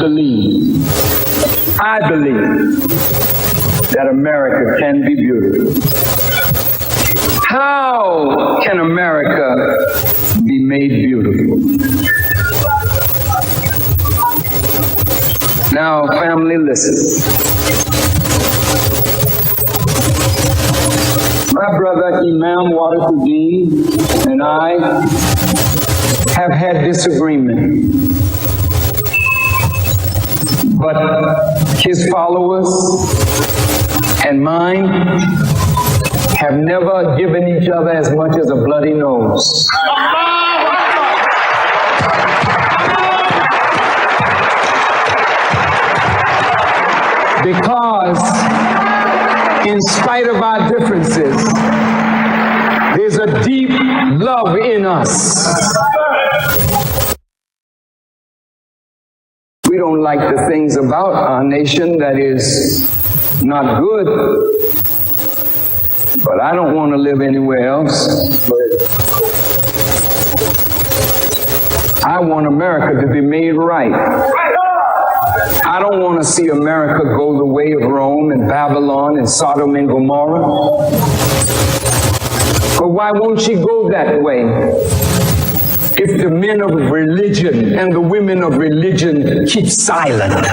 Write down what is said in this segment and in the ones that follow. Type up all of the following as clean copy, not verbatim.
believe that America can be beautiful. How can America be made beautiful? Now, family, listen. My brother Imam Wadafuddin and I have had disagreement, but his followers and mine have never given each other as much as a bloody nose. Because in spite of our differences, there's a deep love in us. We don't like the things about our nation that is not good, but I don't want to live anywhere else. I want America to be made right. I don't want to see America go the way of Rome and Babylon and Sodom and Gomorrah. But why won't she go that way if the men of religion and the women of religion keep silent?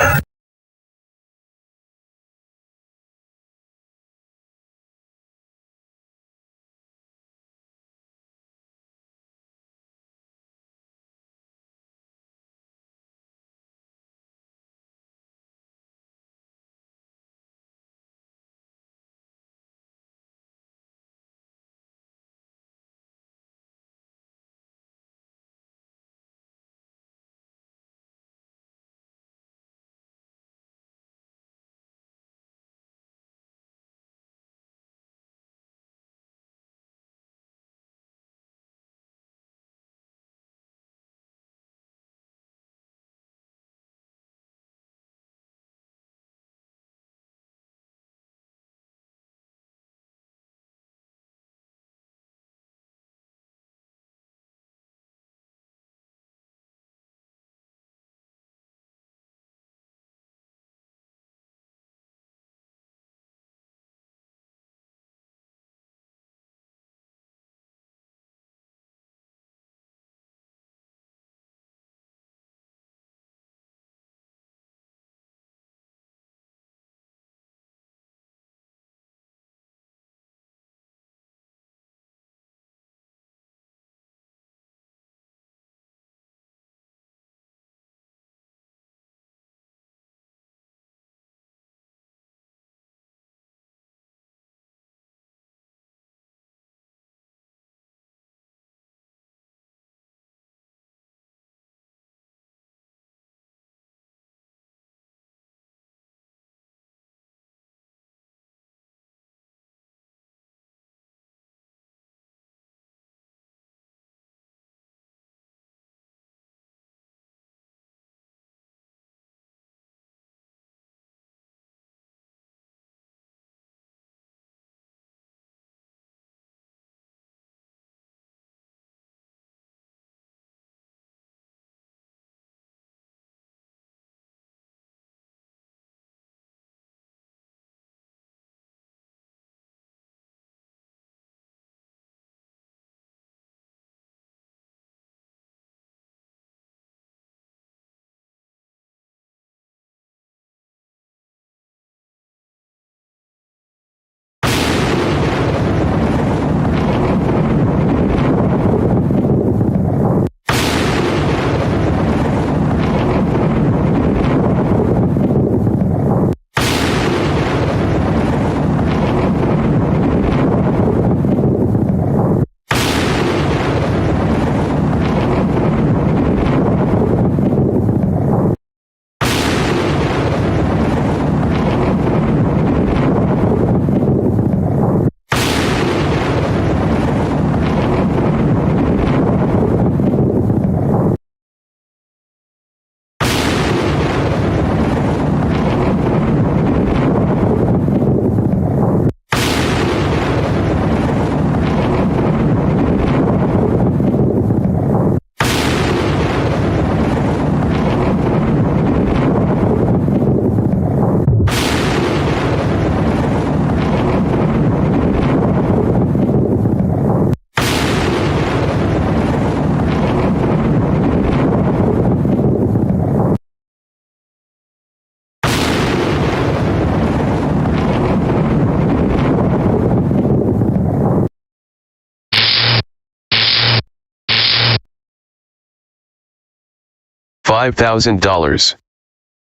$5,000.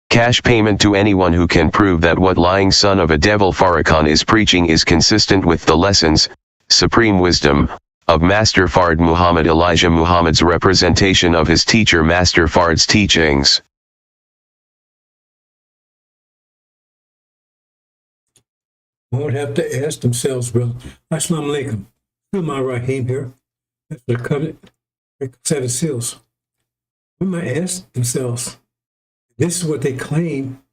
Cash payment to anyone who can prove that what lying son of a devil FARRACON is preaching is consistent with the lessons, supreme wisdom, of Master Fard Muhammad Elijah Muhammad's representation of his teacher Master Fard's teachings. Won't have to ask themselves, brother. Assalamu alaikum. Still my Rahim here. That's the covenant. 7 seals. We might ask themselves, this is what they claim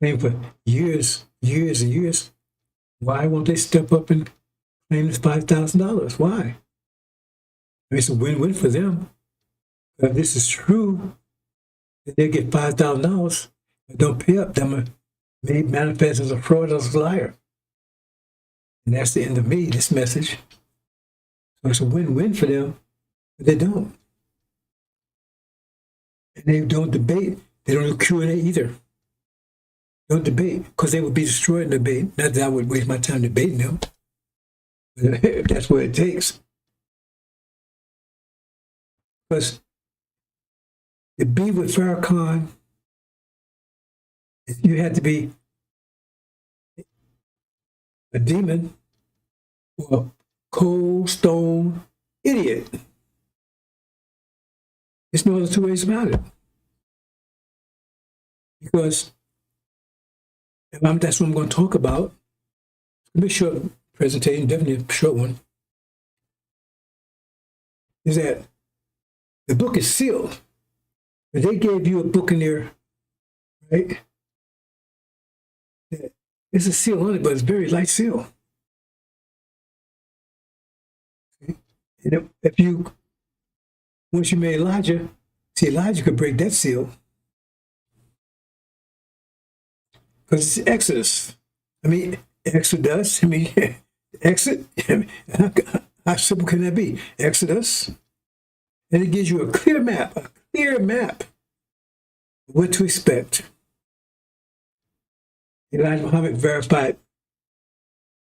for years and years. Why won't they step up and claim this $5,000? Why? I mean, it's a win-win for them. If this is true, they get $5,000, but don't pay up. Them may manifest as a fraud, as a liar. And that's the end of me, this message. So it's a win-win for them, but they don't. And they don't debate. They don't do Q&A either. Don't debate, because they would be destroyed in debate. Not that I would waste my time debating them. But if that's what it takes. Because to be with FARRACON, you had to be a demon or a cold stone idiot. There's no other two ways about it. Because that's what I'm going to talk about. It's going to be a short presentation, definitely a short one. Is that the book is sealed. But they gave you a book in there, right? It's a seal on it, but it's a very light seal. And if you, once you made Elijah, see, Elijah could break that seal. Because it's Exodus. Exodus. Exit. How simple can that be? Exodus. And it gives you a clear map of what to expect. Elijah Muhammad verified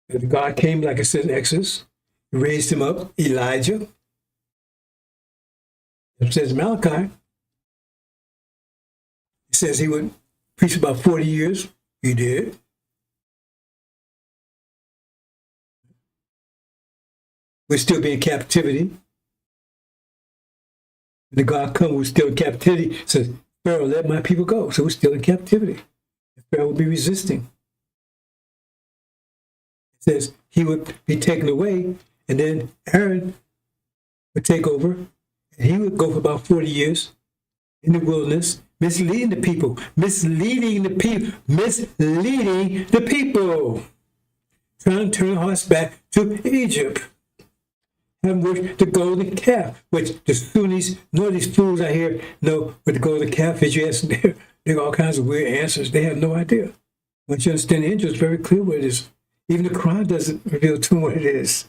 that God came, like it says in Exodus, raised him up, Elijah. It says Malachi. It says he would preach about 40 years. He did. We're still be in captivity. When God comes, we're still in captivity. Says, Pharaoh, let my people go. So we're still in captivity. Pharaoh will be resisting. It says he would be taken away, and then Aaron would take over, and he would go for about 40 years in the wilderness, misleading the people, trying to turn hearts back to Egypt. Having worshiped the golden calf, which the Sunnis, none of these fools out here know what the golden calf is. You ask them, they got all kinds of weird answers. They have no idea. Once you understand the Injil, it's very clear what it is. Even the Quran doesn't reveal to them what it is.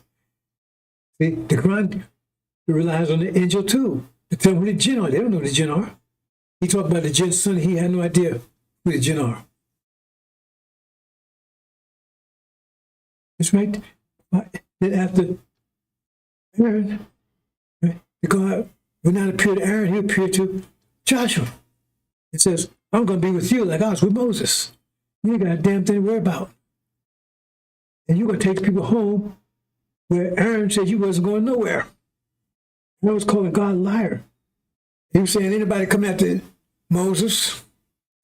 See, the Quran relies on the Injil too to tell them who the jinn are. They don't know who the jinn are. He talked about the jinn's son. He had no idea who the jinn are. It's right. Then after Aaron, right, God would not appear to Aaron, he appeared to Joshua. It says, I'm going to be with you like I was with Moses. You ain't got a damn thing to worry about. And you're going to take people home where Aaron said you wasn't going nowhere. Aaron was calling God a liar. He was saying anybody come after Moses,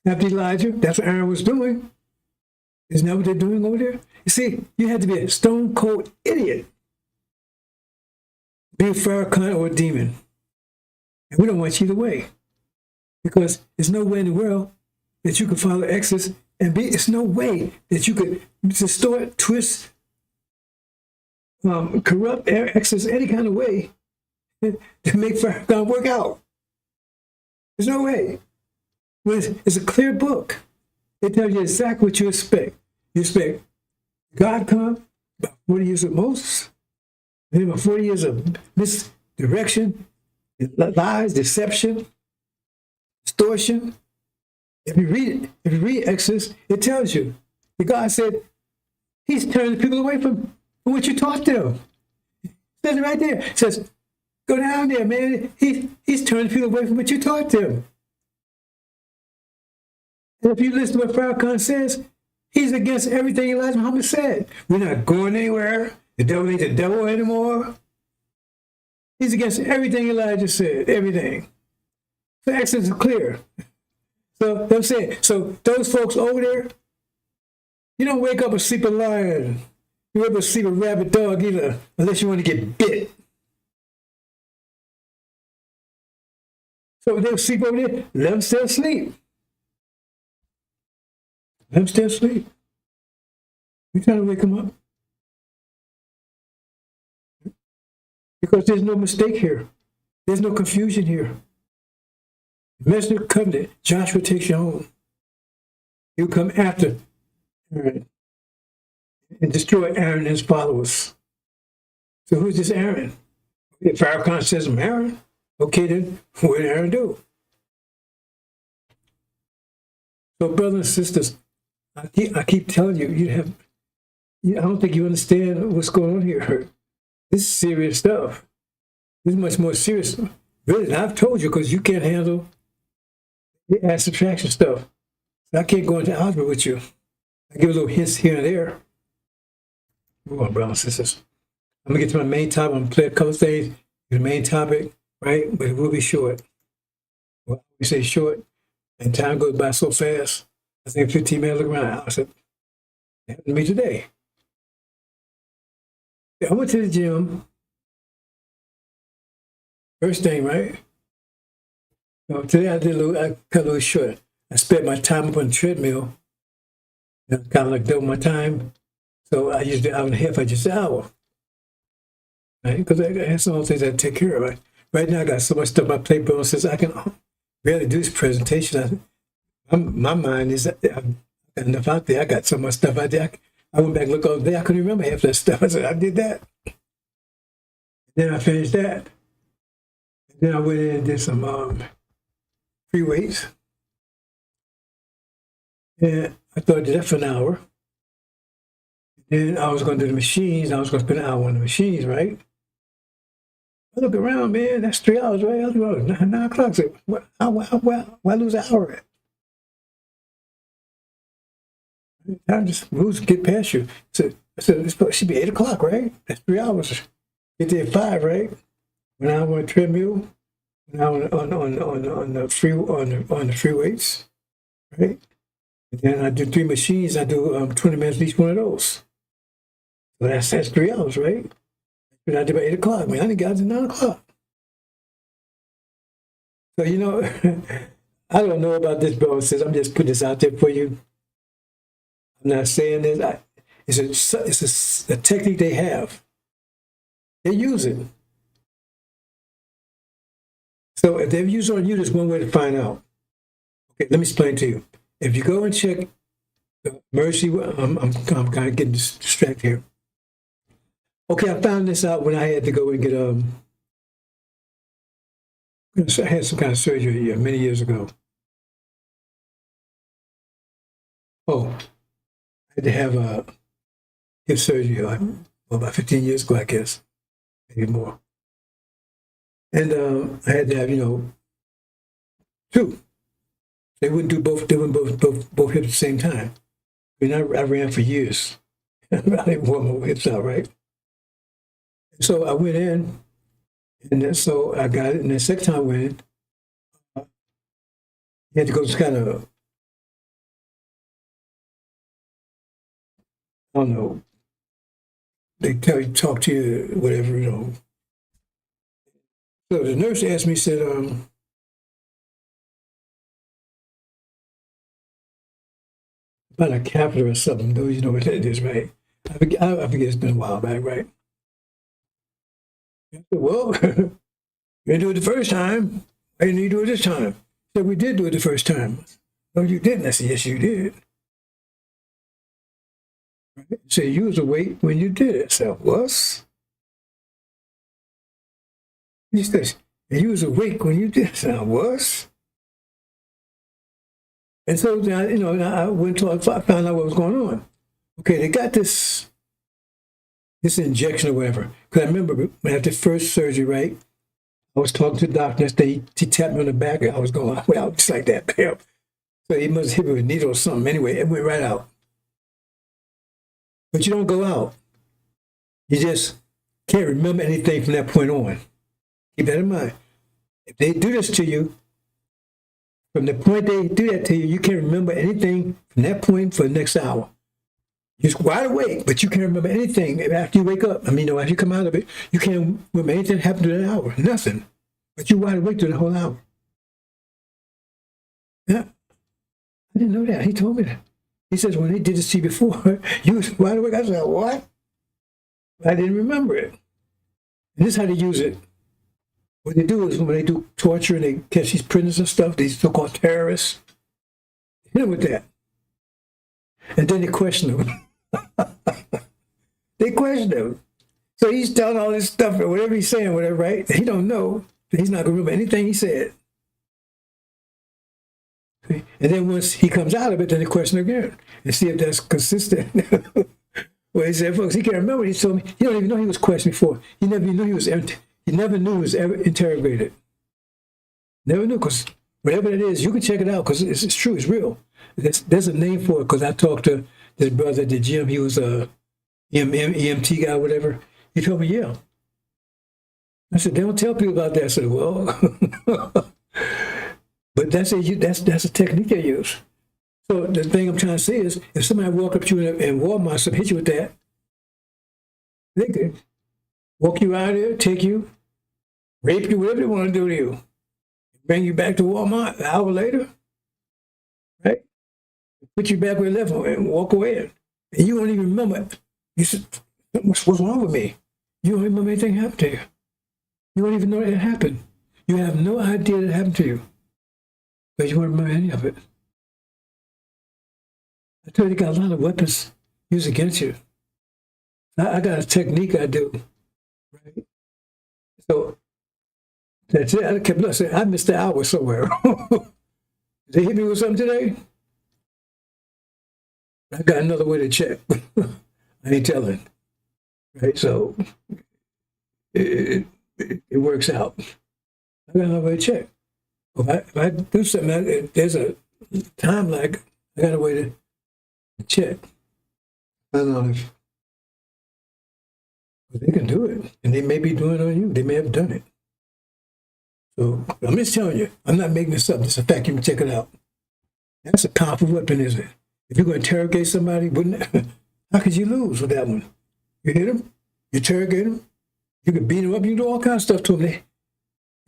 after Elijah, that's what Aaron was doing. Isn't that what they're doing over there? You see, you had to be a stone cold idiot. Be a FARRACON or a demon. And we don't want you either way. Because there's no way in the world that you could follow Exodus and be, it's no way that you could distort, twist, corrupt Exodus any kind of way to make FARRACON work out. There's no way. When it's a clear book. It tells you exactly what you expect. You expect God come, about 40 years of Moses, and then about 40 years of misdirection, lies, deception, distortion. If you read Exodus, it tells you that God said he's turning people away from what you taught them. It says it right there. It says, go down there, man. He's turning people away from what you taught them. And if you listen to what Farrakhan says, he's against everything Elijah Muhammad said. We're not going anywhere. The devil ain't the devil anymore. He's against everything Elijah said, everything. The accents are clear. So I'm saying, so those folks over there, you don't wake up and sleep a lion. You wake up and sleep a rabid dog either, unless you want to get bit. So they'll sleep over there, let them still sleep. Let them still sleep. You're trying to wake them up. Because there's no mistake here. There's no confusion here. Messenger covenant, Joshua takes you home. He'll come after Aaron and destroy Aaron and his followers. So who's this Aaron? If Farrakhan says I'm Aaron, okay then, what did Aaron do? So brothers and sisters, I keep telling you, I don't think you understand what's going on here. This is serious stuff. This is much more serious. Really, and I've told you because you can't handle the add subtraction stuff. So I can't go into algebra with you. I give a little hints here and there. Move on, brothers and sisters. I'm going to get to my main topic. I'm going to play a couple of things. The main topic, right? But it will be short. Well, we say short, and time goes by so fast. I think 15 minutes, look around. I said, it happened to me today. I went to the gym. First thing, right? So today I cut a little short. I spent my time up on the treadmill. Kind of like double my time. So I used an hour and a half, I just an hour. Right? Because I have some other things I take care of. Right now I got so much stuff on my plate, but since I can barely do this presentation, my mind is, I've got enough out there. I got so much stuff out there. I went back and looked all day. I couldn't remember half that stuff. I said, I did that. Then I finished that. And then I went in and did some free weights. And I thought I did that for an hour. Then I was going to do the machines. I was going to spend an hour on the machines, right? I look around, man. That's 3 hours, right? I look around, 9 o'clock. I said, why lose an hour at? Time just moves, get past you. So I said, it should be 8 o'clock, right? That's 3 hours. Get there at 5, right? When I on the treadmill, when I on the free weights, right? And then I do 3 machines. I do 20 minutes each one of those. So that's 3 hours, right? And I did by 8 o'clock. Man, I didn't get to 9 o'clock. So I don't know about this, bro. Since I'm just putting this out there for you. I'm not saying this. It's a technique they have. They use it. So if they've used it on you, there's one way to find out. Okay, let me explain to you. If you go and check Mercy, I'm kind of getting distracted here. Okay, I found this out when I had to go and get I had some kind of surgery many years ago. Oh, I had to have a hip surgery about 15 years ago, I guess, maybe more. And I had to have, 2. They wouldn't do both. They wouldn't both hips at the same time. I mean, I ran for years. I didn't want my hips out, right? So I went in, and then, so I got it. And the second time I went in, you had to go to kind of, I don't know, they talk to you, whatever, So the nurse asked me, said, about a catheter or something. Those, you know what that is, right? I forget it's been a while back, right? I said, well, you didn't do it the first time. Why didn't you do it this time? She said, we did do it the first time. No, you didn't. I said, yes, you did. Right? So you was awake when you did it. I said, what? He says, you was awake when you did it. I said, I was. And so, I went to, I found out what was going on. Okay, they got this injection or whatever. Because I remember when I had the first surgery, right? I was talking to the doctor, he tapped me on the back, and I was going, well, just like that, bam. So he must hit me with a needle or something. Anyway, it went right out. But you don't go out. You just can't remember anything from that point on. Keep that in mind. If they do this to you, from the point they do that to you, you can't remember anything from that point for the next hour. You're wide awake, but you can't remember anything after you wake up. I mean, after you come out of it, you can't remember anything that happened to that hour. Nothing. But you're wide awake through the whole hour. Yeah. I didn't know that. He told me that. He says, when they did this to you before, you was wide awake. I said, what? I didn't remember it. And this is how they use it. What they do is when they do torture and they catch these prisoners and stuff, these so-called terrorists, hit them with that. And then they question them. They question him. So he's telling all this stuff, or whatever he's saying, whatever, right? He don't know. He's not going to remember anything he said. And then once he comes out of it, then they question again and see if that's consistent. Well, he said, folks, he can't remember what he told me. He don't even know he was questioned before. He never knew he was ever interrogated. Never knew, because whatever it is, you can check it out, because it's true, it's real. There's a name for it, because I talked to this brother at the gym. He was a EMT guy, whatever. He told me, yeah. I said, they don't tell people about that. I said, well, but that's a technique they use. So the thing I'm trying to say is, if somebody walk up to you in Walmart, somebody hit you with that, they could walk you out of there, take you, rape you, whatever they want to do to you, bring you back to Walmart an hour later, right? Put you back where you left and walk away. And you don't even remember it. You said, what's wrong with me? You don't remember anything happened to you. You don't even know that it happened. You have no idea that it happened to you. But you don't remember any of it. I told you, got a lot of weapons used against you. I got a technique I do. Right? So that's it. I kept saying, I missed the hour somewhere. They hit me with something today? I got another way to check. I ain't telling. Right? So it works out. I got another way to check. If I do something, there's a time lag, I got a way to check. I don't know if they can do it, and they may be doing it on you. They may have done it. So I'm just telling you, I'm not making this up. It's a fact. You can check it out. That's a powerful weapon, isn't it? If you're going to interrogate somebody, how could you lose with that one? You hit them, you interrogate them, you can beat them up, you can do all kinds of stuff to them.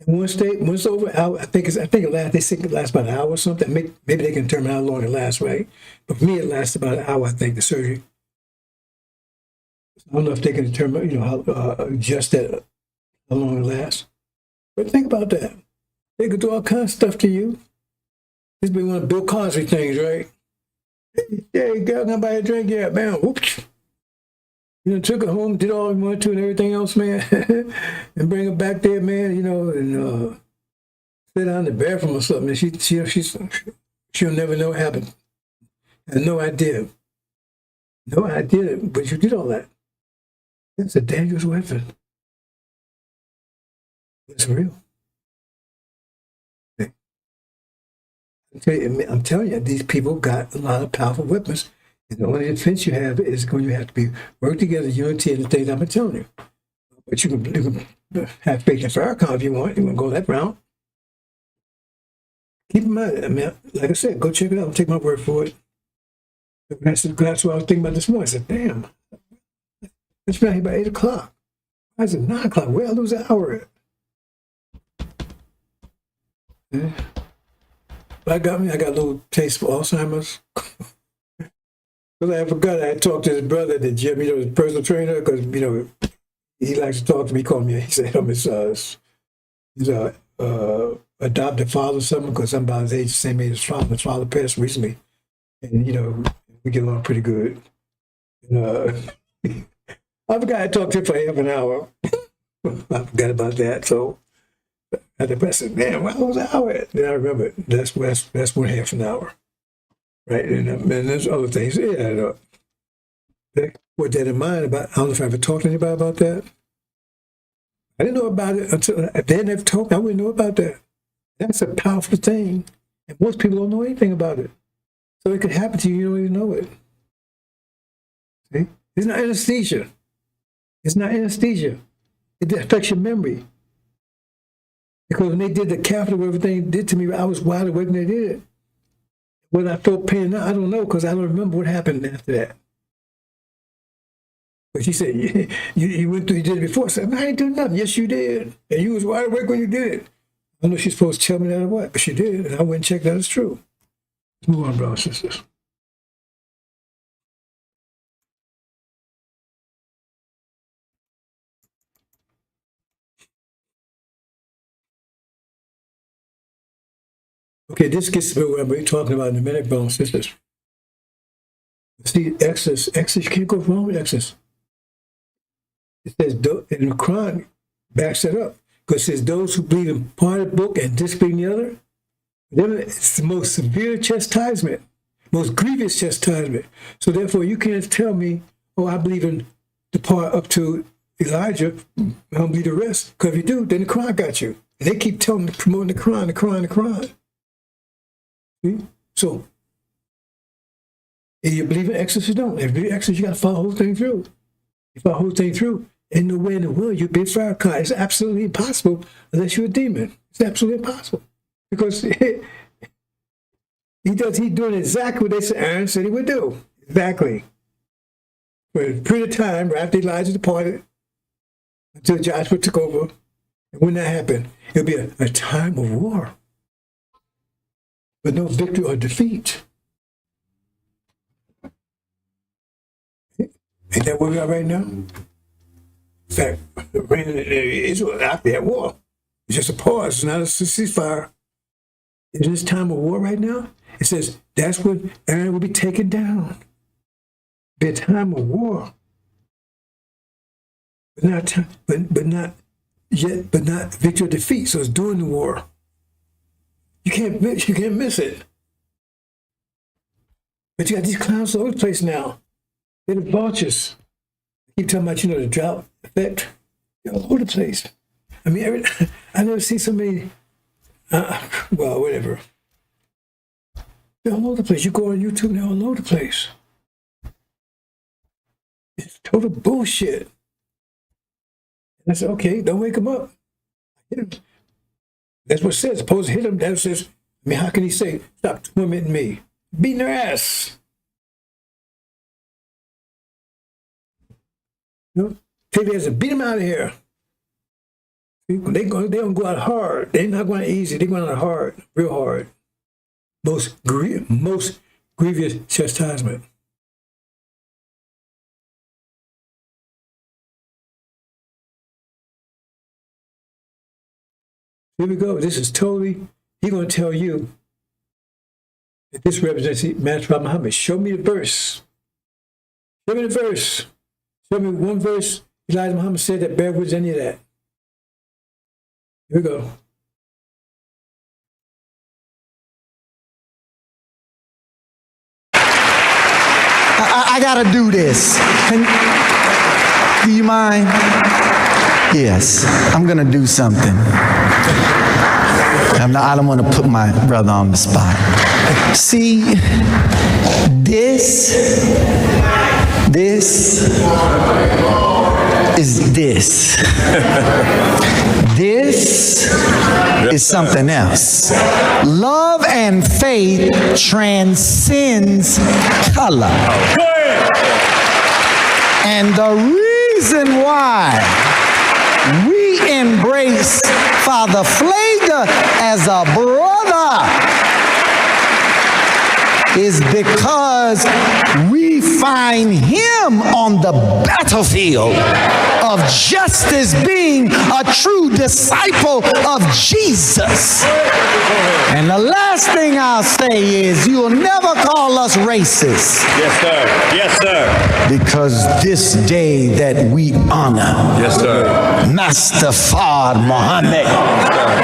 And once it's over, I think it lasts. They think it lasts about an hour or something. Maybe they can determine how long it lasts, right? But for me, it lasts about an hour. I think the surgery. I don't know if they can determine, how adjust that, how long it lasts. But think about that. They could do all kinds of stuff to you. This be one of Bill Cosby things, right? Hey, girl, can I buy a drink? Yeah, bam, whoops. Took her home, did all we wanted to and everything else, man. And bring her back there, man, and sit down in the bathroom or something. And she'll never know what happened. Has no idea. No idea, but you did all that. That's a dangerous weapon. It's real. I'm telling you, these people got a lot of powerful weapons. And the only defense you have is going to have to be work together, unity, and the things I'm telling you. But you can have faith in FARRACON if you want. You want to go that route. Keep in mind, like I said, go check it out. Take my word for it. That's what I was thinking about this morning. I said, damn, it's been here by 8 o'clock. I said, 9 o'clock. Where I lose an hour at? Yeah. I got a little taste for Alzheimer's. Because I forgot I talked to his brother at the gym, his personal trainer, because, he likes to talk to me, call me, he said, he's adopted father or something, because I'm about his age, the same age as father. His father passed recently. And, we get along pretty good. And, I forgot I talked to him for half an hour. I forgot about that, so I said, man, why was an hour? Then I remember, that's 1/2 an hour. Right, and there's other things. Yeah, with that in mind, I don't know if I ever talked to anybody about that. I didn't know about it until if they never told me. I wouldn't know about that. That's a powerful thing. And most people don't know anything about it. So it could happen to you, you don't even know it. See? It's not anesthesia. It's not anesthesia. It affects your memory. Because when they did the catheter, everything they did to me, I was wide awake when they did it. Whether I felt pain or not, I don't know, because I don't remember what happened after that. But she said, you went through, you did it before. I said, I ain't doing nothing. Yes, you did. And you was wide awake when you did it. I don't know if she's supposed to tell me that or what, but she did. And I went and checked that it's true. Let's move on, brothers and sisters. Okay, this gets to what we're talking about in a minute, brothers and sisters. See, Exodus, you can't go wrong with Exodus. It says, in the Quran, backs it up. Because it says, those who believe in part of the book and disbelieve in the other, it's the most severe chastisement, most grievous chastisement. So therefore, you can't tell me, oh, I believe in the part up to Elijah, I don't believe the rest. Because if you do, then the Quran got you. And they keep promoting the Quran. See? So, if you believe in Exodus, you don't. If you believe in Exodus, you got to follow the whole thing through. You follow the whole thing through, ain't no way in the world you'd be a FARRACON. It's absolutely impossible unless you're a demon. It's absolutely impossible. Because he's doing exactly what they said Aaron said he would do. Exactly. For a period of time, right after Elijah departed, until Joshua took over. And when that happened, it'll be a time of war. But no victory or defeat. Ain't that where we are right now? In fact, Israel after that war. It's just a pause. It's not a ceasefire. In this time of war right now, it says that's when Aaron will be taken down. Be a time of war. But not victory or defeat. So it's during the war. You can't miss it. But you got these clowns all over the place now. They're the vultures. Keep talking about, the drought effect. They're all over the place. I mean, I never see so many, whatever. They're all over the place. You go on YouTube, they're all over the place. It's total bullshit. And I said, okay, don't wake them up. Hit him. That's what it says. Supposed to hit him. That says, how can he say, stop tormenting me? Beating their ass. Take theirs and beat them out of here. They don't go out hard. They're not going out easy. They're going out hard, real hard. Most grievous chastisement. Here we go. This is totally, he's going to tell you that this represents Master Muhammad. Show me the verse. Show me the verse. Show me one verse Elijah Muhammad said that bear with any of that. Here we go. I gotta do this. Do you mind? Yes, I'm gonna do something. I don't want to put my brother on the spot. See, this is this. This is something else. Love and faith transcends color. And the reason why we embrace Father Flager as a brother is because we find him on the battlefield of justice, being a true disciple of Jesus. And the last thing I'll say is, you'll never call us racist. Yes, sir. Yes, sir. Because this day that we honor, yes, sir, Master Fard Muhammad,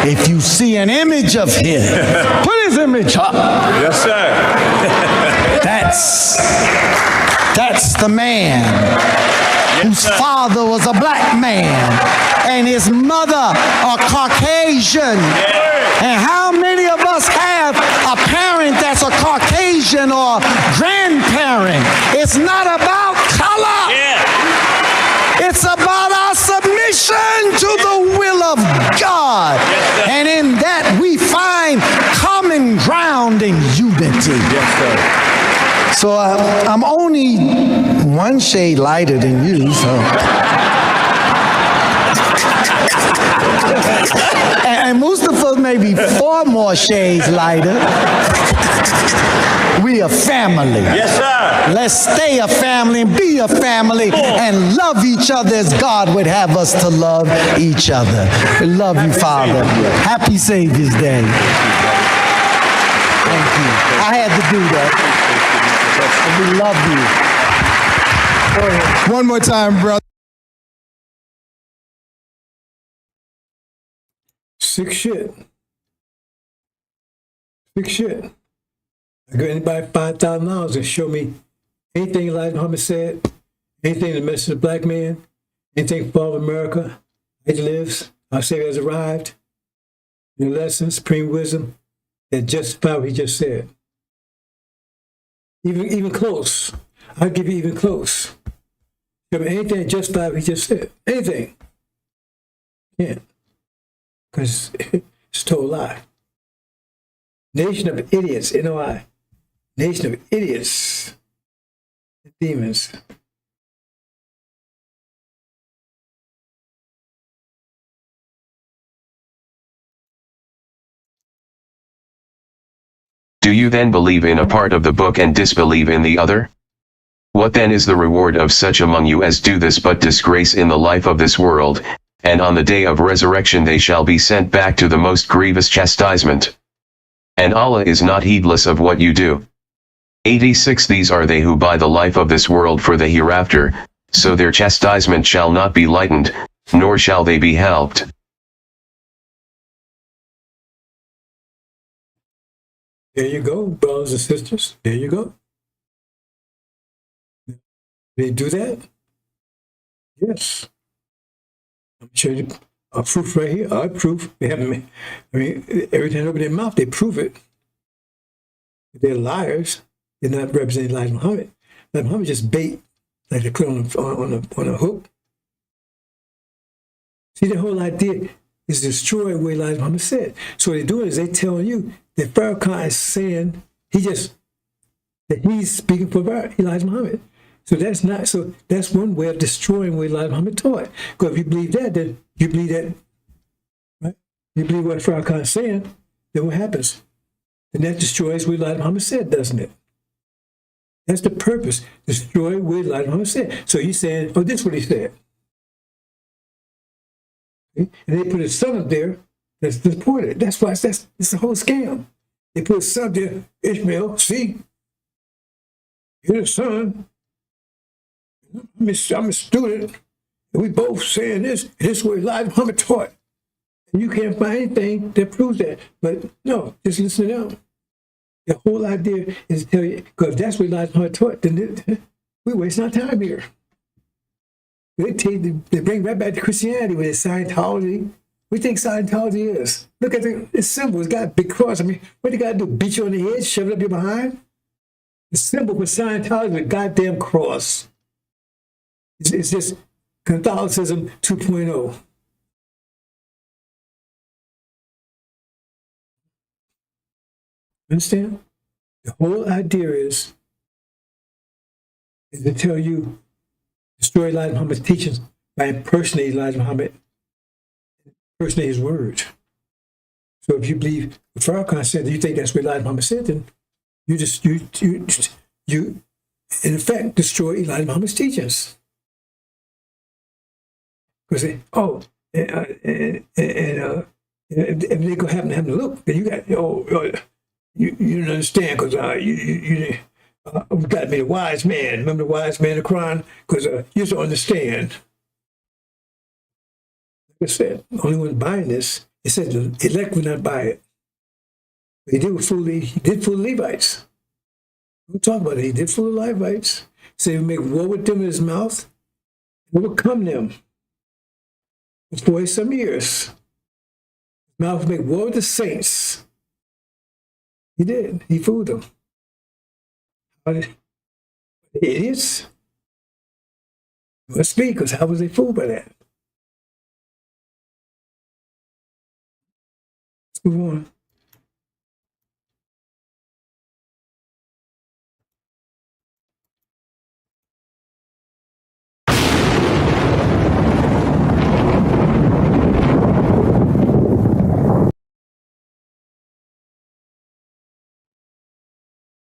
if you see an image of him, put his image up. Yes, sir. That's the man whose father was a black man and his mother a Caucasian. And how many of us have a a parent that's a Caucasian or grandparent. It's not about color. It's about our submission to the will of God. And in that we find common ground and unity. So I'm only one shade lighter than you, so. And Mustafa maybe 4 more shades lighter. We a family. Yes, sir. Let's stay a family and be a family and love each other as God would have us to love each other. We love you, Father. Happy Savior's Day. Thank you. I had to do that. We love you. One more time, brother. Sick shit. Sick shit. I got anybody $5,000 to show me anything Elijah Muhammad said, anything the message of the black man, anything for America, it lives, our Savior has arrived, the lesson, supreme wisdom, that justify what he just said. Even close. I'll give you even close. Show me anything that justify what he just said. Anything. Can't. Because it's a total lie. Nation of idiots, NOI. Nation of idiots. Demons. Do you then believe in a part of the book and disbelieve in the other? What then is the reward of such among you as do this but disgrace in the life of this world, and on the day of resurrection they shall be sent back to the most grievous chastisement? And Allah is not heedless of what you do. 86 These are they who buy the life of this world for the hereafter, so their chastisement shall not be lightened, nor shall they be helped. There you go, brothers and sisters. There you go. They do that? Yes. I'm show you a proof right here. Our proof. They haven't. I mean, everything over their mouth, they prove it. They're liars. They're not representing Elijah Muhammad. Elijah Muhammad just bait, like they put on a hook. See, the whole idea is to destroy what Elijah Muhammad said. So what they're doing is they telling you that FARRACON is saying that he's speaking for Elijah Muhammad. So that's one way of destroying what Elijah Muhammad taught. Because if you believe that, then you believe that, right? You believe what FARRACON is saying, then what happens? Then that destroys what Elijah Muhammad said, doesn't it? That's the purpose, destroy what Elijah Muhammad said. So you're saying, oh, this is what he said. Okay? And they put his son up there that's disappointed. That's why it's the whole scam. They put his son there, Ishmael, see, here's the son. I'm a student, and we both saying this. This is what Elijah Muhammad taught. And you can't find anything that proves that. But no, just listen to them. The whole idea is to tell you, because that's what Elijah Muhammad taught, then we waste our time here. They bring right back to Christianity with Scientology. We think Scientology is. Look at it's simple. It's got a big cross. I mean, what they got to do? Beat you on the head, shove it up your behind? The symbol for Scientology is a goddamn cross. It's just Catholicism 2.0. Understand? The whole idea is to tell you, destroy Elijah Muhammad's teachings by impersonating Elijah Muhammad, impersonating his words. So if you believe what FARRACON said, you think that's what Elijah Muhammad said, then you in effect destroy Elijah Muhammad's teachings. Because they, and they go happen to look, then you got, you don't understand because we've got to be the wise man. Remember the wise man of the Quran? Because you don't understand. Like I said, the only one buying this, it said the elect would not buy it. He did fool the Levites. We'll talk about it. He did fool the Levites. So he would make war with them in his mouth, overcome them. For 40-some years. His mouth would make war with the saints. He did. He fooled them. But idiots must be, because how was they fooled by that? Let's move on.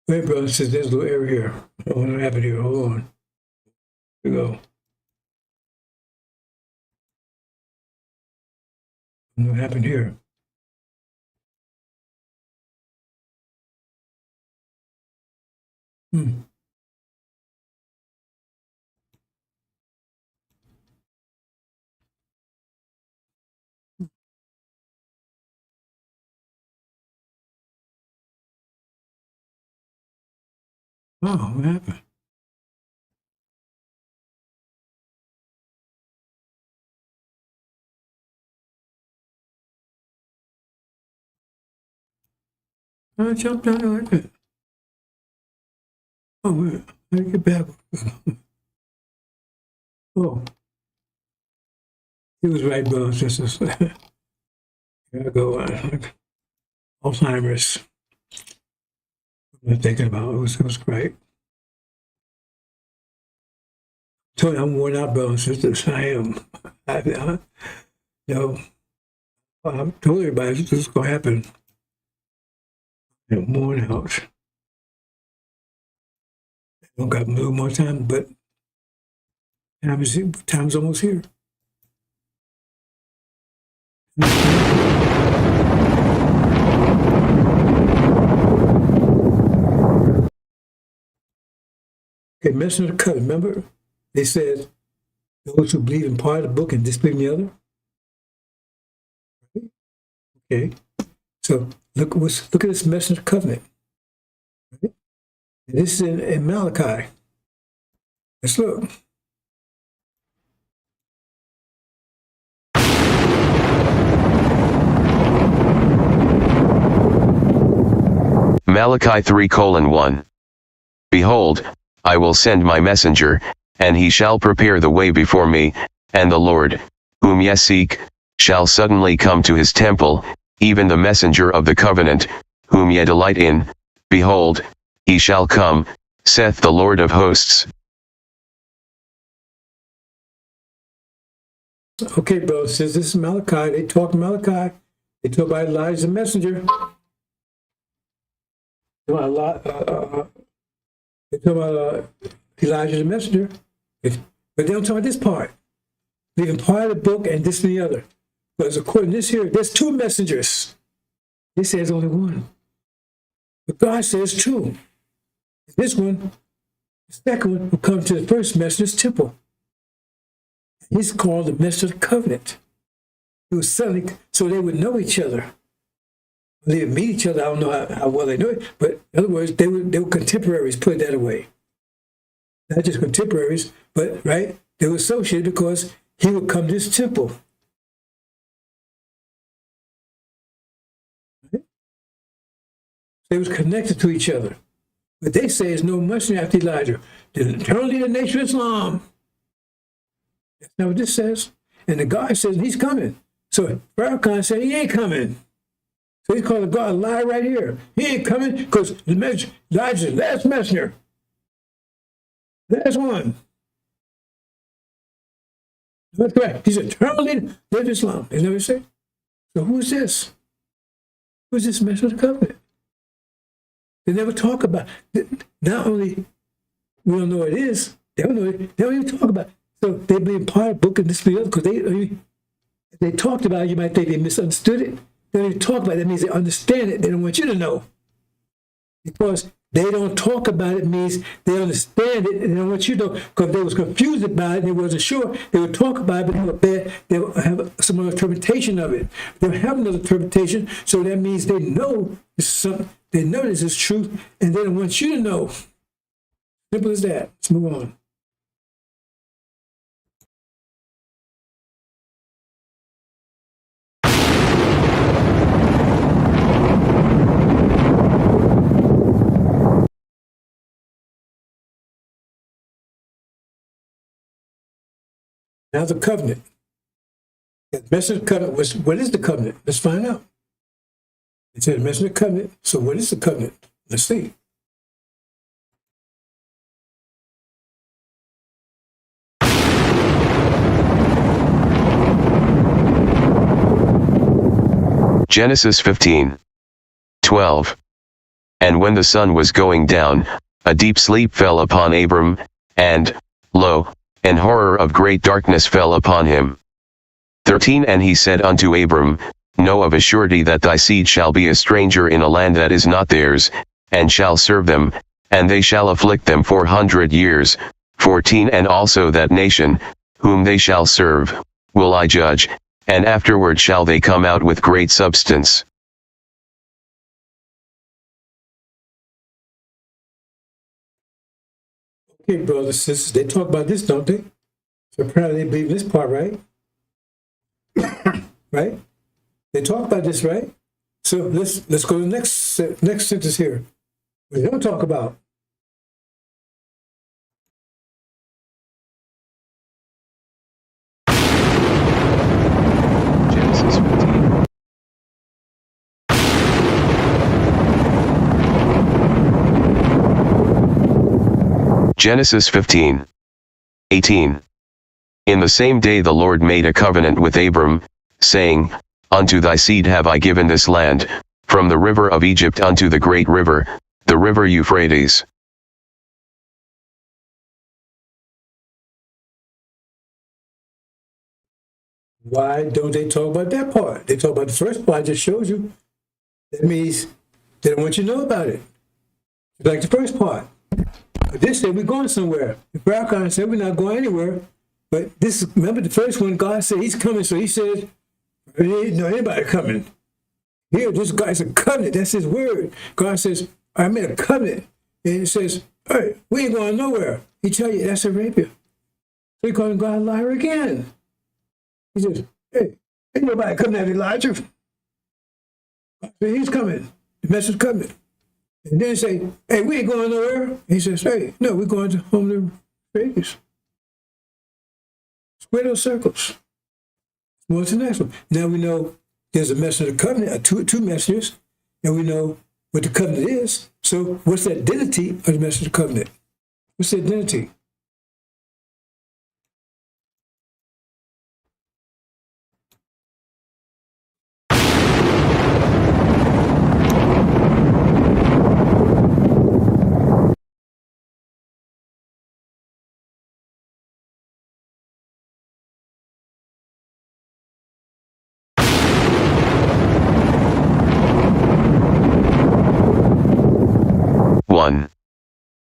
Wait, brother, says there's a little area here. I don't know what happened here. Hold on. Here we go. I don't know what happened here. Oh, what happened? I jumped down there like that. Oh, wait. I get back. Oh. He was right, brother. Just here I go. Alzheimer's. I'm thinking about it. It was great. Told you I'm worn out, brothers and sisters. I am. You know, I told everybody this is going to happen. I'm worn out. I don't got a little more time, but time's almost here. Okay, mention of the covenant. Remember, they said those who believe in part of the book and disbelieve in the other. Okay, so look at this mention of the covenant. Right? And this is in Malachi. Let's look. Malachi 3:1. Behold, I will send my messenger, and he shall prepare the way before me, and the Lord, whom ye seek, shall suddenly come to his temple, even the messenger of the covenant, whom ye delight in. Behold, he shall come, saith the Lord of hosts. Okay, bro, says this is Malachi. They talk Malachi. They talk about Elijah the messenger. They talk about Elijah the messenger. But they don't talk about this part. Leaving part of the book and this and the other. Because according to this here, there's two messengers. He says only one. But God says two. This one, the second one, will come to the first messenger's temple. He's called the messenger of the covenant. It was suddenly, so they would know each other. They would meet each other. I don't know how well they knew it, but in other words, they were contemporaries, put it that way. Not just contemporaries, but, right, they were associated because he would come to this temple. Right? They was connected to each other. But they say there's no messenger after Elijah. The eternal leader of the nation of Islam. That's not what this says. And the God says he's coming. So FARRACON said he ain't coming. So he's calling God a lie right here. He ain't coming because Elijah's the last messenger. Last one. That's correct. He's eternal leader of Islam. Isn't that what he said? So who's this? Who's this messenger of the covenant? They never talk about it. Not only we don't know what it is, they don't know it, they don't even talk about it. So they been part of the book and this and the other because they talked about it, you might think they misunderstood it. They don't even talk about it. That means they understand it. They don't want you to know. Because they don't talk about it means they understand it and they don't want you to know. Because they was confused about it and they wasn't sure. They would talk about it, but they would have some other interpretation of it. They would have another interpretation, so that means they know they know this is truth and they don't want you to know. Simple as that. Let's move on. Now the covenant. The message of the covenant was, what is the covenant? Let's find out. It said the message of the covenant. So what is the covenant? Let's see. Genesis 15:12. And when the sun was going down, a deep sleep fell upon Abram, and, lo, an horror of great darkness fell upon him. 13. And he said unto Abram, Know of a surety that thy seed shall be a stranger in a land that is not theirs, and shall serve them, and they shall afflict them 400 years. 14. And also that nation, whom they shall serve, will I judge, and afterward shall they come out with great substance. Okay, brothers and sisters, they talk about this, don't they? So apparently they believe this part, right? Right? They talk about this, right? So let's go to the next sentence here. We don't talk about. Genesis 15. Genesis 15:18. In the same day the Lord made a covenant with Abram, saying, Unto thy seed have I given this land, from the river of Egypt unto the great river, the river Euphrates. Why don't they talk about that part? They talk about the first part I just showed you. That means they don't want you to know about it. Like the first part. But this said we're going somewhere. The FARRACON said we're not going anywhere. But this, remember the first one, God said he's coming. So he said, there ain't no anybody coming. Here, this guy's a covenant. That's his word. God says, I made a covenant. And it says, hey, we ain't going nowhere. He tell you that's Arabia. So he calling God a liar again. He says, hey, ain't nobody coming at Elijah. God said, he's coming. The message coming. And then say, hey, we ain't going nowhere. He says, hey, no, we're going to home to Vegas. Square those circles. What's the next one? Now we know there's a message of the covenant, two messages, and we know what the covenant is. So what's the identity of the message of the covenant? What's the identity?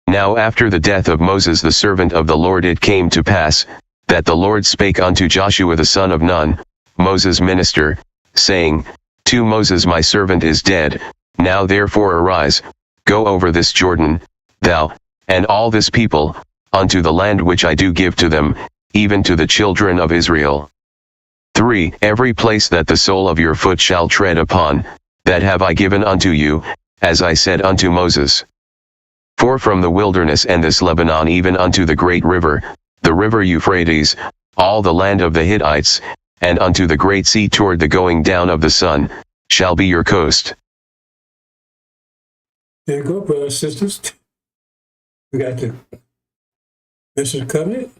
Now after the death of Moses the servant of the Lord it came to pass, that the Lord spake unto Joshua the son of Nun, Moses' minister, saying, To Moses my servant is dead, now therefore arise, go over this Jordan, thou, and all this people, unto the land which I do give to them, even to the children of Israel. 3. Every place that the sole of your foot shall tread upon, that have I given unto you, as I said unto Moses. 4. From the wilderness and this Lebanon even unto the great river, the river Euphrates, all the land of the Hittites, and unto the great sea toward the going down of the sun, shall be your coast. There you go, brothers and sisters. We got the message of the covenant.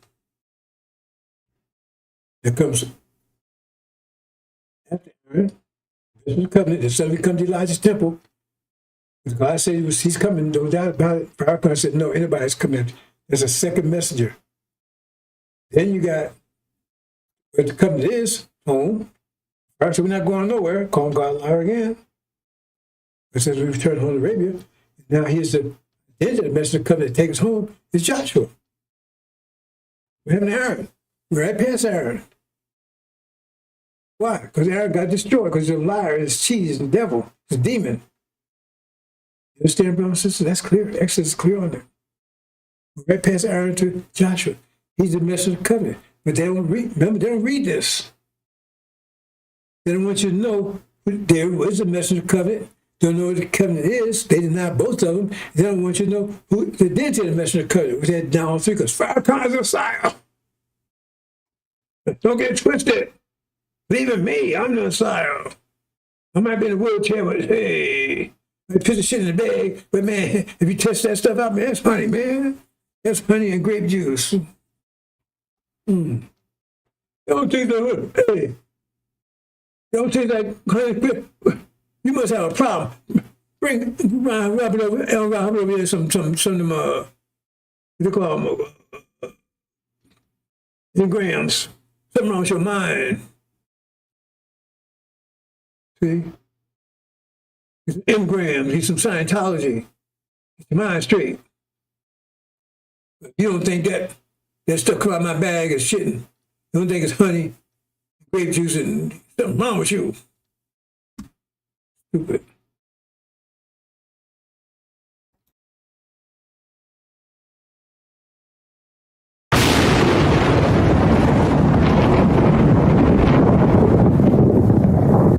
There comes after Aaron, the message of the covenant. The son will come to Elijah's temple. God said he's coming, no doubt about it. FARRACON said, no, anybody's coming. There's a second messenger. Then you got where the covenant is, home. FARRACON said, we're not going nowhere. Calling God a liar again. It says we return home to Arabia. Now here's the end of the message of the covenant that takes us home is Joshua. We have an Aaron. We're right past Aaron. Why? Because Aaron got destroyed because he's a liar, he's cheese, and devil, he's a demon. You understand, brothers and sisters? That's clear. Exodus is clear on that. We're right past Aaron to Joshua. He's the message of the covenant. But they don't read, remember, they don't read this. They don't want you to know there is a message of the covenant. They don't know what the covenant is. They deny both of them. They don't want you to know who the identity of the message of the covenant, which had down 3, because FARRACON is a Messiah. Don't get it twisted. Believe in me. I'm the Messiah. I might be in a wheelchair, but hey, I put the shit in the bag. But man, if you test that stuff out, man, that's honey, man. That's honey and grape juice. Don't taste that. Hey, don't taste like honey. You must have a problem. Bring rub it over. Rub it over here. Some of them. What do you call them? Grams. Something wrong with your mind. See? He's some engrams. He's some Scientology. Get your mind straight. You don't think that stuff come out of my bag is shitting. You don't think it's honey, grape juice, and something wrong with you. Stupid.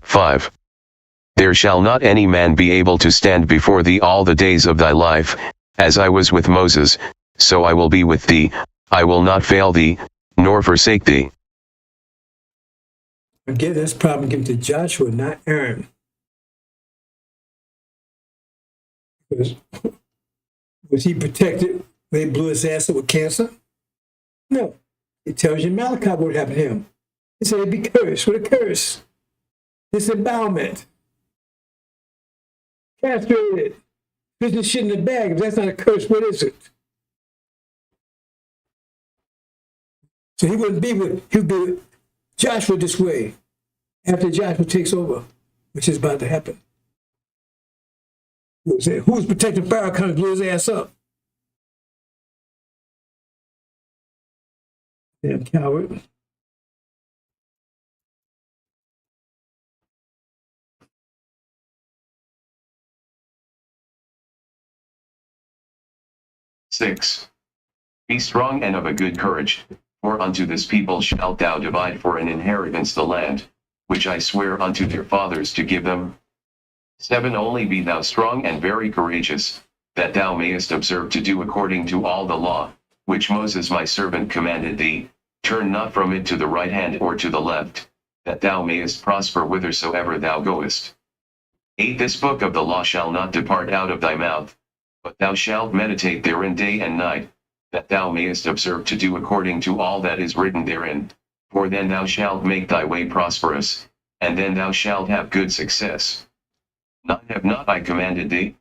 Five. There shall not any man be able to stand before thee all the days of thy life, as I was with Moses, so I will be with thee, I will not fail thee, nor forsake thee. Again, this problem given to Joshua, not Aaron. Was he protected when they blew his ass up with cancer? No. It tells you Malachi what would happen to him. He said he'd be cursed with a curse. Disembowelment. Castrated. Putting shit in the bag. If that's not a curse, what is it? So he wouldn't be with, he would be with Joshua this way after Joshua takes over, which is about to happen. Who's protecting FARRACON and blew his ass up? Damn coward. Six. Be strong and of a good courage, for unto this people shalt thou divide for an inheritance the land, which I swear unto their fathers to give them. 7. Only be thou strong and very courageous, that thou mayest observe to do according to all the law, which Moses my servant commanded thee. Turn not from it to the right hand or to the left, that thou mayest prosper whithersoever thou goest. 8. This book of the law shall not depart out of thy mouth, but thou shalt meditate therein day and night, that thou mayest observe to do according to all that is written therein. For then thou shalt make thy way prosperous, and then thou shalt have good success. 9. Have not I commanded thee?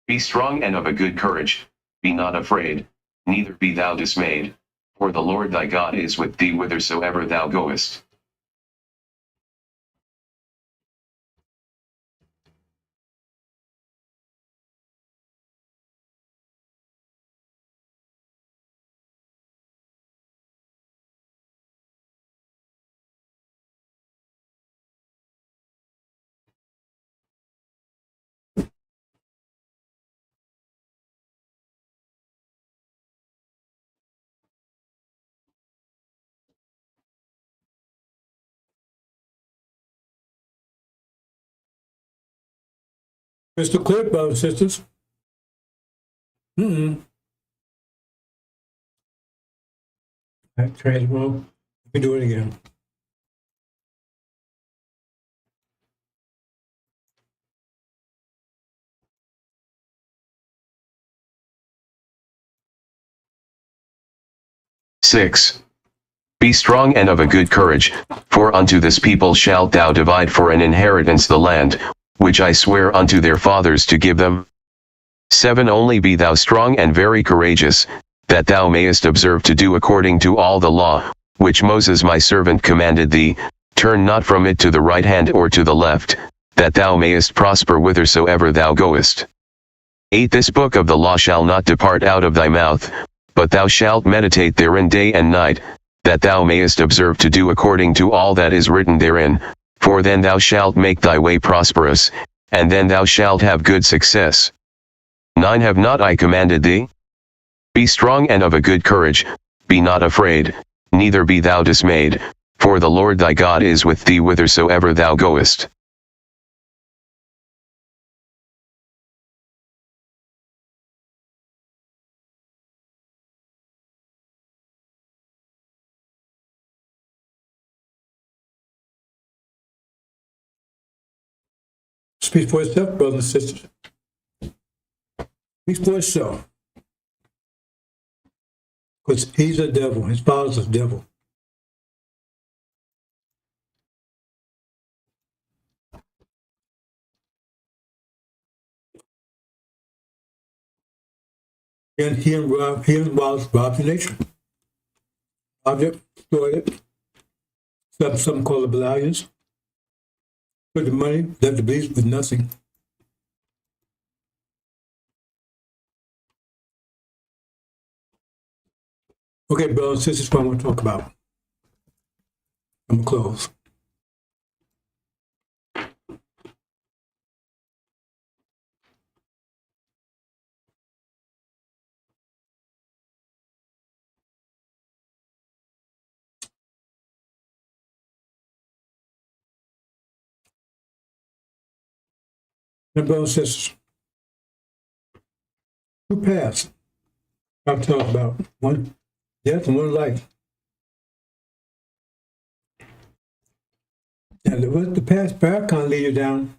Be strong and of a good courage, be not afraid, neither be thou dismayed, for the Lord thy God is with thee whithersoever thou goest. Crystal clear, brothers and sisters. All right, transform. Let me do it again. Six. Be strong and of a good courage, for unto this people shalt thou divide for an inheritance the land, which I swear unto their fathers to give them. 7. Only be thou strong and very courageous, that thou mayest observe to do according to all the law, which Moses my servant commanded thee. Turn not from it to the right hand or to the left, that thou mayest prosper whithersoever thou goest. 8. This book of the law shall not depart out of thy mouth, but thou shalt meditate therein day and night, that thou mayest observe to do according to all that is written therein, for then thou shalt make thy way prosperous, and then thou shalt have good success. 9. Have not I commanded thee? Be strong and of a good courage, be not afraid, neither be thou dismayed, for the Lord thy God is with thee whithersoever thou goest. Speaks for itself, brothers and sisters. Speaks for itself. Because he's a devil. His father's a devil. And he robbed the nation. Robbed it, destroyed it. Something called the Belials. Took the money, left the beast with nothing. Okay, brothers and sisters, what I want to talk about. I'm going to close. And brothers and sisters, two paths I've talked about. One death and one life. And the path FARRACON lead you down?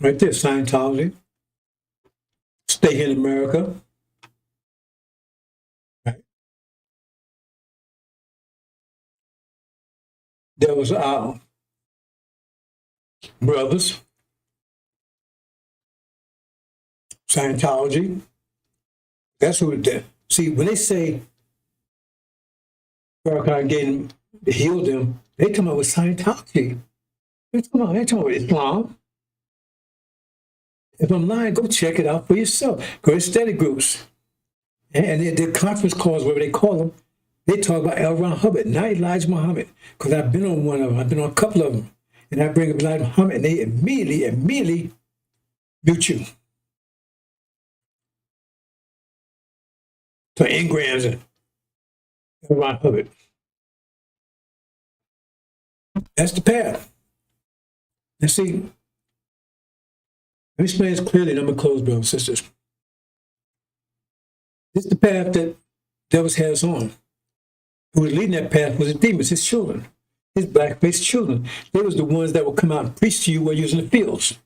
Right there, Scientology. Stay in America. Right. There was our brothers. Scientology. That's who it did. See, when they say FARRACON healed them, they come out with Scientology. They talking about Islam. If I'm lying, go check it out for yourself. Go to study groups. And their conference calls, whatever they call them, they talk about L. Ron Hubbard, not Elijah Muhammad. Because I've been on one of them. I've been on a couple of them. And I bring up Elijah Muhammad, and they immediately mute you. So engrams and L. Ron Hubbard. That's the path. And see, let me explain this clearly, and I'm going to close, brothers and sisters. This is the path that devils had us on. Who was leading that path was the demons, his children, his black-faced children. They was the ones that would come out and preach to you while you was in the fields.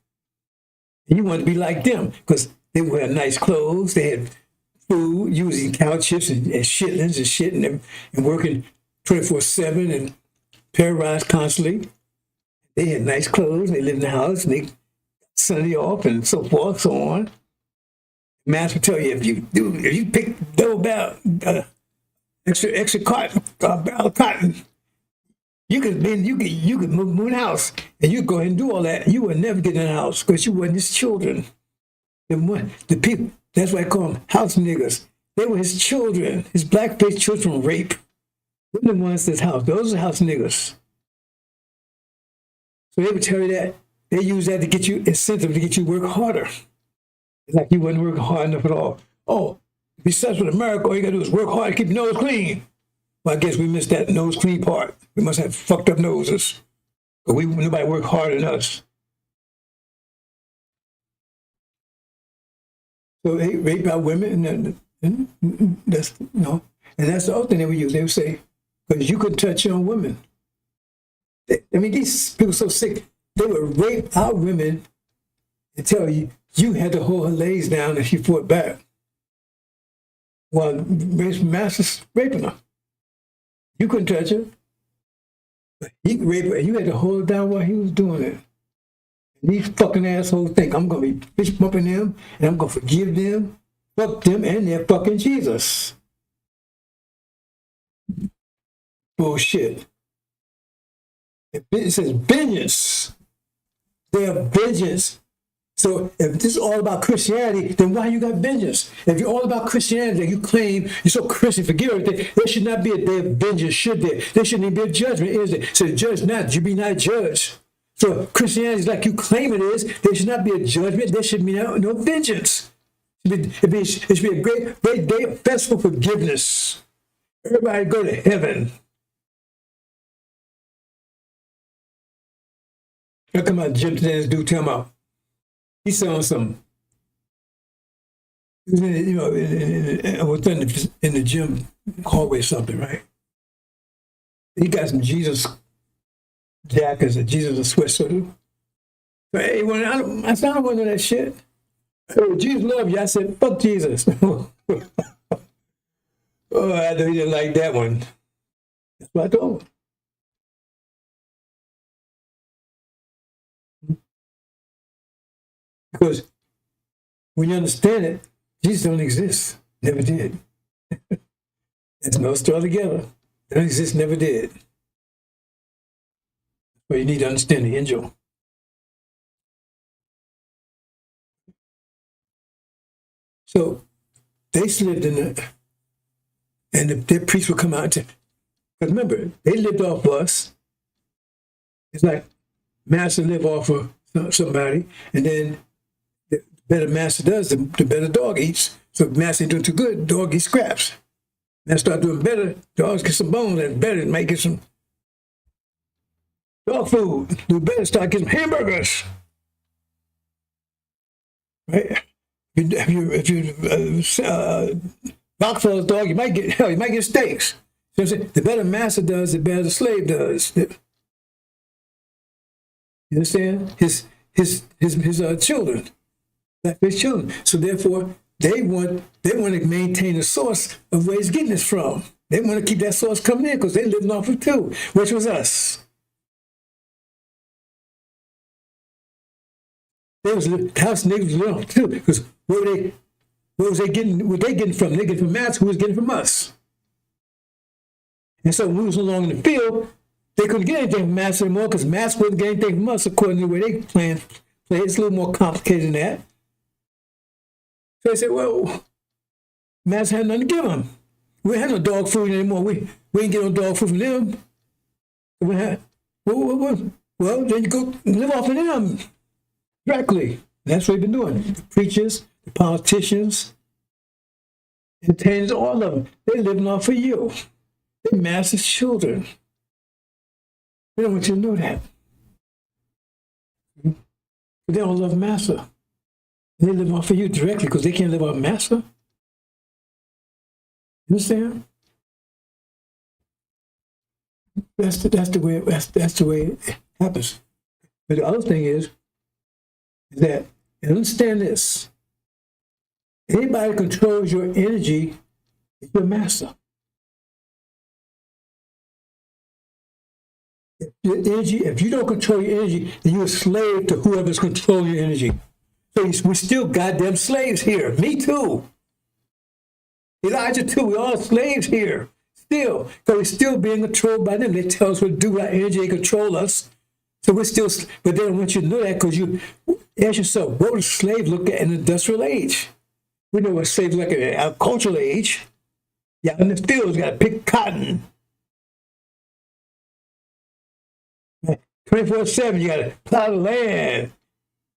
And you wanted to be like them because they wear nice clothes, they had food, using cow chips and shitlings and shit, and working 24/7 and paralyzed constantly. They had nice clothes, and they lived in the house, and they Sunday off, and so forth, so on. Master will tell you if you pick double barrel, extra cotton, barrel of cotton, you could move in the house, and you go ahead and do all that. You would never get in the house because you wasn't his children. The people, that's why I call them house niggas. They were his children, his black-faced children from rape. They're the ones that's house. Those are house niggas. So they would tell you that. They use that to get you incentive to get you to work harder. It's like you wasn't working hard enough at all. Oh, to be successful in America, all you gotta do is work hard and keep your nose clean. Well, I guess we missed that nose clean part. We must have fucked up noses. But nobody worked harder than us. So they rape our women, and that's and that's the other thing they would use. They would say, because you couldn't touch your own women. These people are so sick. They would rape our women and tell you had to hold her legs down if she fought back. While master's raping her. You couldn't touch her. But he could rape her, and you had to hold her down while he was doing it. And these fucking assholes think I'm going to be fist bumping them, and I'm going to forgive them, fuck them, and their fucking Jesus. Bullshit. It says vengeance. They have vengeance. So if this is all about Christianity, then why you got vengeance? If you're all about Christianity, you claim you're so Christian, forgive everything, there should not be a day of vengeance, should there? There shouldn't even be a judgment, is there? So judge not, you be not judged. So Christianity is like you claim it is, there should not be a judgment, there should be no vengeance. It should be a great day of festival forgiveness. Everybody go to heaven. I come out Jim today, this dude tell me he's selling some. He was in the gym hallway or something, right? He got some Jesus jackets, a Jesus sweatshirt. So, hey, when I said, I don't want to know that shit. Hey, Jesus love you. I said, fuck Jesus. Oh, I know he didn't like that one. That's what I told him. Because when you understand it, Jesus don't exist. Never did. That's no straw together. Don't exist, never did. But you need to understand the angel. So they lived in the, and their priest would come out to, because remember, they lived off us. It's like master live off of somebody, and then the better master does, the better dog eats. So if master ain't doing too good, dog eats scraps. Now start doing better, dogs get some bones, and better, might get some dog food. Do better, start getting some hamburgers. Right? If you Rockefeller's dog, you might get steaks. So the better master does, the better the slave does. You understand? His children, not his children. So therefore, they want to maintain the source of where he's getting this from. They want to keep that source coming in because they living off it too, which was us. There was the house niggas was off too, because what was they getting? What they getting from? They getting from Mass, who was getting from us. And so when we was no longer in the field, they couldn't get anything from Mass anymore because Mass wasn't getting anything from us according to the way they play. It's a little more complicated than that. So they said, well, Mass had nothing to give them. We ain't had no dog food anymore. We ain't get no dog food from them. We had, well, then you go live off of them directly. That's what they've been doing. The preachers, the politicians, entertainers, all of them, they're living off of you. They're Master's children. They don't want you to know that. But they don't love Master. They live off of you directly because they can't live off Master. You understand? That's the way it happens. But the other thing is that, and understand this, anybody who controls your energy is your master. If you don't control your energy, then you're a slave to whoever's controlling your energy. So we're still goddamn slaves here. Me too. Elijah too. We're all slaves here. Still. Because we're still being controlled by them. They tell us what to do with our energy. They control us. So we're still, but they don't want you to know that because you ask yourself, what would a slave look at in the industrial age? We know what slaves look like in the agricultural age. Yeah, in the fields, got to pick cotton. 24/7, you got to plow the land.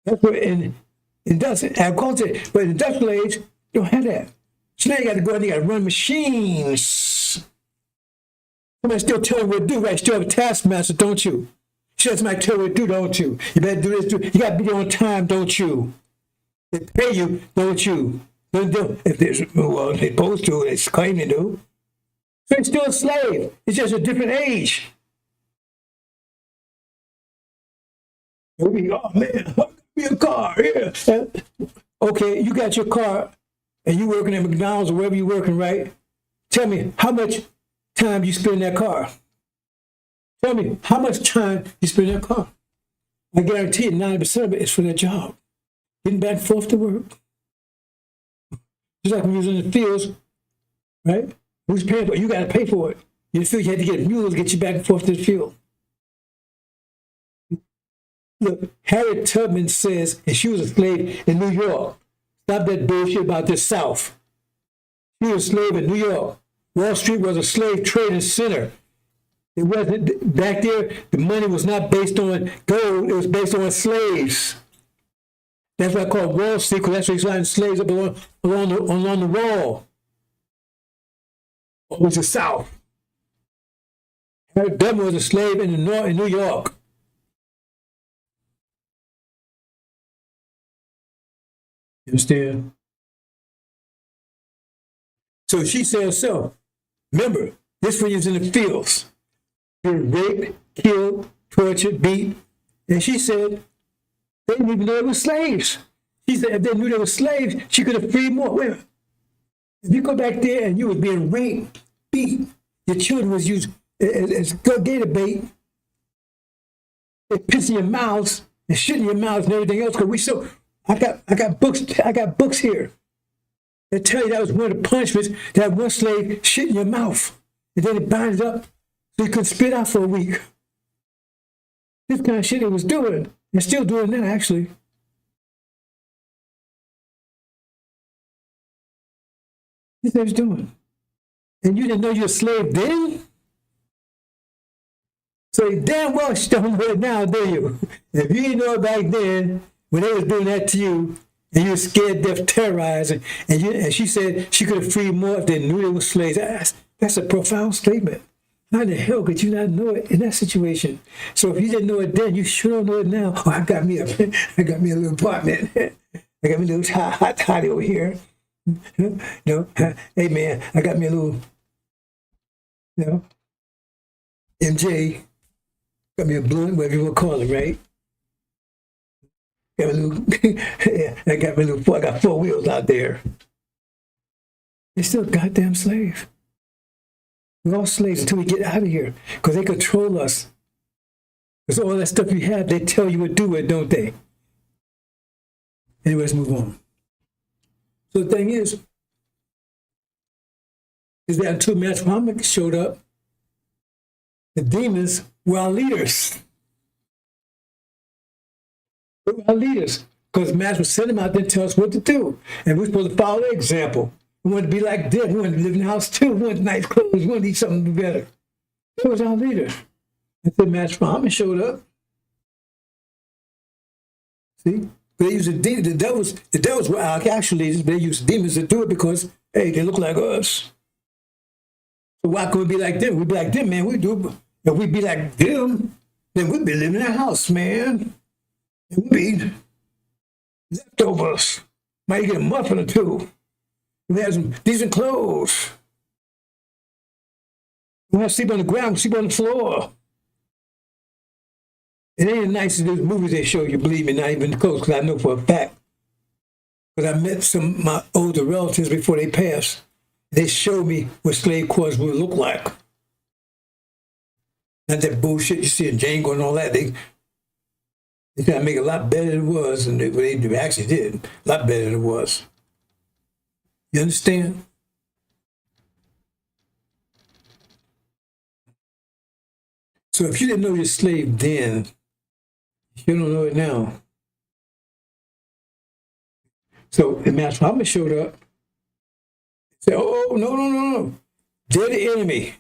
That's what in industrial agriculture, but in the industrial age, you don't have that. So now you got to go and you got to run machines. Somebody still tell you what to do, right? You still have a taskmaster, don't you? Sure, somebody tell you what to do, don't you? You better do this, you got to be there on time, don't you? They pay you, don't you? If there's, well, they're supposed to, they claim they do. So you're still a slave. It's just a different age. Oh man, give me a car, yeah. Okay, you got your car and you working at McDonald's or wherever you're working, right? Tell me how much time you spend in that car. Tell me how much time you spend in that car. I guarantee you 90% of it is for that job. Getting back and forth to work. Just like when you was in the fields, right? Who's paying for it? You got to pay for it. In the field, you had to get mules to get you back and forth to the field. Look, Harriet Tubman says, and she was a slave in New York. Stop that bullshit about the South. She was a slave in New York. Wall Street was a slave trading center. It wasn't, back there, the money was not based on gold, it was based on slaves. That's why I call it Wall Street, because that's where he's finding slaves up along the wall. It was the South. Harriet Tubman was a slave in New York. You understand? So she said herself, remember, this was in the fields. Being raped, killed, tortured, beat. And she said, They didn't even know they were slaves. She said if they knew they were slaves, she could have freed more women. If you go back there and you were being raped, beat, your children was used as gator bait, they piss in your mouths and shit in your mouths and everything else. Because I got books here that tell you that was one of the punishments, that one slave shit in your mouth. And then it binds it up so you couldn't spit out for a week. This kind of shit it was doing. And still doing that, actually. This is what it's doing. And you didn't know you're a slave then? So you damn well don't know it now, do you? If you didn't know it back then, when they was doing that to you, and you were scared, deaf, terrorized, and she said she could have freed more if they knew they were slaves. That's a profound statement. How in the hell could you not know it in that situation? So if you didn't know it then, you sure don't know it now. Oh, I got me a little apartment. I got me a little hot over here. No, hey man, I got me a little, MJ. Got me a blunt, whatever you want to call it, right? Got me a little, I got 4 wheels out there. They're still a goddamn slave. We're all slaves until we get out of here, because they control us. Because all that stuff you have, they tell you what to do with, don't they? Anyway, let's move on. So the thing is that until Master Muhammad showed up, the demons were our leaders. They were our leaders, because Master would send them out there and tell us what to do. And we're supposed to follow their example. We wanted to be like them. We wanted to live in the house too. We wanted nice clothes. We wanted to eat something better. That was our leader. Until Master Muhammad showed up. See? They used the devils were our actual leaders, but they used demons to do it because, hey, they look like us. So why couldn't we be like them? We'd be like them, man. We do. If we'd be like them, then we'd be living in a house, man. And we'd be leftovers. Might get a muffin or two. We have some decent clothes. We have to sleep on the ground, sleep on the floor. It ain't as nice as those movies they show you, believe me, not even close, because I know for a fact. Because I met some of my older relatives before they passed. They showed me what slave quarters would look like. Not that bullshit you see in Django and all that. They try to make it a lot better than it was, and they actually did. A lot better than it was. You understand? So if you didn't know you're a slave then, you don't know it now. So the Master Muhammad showed up. Said, oh, no. They're the enemy.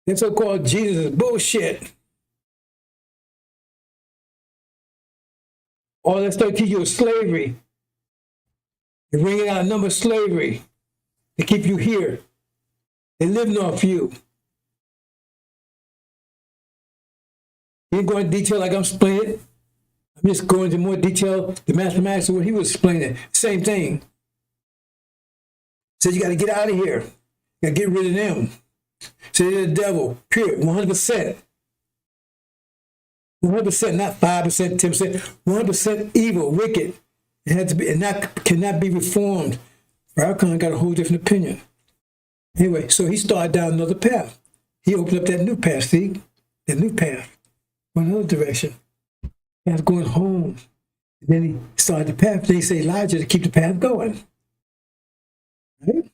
That so-called Jesus is bullshit. All that stuff teach you is slavery. They're bringing out a number of slavery to keep you here. They're living off you. He didn't go into detail like I'm explaining it. I'm just going into more detail. The Master what he was explaining. Same thing. Said you got to get out of here. You got to get rid of them. Said they're the devil. Period. 100%. 100%, not 5%, 10%. 100% evil, wicked. It had to be, and that cannot be reformed. FARRACON got a whole different opinion. Anyway, so he started down another path. He opened up that new path, see? That new path. Another direction. He was going home. And then he started the path. Then he said Elijah to keep the path going. Right?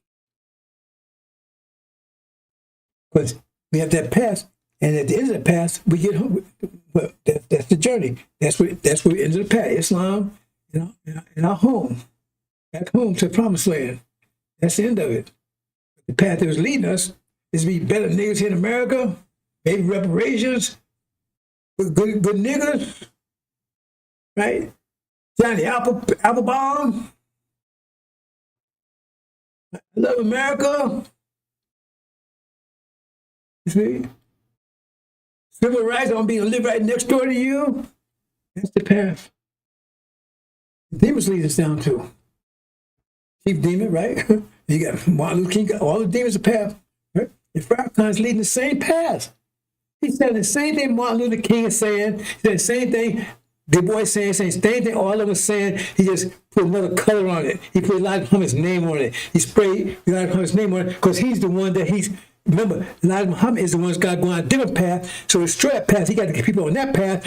But we have that path, and at the end of the path, we get home. Well, that's the journey. That's where we end the path. Islam, in our home, back home to the promised land. That's the end of it. The path that was leading us is to be better niggas here in America, maybe reparations. Good niggas, right? Johnny Applebaum. I love America. You see? Civil rights, I'm going to live right next door to you. That's the path. The demons lead us down to. Chief demon, right? You got Martin Luther King, all the demons are path. Right? And FARRACON's leading the same path. He said the same thing Martin Luther King is saying. He said the same thing the boy saying same thing. All of us saying, he just put another color on it. He put Elijah Muhammad's name on it. He sprayed Elijah Muhammad's name on it because he's the one that remember, Elijah Muhammad is the one that's got to go on a different path. So to destroy that path, he got to get people on that path.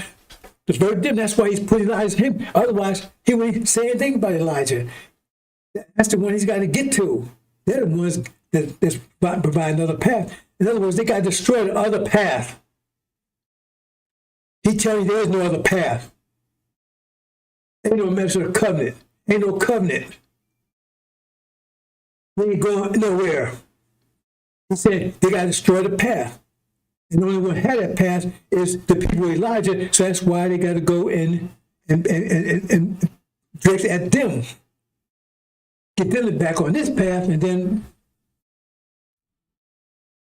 It's very different. That's why he's putting Elijah in him. Otherwise, he wouldn't say anything about Elijah. That's the one he's got to get to. They're the ones that's provide another path. In other words, they got to destroy the other path. He telling you there is no other path. Ain't no measure of covenant. Ain't no covenant. We ain't going nowhere. He said they got to destroy the path. And the only one who had that path is the people of Elijah. So that's why they got to go in and direct at them. Get them back on this path, and then,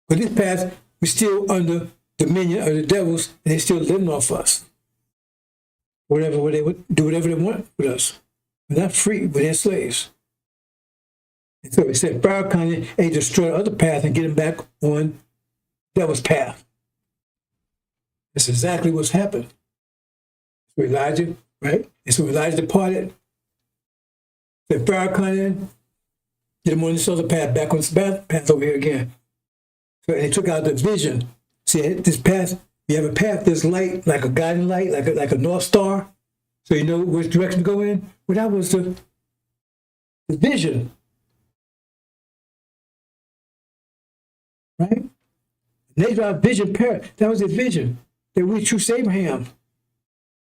but this path, we're still under dominion of the devils, and they're still living off us. Whatever they would do, whatever they want with us. We're not free, but they're slaves. And so he said, FARRACON ain't destroy the other path and get them back on the devil's path. That's exactly what's happened. So Elijah, right? And so Elijah departed. Then FARRACON in, get him on this other path, back on this path over here again. So and they took out the vision. See, this path, you have a path that's light, like a guiding light, like a North Star. So you know which direction to go in. Well, that was the vision. Right? They drive vision parent. That was his vision. That we choose Abraham.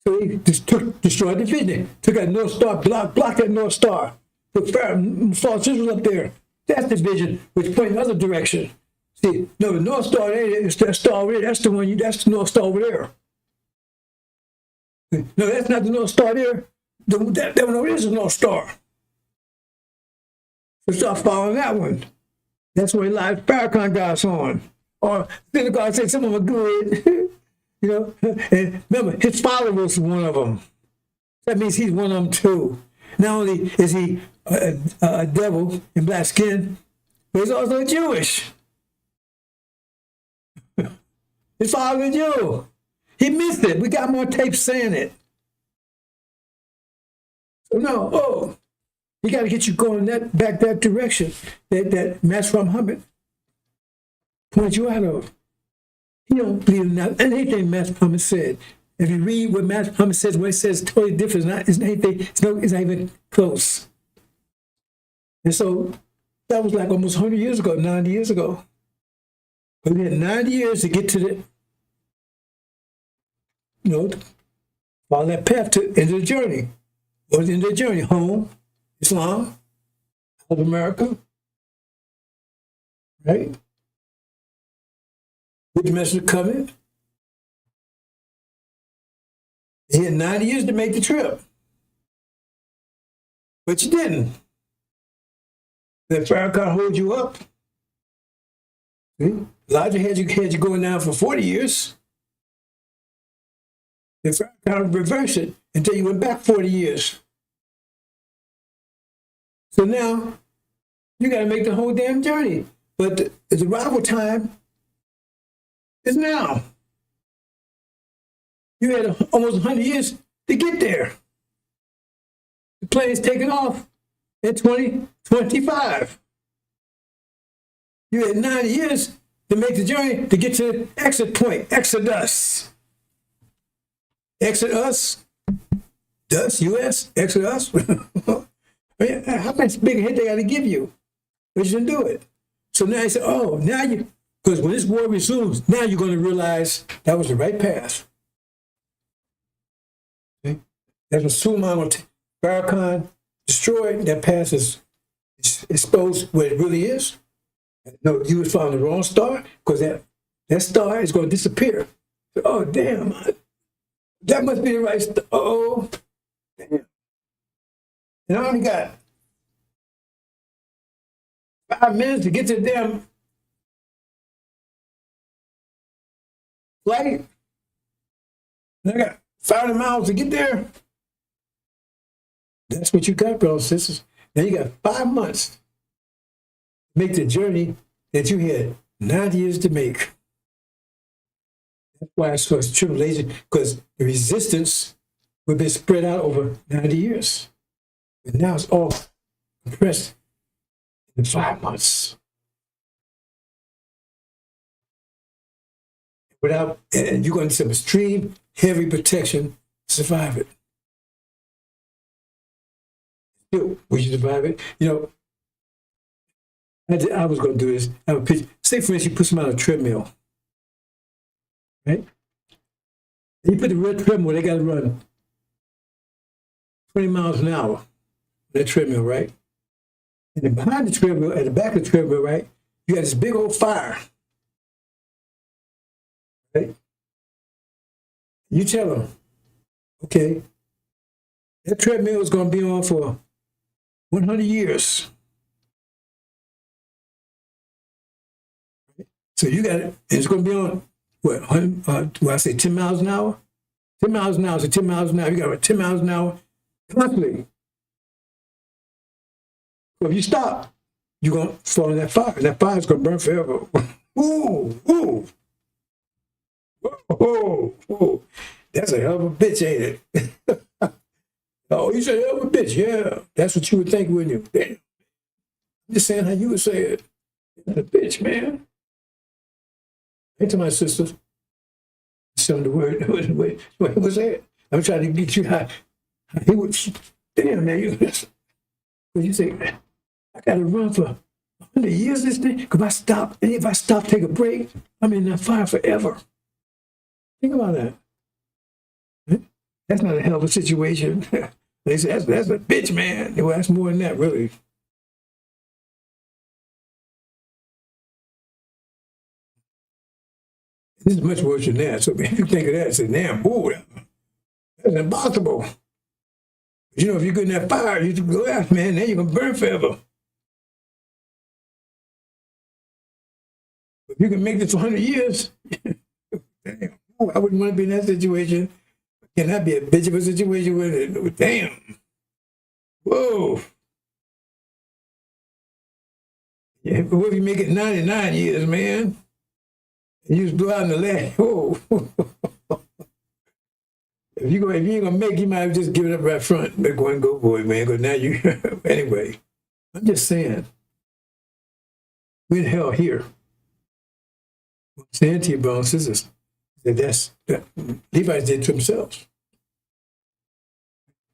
So he just destroyed the vision. Took that North Star, blocked that North Star. Put false Israel up there. That's the vision, which points in the other direction. See, no, the North Star there is that star over there. That's the one. That's the North Star over there. No, that's not the North Star there. That one over there is the North Star. So start following that one. That's where Elijah FARRACON got us on. Or then God said some of them are good. You know, and remember, his father was one of them. That means he's one of them too. Not only is he a devil in black skin, but he's also Jewish. His father was a Jew. He missed it. We got more tapes saying it. So no, he got to get you going back that direction that Master Muhammad points you out of. He don't believe in that. Anything Master Muhammad said. If you read what Master Muhammad says, what he says is totally different. It's not even close. And so that was like almost 100 years ago, 90 years ago. But we had 90 years to get to the, follow that path to end of the journey. What was the end of the journey? Home, Islam, out of America, right? With the message of the covenant. He had 90 years to make the trip. But you didn't. That FARRACON hold you up. See? Elijah had you going down for 40 years. Then FARRACON reversed it until you went back 40 years. So now, you got to make the whole damn journey. But the arrival time is now. You had almost 100 years to get there. The plane's taking off in 2025. You had 90 years to make the journey to get to the exit point, Exodus. Exodus, dust, U.S., Exodus. How much bigger hit they got to give you? But you didn't do it. So now you say, now you, because when this war resumes, now you're going to realize that was the right path. Okay? That's what Suleiman FARRACON destroyed. That path is exposed where it really is. No, you would find the wrong star because that star is going to disappear. Oh, damn. That must be the right star. Oh, damn. And I only got 5 minutes to get to the damn flight. And I got 500 miles to get there. That's what you got, brothers and sisters. Now you got 5 months to make the journey that you had 90 years to make. That's why it's called tribulation, because the resistance would have been spread out over 90 years. And now it's all compressed in 5 months. And you're going to need some extreme heavy protection to survive it. Still, would you survive it? You know, I was going to do this. I would pitch, say, for instance, you put somebody on a treadmill, right? And you put the red treadmill, they got to run 20 miles an hour on that treadmill, right? And then behind the treadmill, at the back of the treadmill, right, you got this big old fire, right? You tell them, okay, that treadmill is going to be on for 100 years. So you got it, it's going to be on, what, I say 10 miles an hour? 10 miles an hour, so 10 miles an hour. You got to run 10 miles an hour constantly. So if you stop, you're going to fall in that fire. And that fire is going to burn forever. Ooh, ooh. Oh, oh. That's a hell of a bitch, ain't it? Oh, you say hell of a bitch. Yeah, that's what you would think, wouldn't you? Damn. I'm just saying how you would say it. You're a bitch, man. Hey, to my sisters. Some of the word. What's that? I'm trying to get you how he would. Damn, man. You say, I got to run for 100 years this thing? Because if I stop, take a break, I'm in that fire forever. Think about that. That's not a hell of a situation. They say, that's a bitch, man. Well, that's more than that, really. This is much worse than that. So if you think of that, say, damn, ooh, that's impossible. But, you know, if you get in that fire, you go out, man, then you're going to burn forever. If you can make this 100 years, damn, I wouldn't want to be in that situation. Can that be a bitch of a situation with it? Damn. Whoa. Yeah, but what if you make it 99 years, man? And you just go out in the land. Whoa. If you ain't gonna make it, you might have just given up right front. But go and go for it, man. Because now you anyway. I'm just saying. We're in hell here. I'm saying to you, brothers and sisters, that Levites did to themselves.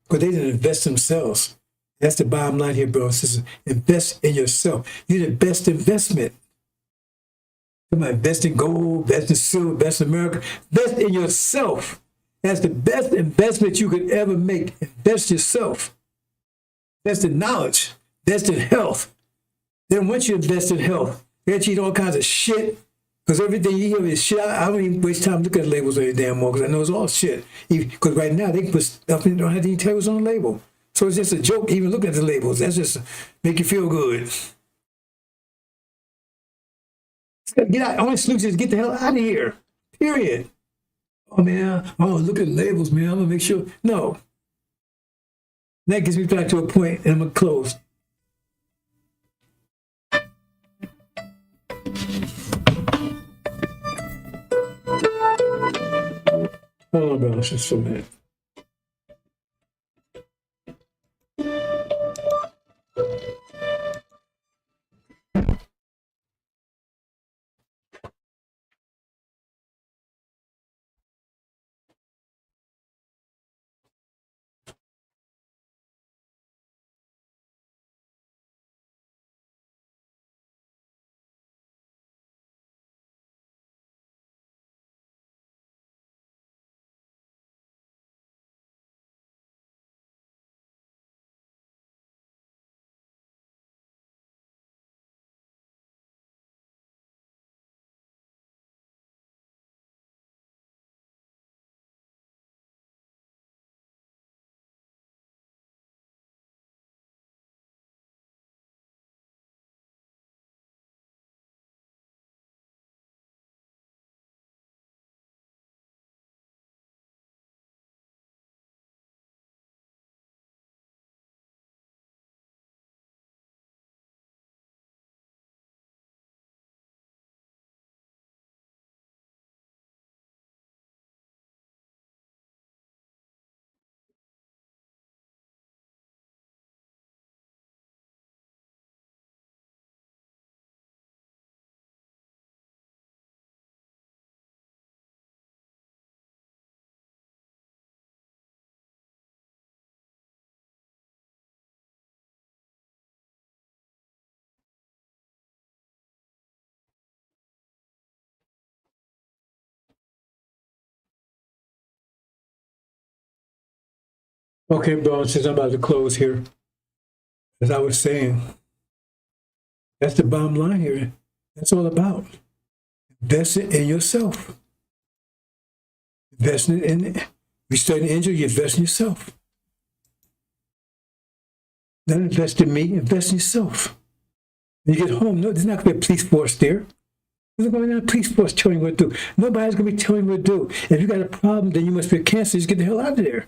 Because they didn't invest themselves. That's the bottom line here, brothers and sisters. Invest in yourself. You're the best investment. You might invest in gold, invest in silver, invest in America. Invest in yourself. That's the best investment you could ever make. Invest yourself. Invest in knowledge. Invest in health. Then once you invest in health, they got you eat all kinds of shit. Because everything you hear is shit. I don't even waste time looking at labels any damn more because I know it's all shit. Because right now they can put stuff in, don't have any tell what's on the label. So it's just a joke even looking at the labels. That's just make you feel good. Get out. Only solution is get the hell out of here. Period. Oh man, look at the labels, man. I'm gonna make sure. No. That gets me back to a point, and I'm gonna close. Hold on, brother, just for a minute. Okay, bro, since I'm about to close here, as I was saying, that's the bottom line here. That's all about. Investing in yourself. Investing in, we study Angel, you invest in yourself. Don't invest in me, invest in yourself. When you get home, no, there's not going to be a police force there. There's not going to be a police force telling you what to do. Nobody's going to be telling you what to do. If you got a problem, then you must be a cancer. Just get the hell out of there.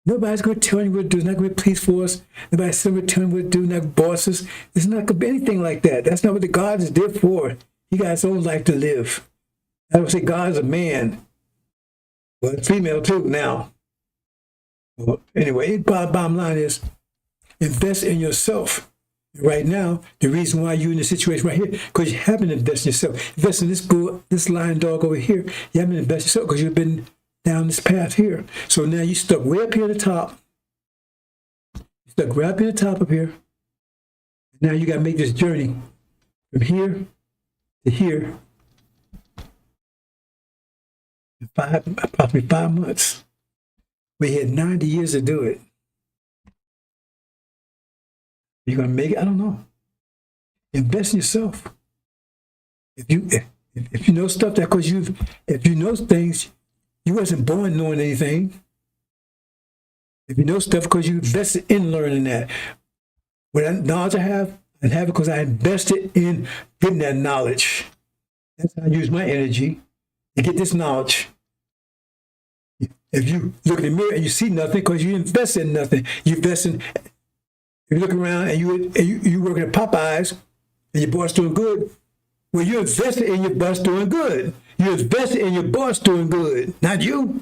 Nobody's going to tell you what to do. There's not going to be a police force. Nobody's going to tell you what to do. Not bosses. There's not going to be anything like that. That's not what the God is there for. He got his own life to live. I would say God is a man. Well, female too now. Well, anyway, bottom line is invest in yourself. Right now, the reason why you're in the situation right here, because you haven't invested in yourself. Invest in this bull, this lion dog over here. You haven't invested in yourself because you've been down this path here. So now you stuck way up here at the top. You stuck right up in the top up here. Now you got to make this journey from here to here in approximately 5 months. We had 90 years to do it. You're gonna make it? I don't know. Invest in yourself. If you know stuff that because if you know things, you wasn't born knowing anything. If you know stuff because you invested in learning that. What knowledge I have it because I invested in getting that knowledge. That's how I use my energy to get this knowledge. If you look in the mirror and you see nothing because you invested in nothing, you invest in. If you look around and you working at Popeyes and your boss doing good, well, you invested in your boss doing good. You invested in your boss doing good, not you.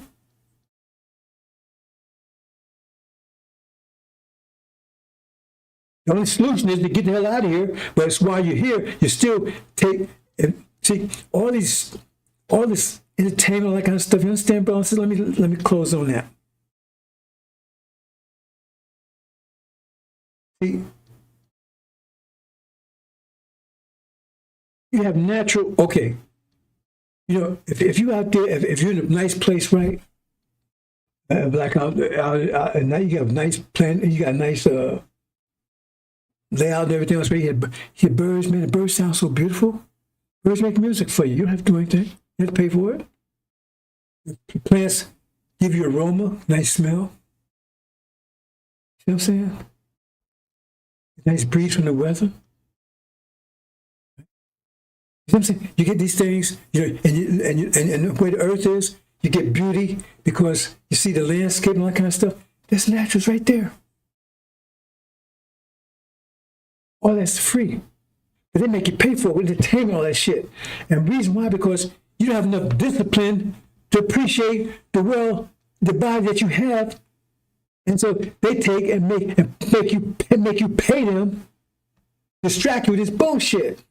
The only solution is to get the hell out of here. But it's while you're here, you still see all this entertainment, all that kind of stuff. You understand, bro? So let me close on that. See, you have natural, okay. You know, if you're out there, if you're in a nice place, right? Like out and now you have a nice plan, you got a nice layout and everything else. Right? You had birds, man. The birds sound so beautiful. Birds make music for you. You don't have to do anything. You have to pay for it. The plants give you aroma, nice smell. See what I'm saying? Nice breeze from the weather. You know what I'm saying? You get these things, you know, and where the earth is, you get beauty because you see the landscape and all that kind of stuff. That's natural, it's right there. All that's free. But they make you pay for it with entertainment, all that shit. And the reason why, because you don't have enough discipline to appreciate the body that you have. And so they take and make you pay them, distract you with this bullshit.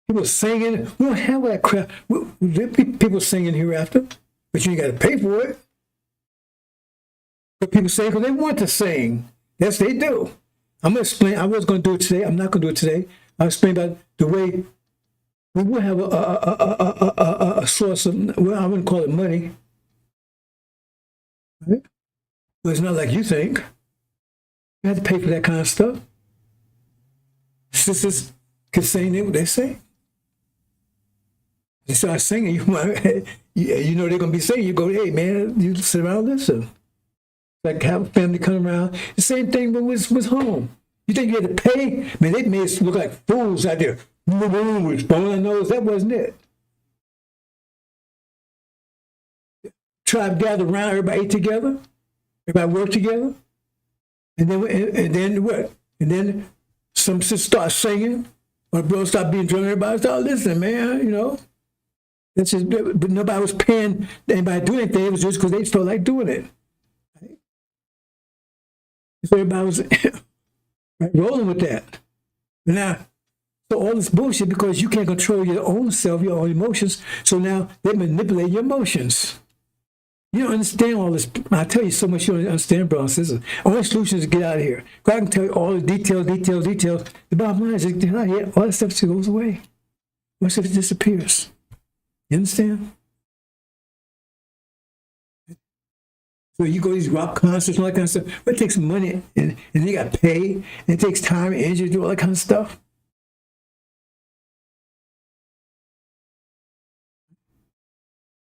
People singing, we don't have that crap. There'll be people singing hereafter, but you ain't got to pay for it. But people sing because they want to sing. Yes, they do. I'm going to explain. I was going to do it today. I'm not going to do it today. I'll explain about the way we will have a source of, well, I wouldn't call it money. Right? But it's not like you think. You have to pay for that kind of stuff. Sisters can sing what they sing. They start singing, you know they're going to be singing. You go, hey, man, you sit around and listen. Like have a family come around. The same thing was home. You think you had to pay? Man, they made us look like fools out there. With blowing our nose. That wasn't it. Tribe gathered around, everybody ate together, everybody worked together, and then what? And then some sisters start singing, or bros start being drunk, everybody start listening, man, you know. That's just, but nobody was paying anybody to do anything, it was just because they felt like doing it. Right? So everybody was right, rolling with that. Now, so all this bullshit because you can't control your own self, your own emotions, so now they manipulate your emotions. You don't understand all this. I tell you so much you don't understand, brothers and sisters. Only solution is to get out of here. God can tell you all the details. The bottom line is to get out of here. All that stuff just goes away. All that stuff disappears. You understand? So you go to these rock concerts and all that kind of stuff. But it takes money and you got to pay. And it takes time and energy to do all that kind of stuff.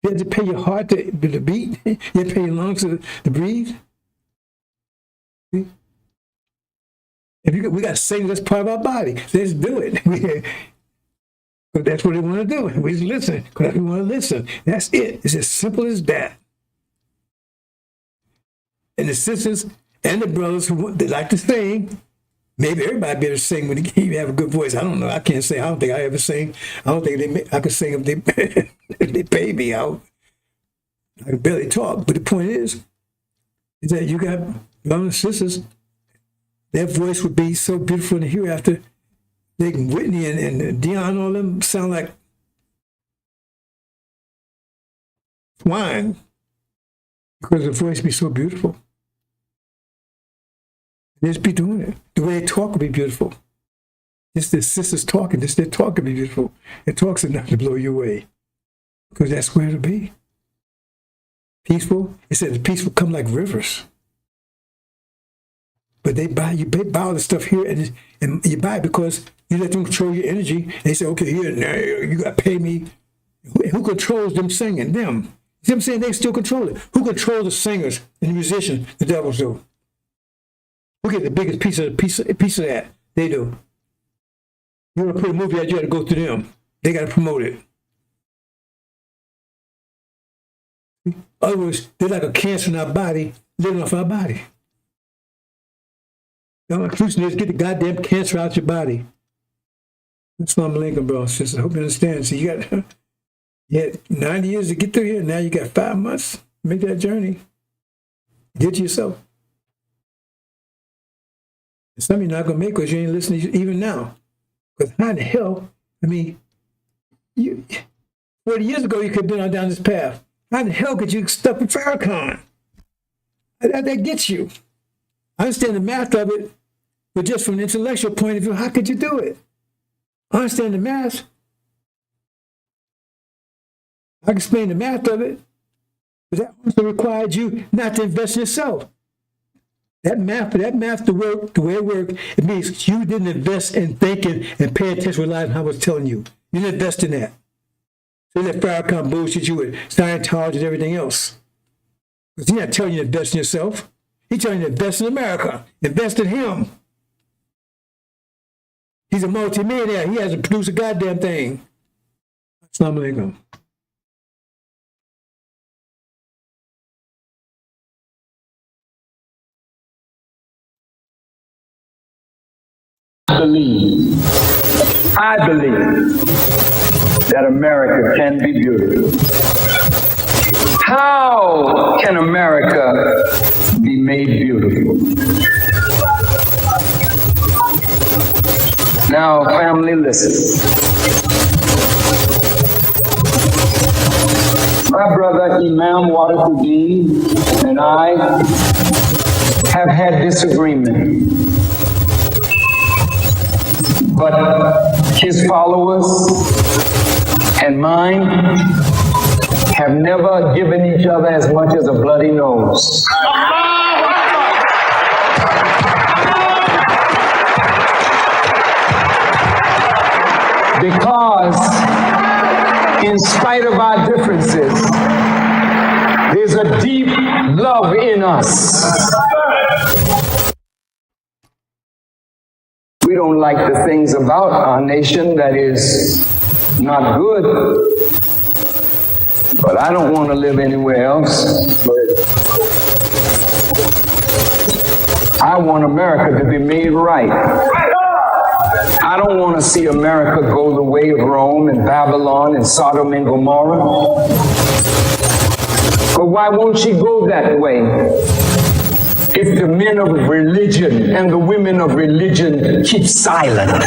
You have to pay your heart to beat. You have to pay your lungs to breathe. See? We got to sing, that's part of our body. Let's do it. But that's what they want to do. We just listen because we want to listen. That's it. It's as simple as that. And the sisters and the brothers they like to sing. Maybe everybody better sing when you have a good voice. I don't know. I can't sing. I don't think I ever sing. I don't think I could sing if they if they pay me out. I can barely talk. But the point is that you got brothers and sisters. Their voice would be so beautiful in the hereafter. They can Whitney and Dion, all them sound like swine because the voice be so beautiful. They just be doing it. The way they talk will be beautiful. Just the sisters talking, just their talk will be beautiful. Their talk's enough to blow you away because that's where it'll be. Peaceful. It said the peace will come like rivers. But they buy all the stuff here and you buy it because you let them control your energy. They say, okay, here, now you got to pay me. Who controls them singing? Them. You see what I'm saying? They still control it. Who controls the singers and the musicians? The devils do. Who get the biggest piece of that? They do. You want to put a movie out, you got to go through them. They got to promote it. In other words, they're like a cancer in our body, living off our body. The only solution is get the goddamn cancer out your body. That's what I'm linking, bro, sister. I hope you understand. So you had 90 years to get through here. Now you got 5 months. Make that journey. Get to yourself. And some of you not going to make because you ain't listening even now. Because how in the hell, 40 years ago you could have been on down this path. How in the hell could you stuck with FARRACON? That gets you. I understand the math of it, but just from an intellectual point of view, how could you do it? I understand the math. I can explain the math of it, but that also required you not to invest in yourself. That math, to work, the way it worked, it means you didn't invest in thinking and paying attention to life and how I was telling you. You didn't invest in that. So let FARRACON bullshit you with Scientology and everything else. Because he's not telling you to invest in yourself. He's telling you to invest in America. Invest in him. He's a multimillionaire. He hasn't produced a goddamn thing. Assalamu alaikum. I believe that America can be beautiful. How can America be made beautiful? Now, family, listen. My brother Imam Wadafuddin and I have had disagreement, but his followers and mine have never given each other as much as a bloody nose. Because in spite of our differences, there's a deep love in us. We don't like the things about our nation that is not good, but I don't want to live anywhere else. But I want America to be made right. I don't want to see America go the way of Rome and Babylon and Sodom and Gomorrah. But why won't she go that way? If the men of religion and the women of religion keep silent.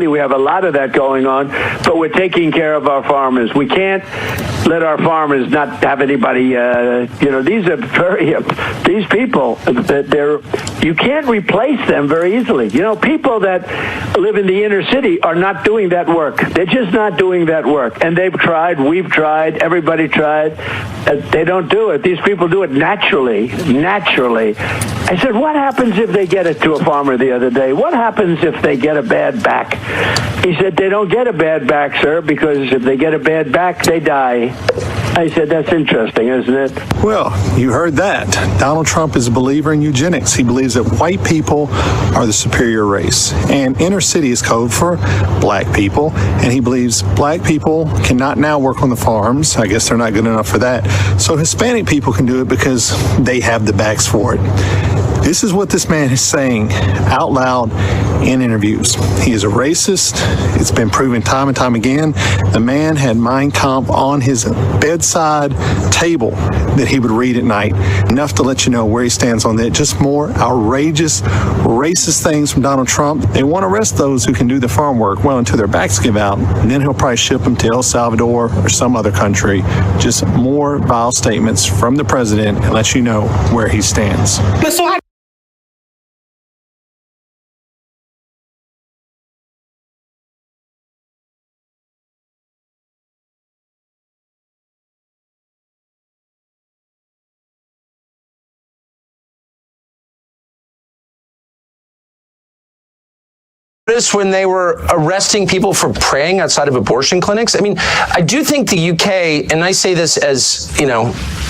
Clearly, we have a lot of that going on, but we're taking care of our farmers. We can't let our farmers not have anybody. These are these people. You can't replace them very easily. People that live in the inner city are not doing that work. They're just not doing that work. And they've tried. We've tried. Everybody tried. They don't do it. These people do it naturally. I said, what happens if they get it to a farmer the other day? What happens if they get a bad back? He said, they don't get a bad back, sir, because if they get a bad back, they die. I said, that's interesting, isn't it? Well, you heard that. Donald Trump is a believer in eugenics. He believes that white people are the superior race. And inner city is code for black people. And he believes black people cannot now work on the farms. I guess they're not good enough for that. So Hispanic people can do it because they have the backs for it. This is what this man is saying out loud in interviews. He is a racist. It's been proven time and time again. The man had Mein Kampf on his bedside table that he would read at night. Enough to let you know where he stands on that. Just more outrageous, racist things from Donald Trump. They want to arrest those who can do the farm work, well, until their backs give out. And then he'll probably ship them to El Salvador or some other country. Just more vile statements from the president and let you know where he stands. When they were arresting people for praying outside of abortion clinics. I mean, I do think the UK, and I say this as,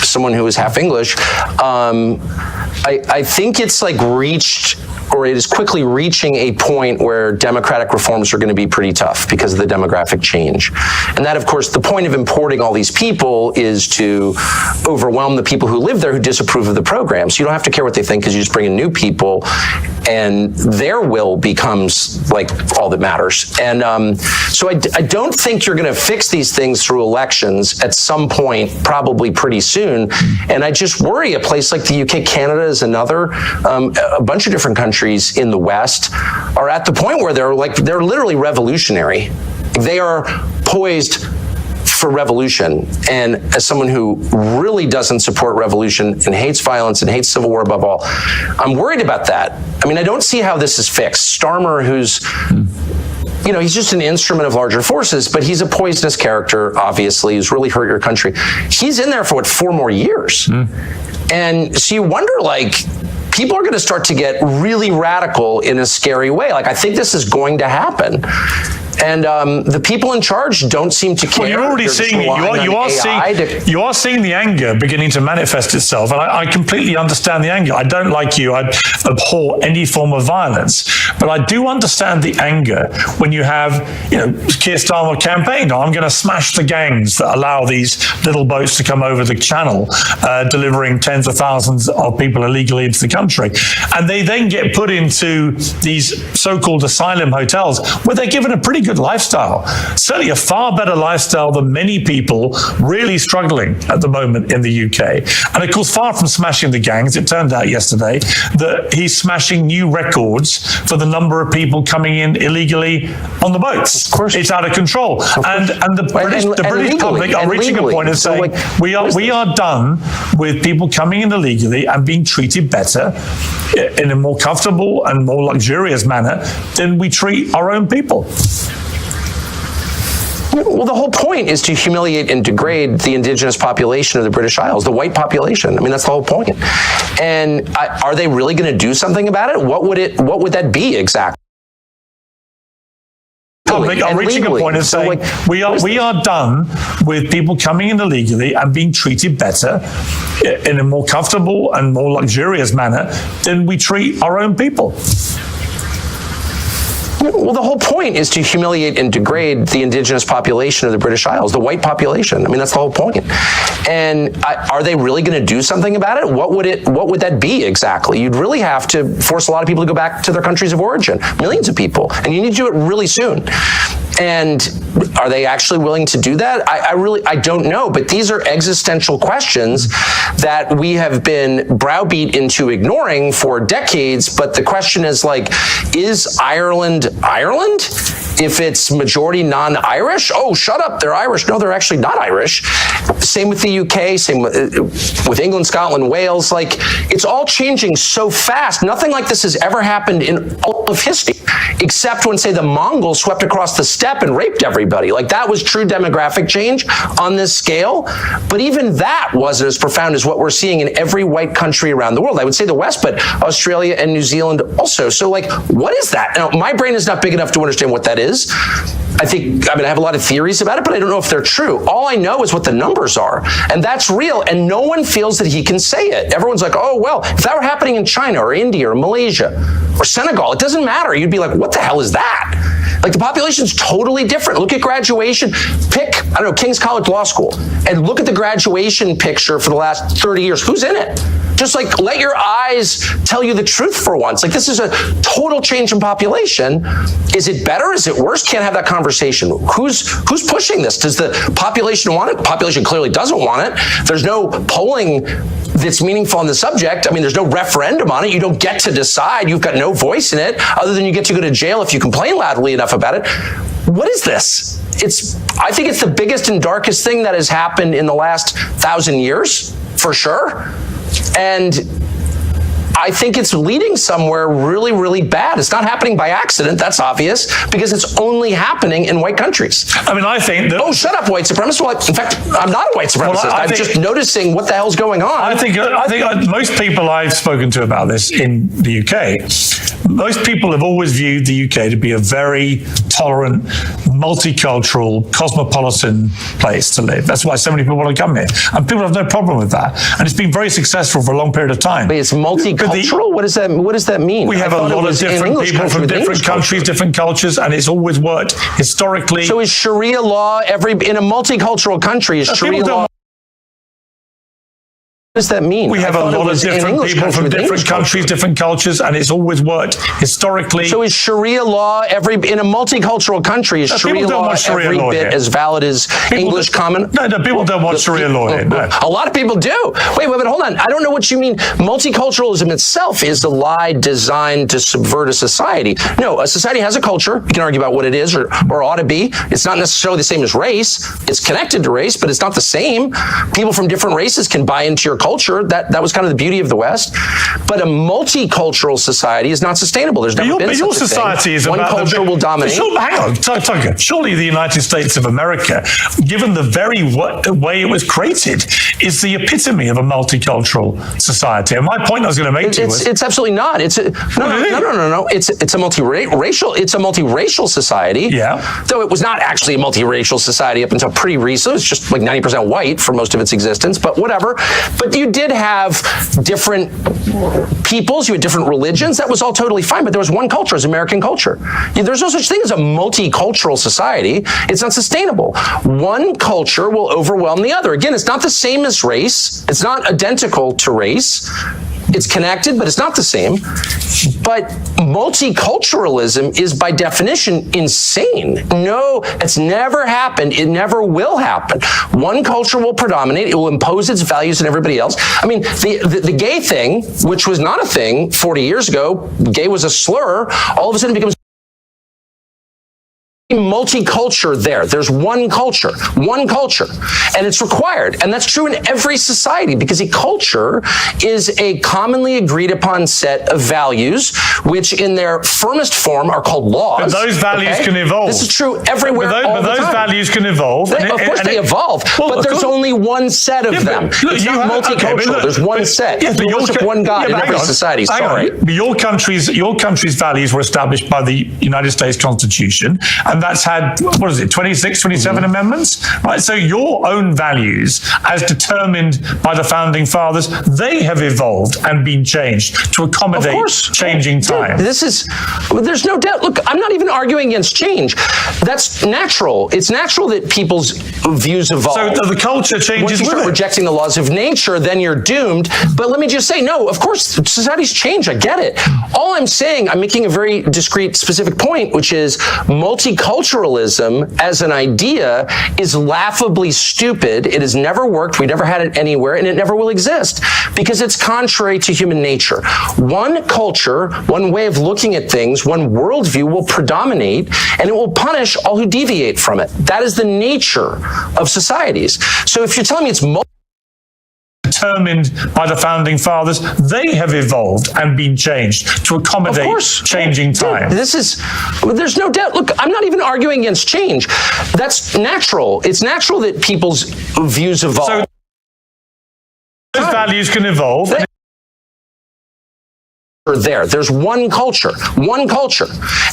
someone who is half English, I think it's like reached, or it is quickly reaching a point where democratic reforms are going to be pretty tough because of the demographic change. And that, of course, the point of importing all these people is to overwhelm the people who live there who disapprove of the program. So you don't have to care what they think because you just bring in new people and their will becomes like all that matters. And so I don't think you're going to fix these things through elections at some point, probably pretty soon. And I just worry a place like the UK, Canada is another, a bunch of different countries in the West are at the point where they're literally revolutionary. They are poised for revolution. And as someone who really doesn't support revolution and hates violence and hates civil war above all, I'm worried about that. I mean, I don't see how this is fixed. Starmer, who's, he's just an instrument of larger forces, but he's a poisonous character, obviously, who's really hurt your country. He's in there for, 4 more years? And so you wonder, people are going to start to get really radical in a scary way. I think this is going to happen. And the people in charge don't seem to care. Well, you're already seeing it. You are seeing the anger beginning to manifest itself, and I completely understand the anger. I don't like you. I abhor any form of violence, but I do understand the anger when you have, Keir Starmer campaigned on, I'm going to smash the gangs that allow these little boats to come over the channel, delivering tens of thousands of people illegally into the country, and they then get put into these so-called asylum hotels where they're given a pretty good lifestyle, certainly a far better lifestyle than many people really struggling at the moment in the UK. And of course, far from smashing the gangs, it turned out yesterday that he's smashing new records for the number of people coming in illegally on the boats. Of course. It's out of control. And the British public are reaching a point of saying, we are done with people coming in illegally and being treated better in a more comfortable and more luxurious manner than we treat our own people. Well, the whole point is to humiliate and degrade the indigenous population of the British Isles, the white population. I mean, that's the whole point. And are they really going to do something about it? What would that be exactly? Are reaching a point of saying, we are done with people coming in illegally and being treated better in a more comfortable and more luxurious manner than we treat our own people. Well, the whole point is to humiliate and degrade the indigenous population of the British Isles, the white population. I mean, that's the whole point. And are they really going to do something about it? What would that be exactly? You'd really have to force a lot of people to go back to their countries of origin, millions of people, and you need to do it really soon. And are they actually willing to do that? I don't know, but these are existential questions that we have been browbeat into ignoring for decades. But the question is is Ireland Ireland? If it's majority non-Irish, oh, shut up, they're Irish. No, they're actually not Irish. Same with the UK, same with England, Scotland, Wales. Like, it's all changing so fast. Nothing like this has ever happened in all of history, except when, say, the Mongols swept across the steppe and raped everybody. Like, that was true demographic change on this scale. But even that wasn't as profound as what we're seeing in every white country around the world. I would say the West, but Australia and New Zealand also. So, like, what is that? Now, my brain is not big enough to understand what that is. I have a lot of theories about it, but I don't know if they're true. All I know is what the numbers are, and that's real, and no one feels that he can say it. Everyone's like, oh, well, if that were happening in China or India or Malaysia or Senegal, it doesn't matter. You'd be like, what the hell is that? Like, the population's totally different. Look at graduation. Pick, King's College Law School, and look at the graduation picture for the last 30 years. Who's in it? Just like, let your eyes tell you the truth for once. Like, this is a total change in population. Is it better? Is it worse? Can't have that conversation. Who's pushing this? Does the population want it? The population clearly doesn't want it. There's no polling that's meaningful on the subject. I mean, there's no referendum on it. You don't get to decide. You've got no voice in it, other than you get to go to jail if you complain loudly enough about it. What is this? I think it's the biggest and darkest thing that has happened in the last 1,000 years, for sure. And I think it's leading somewhere really, really bad. It's not happening by accident, that's obvious, because it's only happening in white countries. I mean, I think that... Oh, shut up, white supremacist. Well, in fact, I'm not a white supremacist. I'm just noticing what the hell's going on. I think most people I've spoken to about this in the UK, most people have always viewed the UK to be a very tolerant, multicultural, cosmopolitan place to live. That's why so many people want to come here. And people have no problem with that. And it's been very successful for a long period of time. But it's multicultural? What does that mean? We have a lot of different people from different countries, different cultures, and it's always worked historically. So is Sharia law in a multicultural country, is Sharia law... What does that mean? We have a lot of different people from different countries, different cultures, and it's always worked historically. So is Sharia law in a multicultural country, is Sharia law every bit as valid as English common? No, people don't want Sharia law here. No. A lot of people do. Wait, but hold on. I don't know what you mean. Multiculturalism itself is a lie designed to subvert a society. No, a society has a culture. You can argue about what it is or ought to be. It's not necessarily the same as race. It's connected to race, but it's not the same. People from different races can buy into your culture. That was kind of the beauty of the West. But a multicultural society is not sustainable. There's never been such a thing. Is one culture will dominate. Hang on, Tucker. Surely the United States of America, given the very way it was created, is the epitome of a multicultural society. And my point I was going to make to you was... It's absolutely not. No. It's a multiracial society. Yeah. Though it was not actually a multiracial society up until pretty recent. It was just like 90% white for most of its existence, but whatever. But you did have different peoples, you had different religions. That was all totally fine, but there was one culture, as American culture. There's no such thing as a multicultural society. It's not sustainable. One culture will overwhelm the other. Again, it's not the same as race. It's not identical to race. It's connected, but it's not the same. But multiculturalism is by definition insane. No, it's never happened. It never will happen. One culture will predominate. It will impose its values on everybody else. I mean, the gay thing, which was not a thing 40 years ago, gay was a slur, all of a sudden becomes multiculture there. There's one culture, and it's required. And that's true in every society, because a culture is a commonly agreed upon set of values, which in their firmest form are called laws. But those values can evolve. This is true everywhere all the time. But those values can evolve. Of course they evolve, but there's only one set of them. It's not multicultural. There's one set. You worship one God in every society. Sorry. But your country's values were established by the United States Constitution, and that's had, 26, 27 amendments, right? So your own values, as determined by the founding fathers, they have evolved and been changed to accommodate changing time. There's no doubt. Look, I'm not even arguing against change. That's natural. It's natural that people's views evolve. So the culture changes. Once you start rejecting the laws of nature, then you're doomed. But let me just say, no, of course, societies change. I get it. All I'm saying, I'm making a very discrete, specific point, which is multicultural multiculturalism as an idea is laughably stupid. It has never worked. We never had it anywhere, and it never will exist because it's contrary to human nature. One culture, one way of looking at things, one worldview will predominate, and it will punish all who deviate from it. That is the nature of societies. So if you're telling me it's determined by the founding fathers, they have evolved and been changed to accommodate changing time. There's no doubt. Look, I'm not even arguing against change. That's natural. It's natural that people's views evolve. So those values can evolve. There's one culture,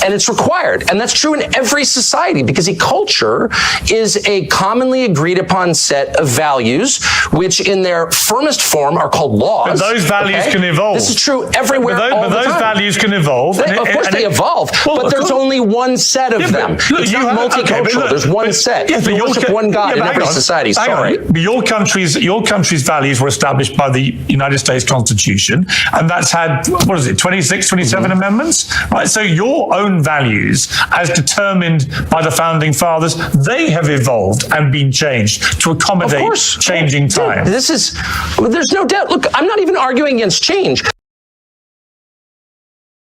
and it's required. And that's true in every society because a culture is a commonly agreed upon set of values, which in their firmest form are called laws. But those values can evolve. This is true everywhere. But those values can evolve. Of course they evolve, but there's only one set of them. It's not multicultural. There's one set. You worship one God in every society. Sorry. But your country's values were established by the United States Constitution, and that's had, 26, 27 amendments, right? So your own values, as determined by the founding fathers, they have evolved and been changed to accommodate changing time. There's no doubt. Look, I'm not even arguing against change.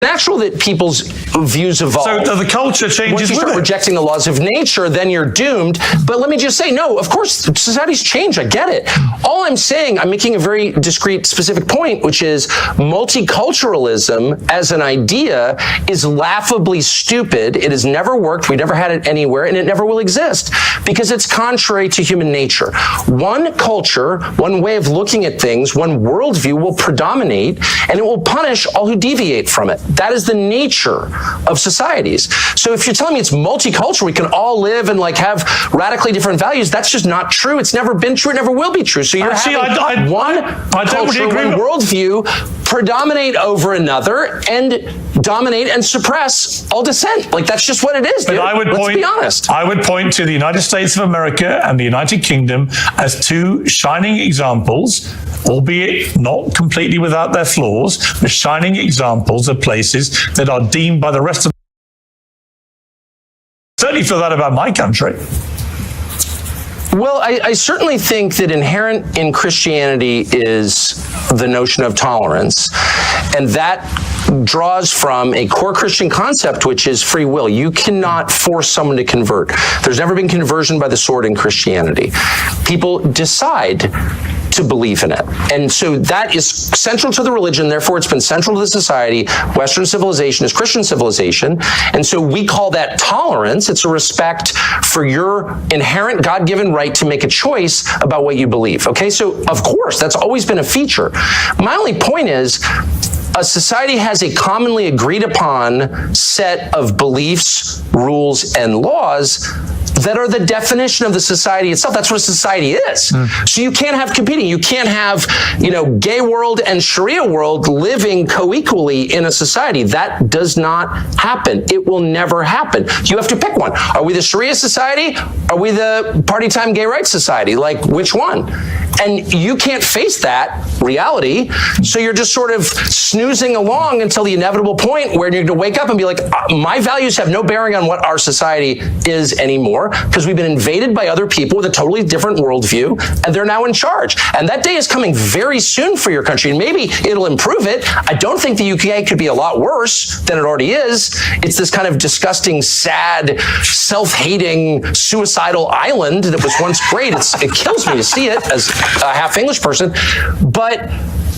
Natural that people's views evolve. So the culture changes. Once you start rejecting the laws of nature, then you're doomed. But let me just say, no, of course, societies change. I get it. All I'm saying, I'm making a very discrete, specific point, which is multiculturalism as an idea is laughably stupid. It has never worked. We never had it anywhere, and it never will exist because it's contrary to human nature. One culture, one way of looking at things, one worldview will predominate, and it will punish all who deviate from it. That is the nature of societies. So if you're telling me it's multicultural, we can all live and have radically different values, that's just not true. It's never been true. It never will be true. So you're having one culture, one worldview predominate over another and dominate and suppress all dissent. That's just what it is, dude. Let's be honest. I would point to the United States of America and the United Kingdom as two shining examples, albeit not completely without their flaws, but shining examples of places that are deemed by the rest of the certainly feel that about my country. Well, I certainly think that inherent in Christianity is the notion of tolerance, and that draws from a core Christian concept, which is free will. You cannot force someone to convert. There's never been conversion by the sword in Christianity. People decide to believe in it. And so that is central to the religion, therefore it's been central to the society. Western civilization is Christian civilization. And so we call that tolerance. It's a respect for your inherent God-given right to make a choice about what you believe. Okay, so of course, that's always been a feature. My only point is, a society has a commonly agreed upon set of beliefs, rules, and laws that are the definition of the society itself. That's what a society is. So you can't have competing. You can't have, gay world and Sharia world living co-equally in a society. That does not happen. It will never happen. You have to pick one. Are we the Sharia society? Are we the party time gay rights society? Which one? And you can't face that reality. So you're just sort of snoozing along until the inevitable point where you're going to wake up and be like, my values have no bearing on what our society is anymore, because we've been invaded by other people with a totally different worldview, and they're now in charge. And that day is coming very soon for your country, and maybe it'll improve it. I don't think the UK could be a lot worse than it already is. It's this kind of disgusting, sad, self-hating, suicidal island that was once great. It kills me to see it as a half English person, but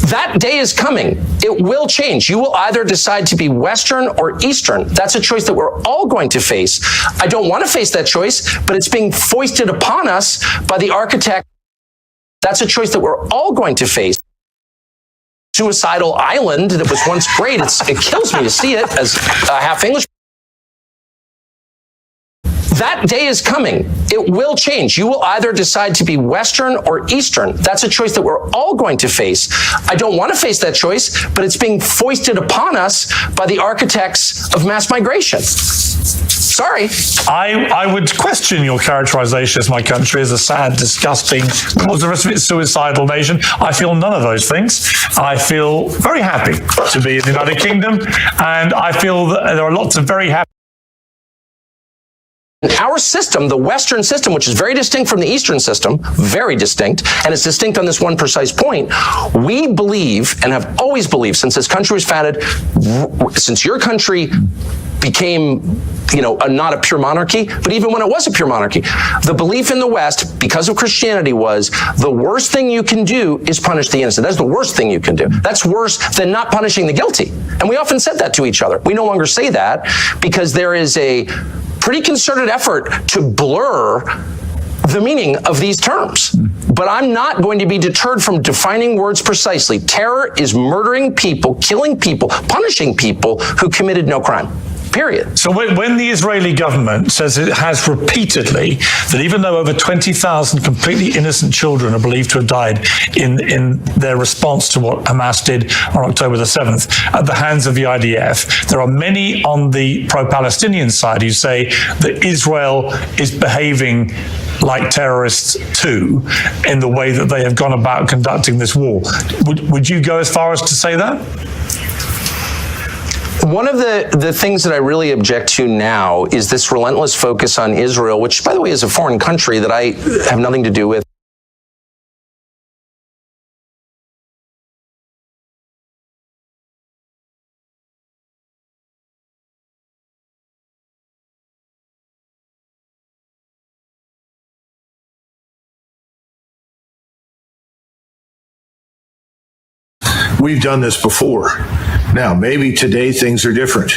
that day is coming. It will change. You will either decide to be Western or Eastern. That's a choice that we're all going to face. I don't want to face that choice, but it's being foisted upon us by the architect. That's a choice that we're all going to face. Suicidal island that was once great. It kills me to see it as a half English. That day is coming. It will change. You will either decide to be Western or Eastern. That's a choice that we're all going to face. I don't want to face that choice, but it's being foisted upon us by the architects of mass migration. Sorry. I would question your characterization as my country as a sad, disgusting, what's the rest of it, suicidal nation. I feel none of those things. I feel very happy to be in the United Kingdom, and I feel that there are lots of very happy Our system, the Western system, which is very distinct from the Eastern system, very distinct, and it's distinct on this one precise point, we believe, and have always believed since this country was founded, since your country became, not a pure monarchy, but even when it was a pure monarchy, the belief in the West, because of Christianity, was the worst thing you can do is punish the innocent. That's the worst thing you can do. That's worse than not punishing the guilty. And we often said that to each other. We no longer say that because there is a pretty concerted effort to blur the meaning of these terms. But I'm not going to be deterred from defining words precisely. Terror is murdering people, killing people, punishing people who committed no crime. Period. So when the Israeli government says it has repeatedly that even though over 20,000 completely innocent children are believed to have died in their response to what Hamas did on October the 7th at the hands of the IDF, there are many on the pro-Palestinian side who say that Israel is behaving like terrorists too in the way that they have gone about conducting this war. Would you go as far as to say that? One of the things that I really object to now is this relentless focus on Israel, which, by the way, is a foreign country that I have nothing to do with. We've done this before. Now, maybe today things are different,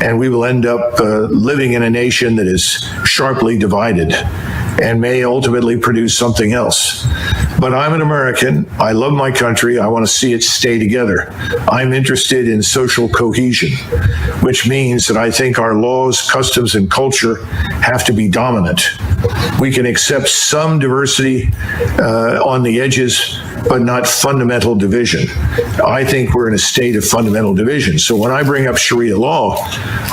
and we will end up living in a nation that is sharply divided and may ultimately produce something else. But I'm an American. I love my country. I want to see it stay together. I'm interested in social cohesion, which means that I think our laws, customs, and culture have to be dominant. We can accept some diversity on the edges, but not fundamental division. I think we're in a state of fundamental division. So when I bring up Sharia law,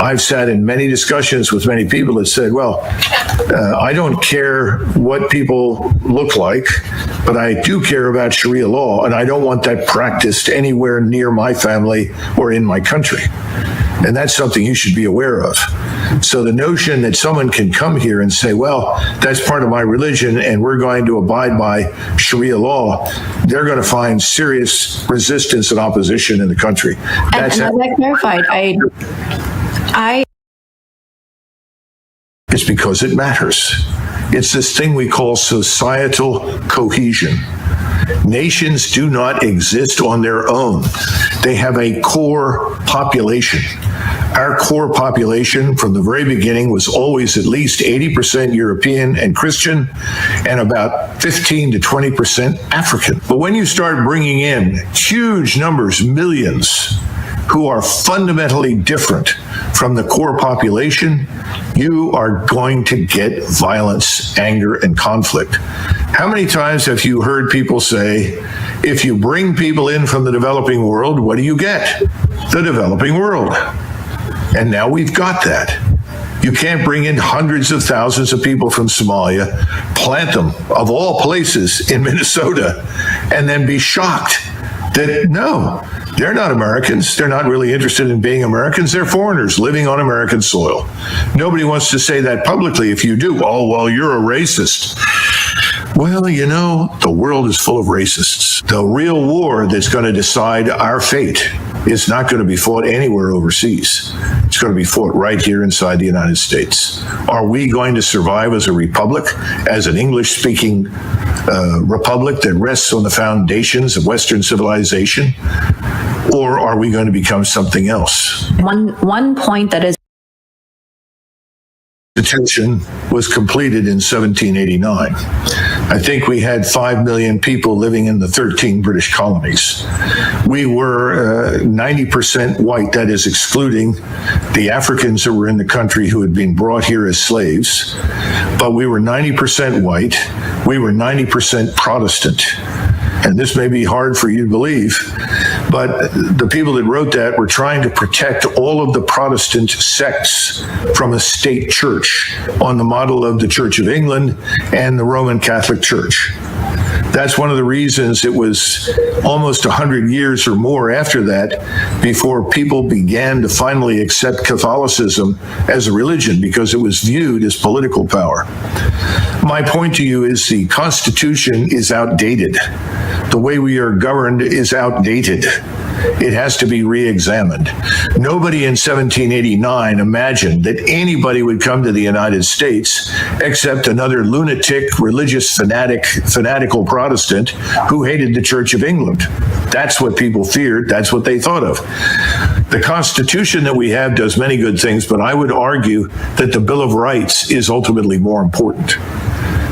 I've sat in many discussions with many people that said, well, I don't care what people look like, but I do care about Sharia law, and I don't want that practiced anywhere near my family or in my country. And that's something you should be aware of. So the notion that someone can come here and say, well, that's part of my religion and we're going to abide by Sharia law, they're going to find serious resistance and opposition in the country. And as I clarified, it's because it matters. It's this thing we call societal cohesion. Nations do not exist on their own. They have a core population. Our core population from the very beginning was always at least 80% European and Christian and about 15 to 20% African. But when you start bringing in huge numbers, millions, who are fundamentally different from the core population, you are going to get violence, anger, and conflict. How many times have you heard people say, if you bring people in from the developing world, what do you get? The developing world. And now we've got that. You can't bring in hundreds of thousands of people from Somalia, plant them, of all places, in Minnesota, and then be shocked that, no, they're not Americans. They're not really interested in being Americans. They're foreigners living on American soil. Nobody wants to say that publicly. If you do, oh, well, you're a racist. Well, you know, the world is full of racists. The real war that's going to decide our fate is not going to be fought anywhere overseas. It's going to be fought right here inside the United States. Are we going to survive as a republic, as an English-speaking republic that rests on the foundations of Western civilization? Or are we going to become something else? One point that is The Constitution was completed in 1789. I think we had 5 million people living in the 13 British colonies. We were 90% white, that is excluding the Africans that were in the country who had been brought here as slaves. But we were 90% white. We were 90% Protestant. And this may be hard for you to believe, but the people that wrote that were trying to protect all of the Protestant sects from a state church on the model of the Church of England and the Roman Catholic Church. That's one of the reasons it was almost 100 years or more after that before people began to finally accept Catholicism as a religion, because it was viewed as political power. My point to you is the Constitution is outdated. The way we are governed is outdated. It has to be re-examined. Nobody in 1789 imagined that anybody would come to the United States except another lunatic, religious fanatical Protestant who hated the Church of England. That's what people feared. That's what they thought of. The Constitution that we have does many good things, but I would argue that the Bill of Rights is ultimately more important.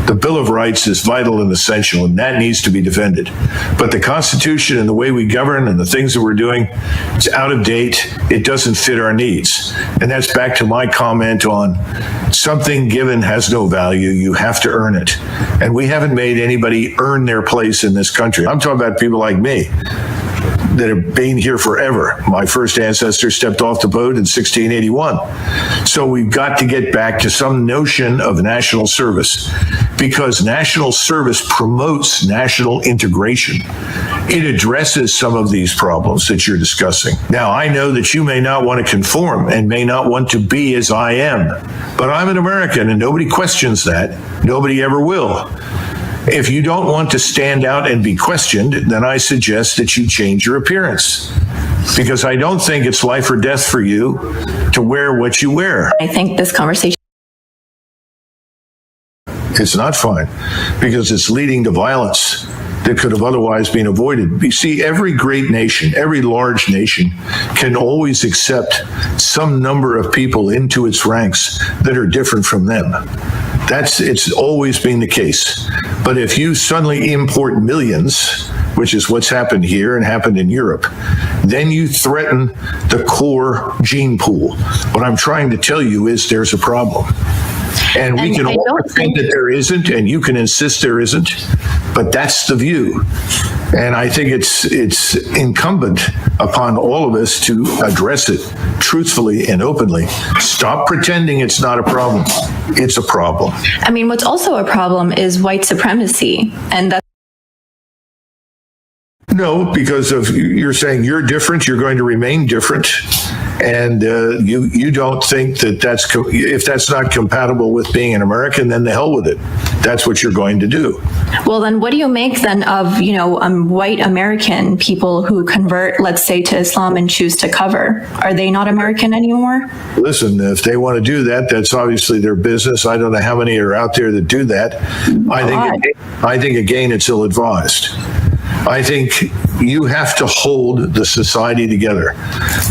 The Bill of Rights is vital and essential, and that needs to be defended. But the Constitution and the way we govern and the things that we're doing, it's out of date. It doesn't fit our needs. And that's back to my comment on something given has no value. You have to earn it. And we haven't made anybody earn their place in this country. I'm talking about people like me that have been here forever. My first ancestor stepped off the boat in 1681. So we've got to get back to some notion of national service, because national service promotes national integration. It addresses some of these problems that you're discussing. Now, I know that you may not want to conform and may not want to be as I am, but I'm an American and nobody questions that. Nobody ever will. If you don't want to stand out and be questioned, then I suggest that you change your appearance, because I don't think it's life or death for you to wear what you wear. I think this conversation, it's not fine, because it's leading to violence that could have otherwise been avoided. You see, every great nation, every large nation can always accept some number of people into its ranks that are different from them. It's always been the case. But if you suddenly import millions, which is what's happened here and happened in Europe, then you threaten the core gene pool. What I'm trying to tell you is there's a problem. And we can all pretend that there isn't, and you can insist there isn't, but that's the view. And I think it's incumbent upon all of us to address it truthfully and openly. Stop pretending it's not a problem. It's a problem. I mean, what's also a problem is white supremacy, and that's no, because of you're saying you're different, you're going to remain different, and you don't think that if that's not compatible with being an American, then the hell with it. That's what you're going to do. Well, then what do you make then of, white American people who convert, let's say, to Islam and choose to cover? Are they not American anymore? Listen, if they want to do that, that's obviously their business. I don't know how many are out there that do that. I think again, it's ill-advised. I think you have to hold the society together.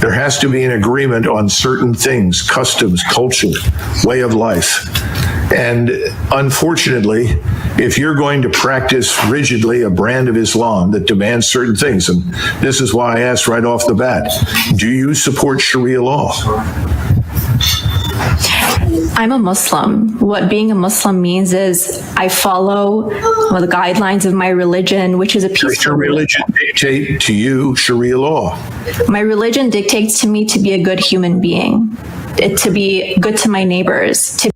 There has to be an agreement on certain things, customs, culture, way of life. And unfortunately, if you're going to practice rigidly a brand of Islam that demands certain things, and this is why I asked right off the bat, do you support Sharia law? I'm a Muslim. What being a Muslim means is I follow the guidelines of my religion, which is a peaceful. Does your religion dictate to you Sharia law? My religion dictates to me to be a good human being, to be good to my neighbors, to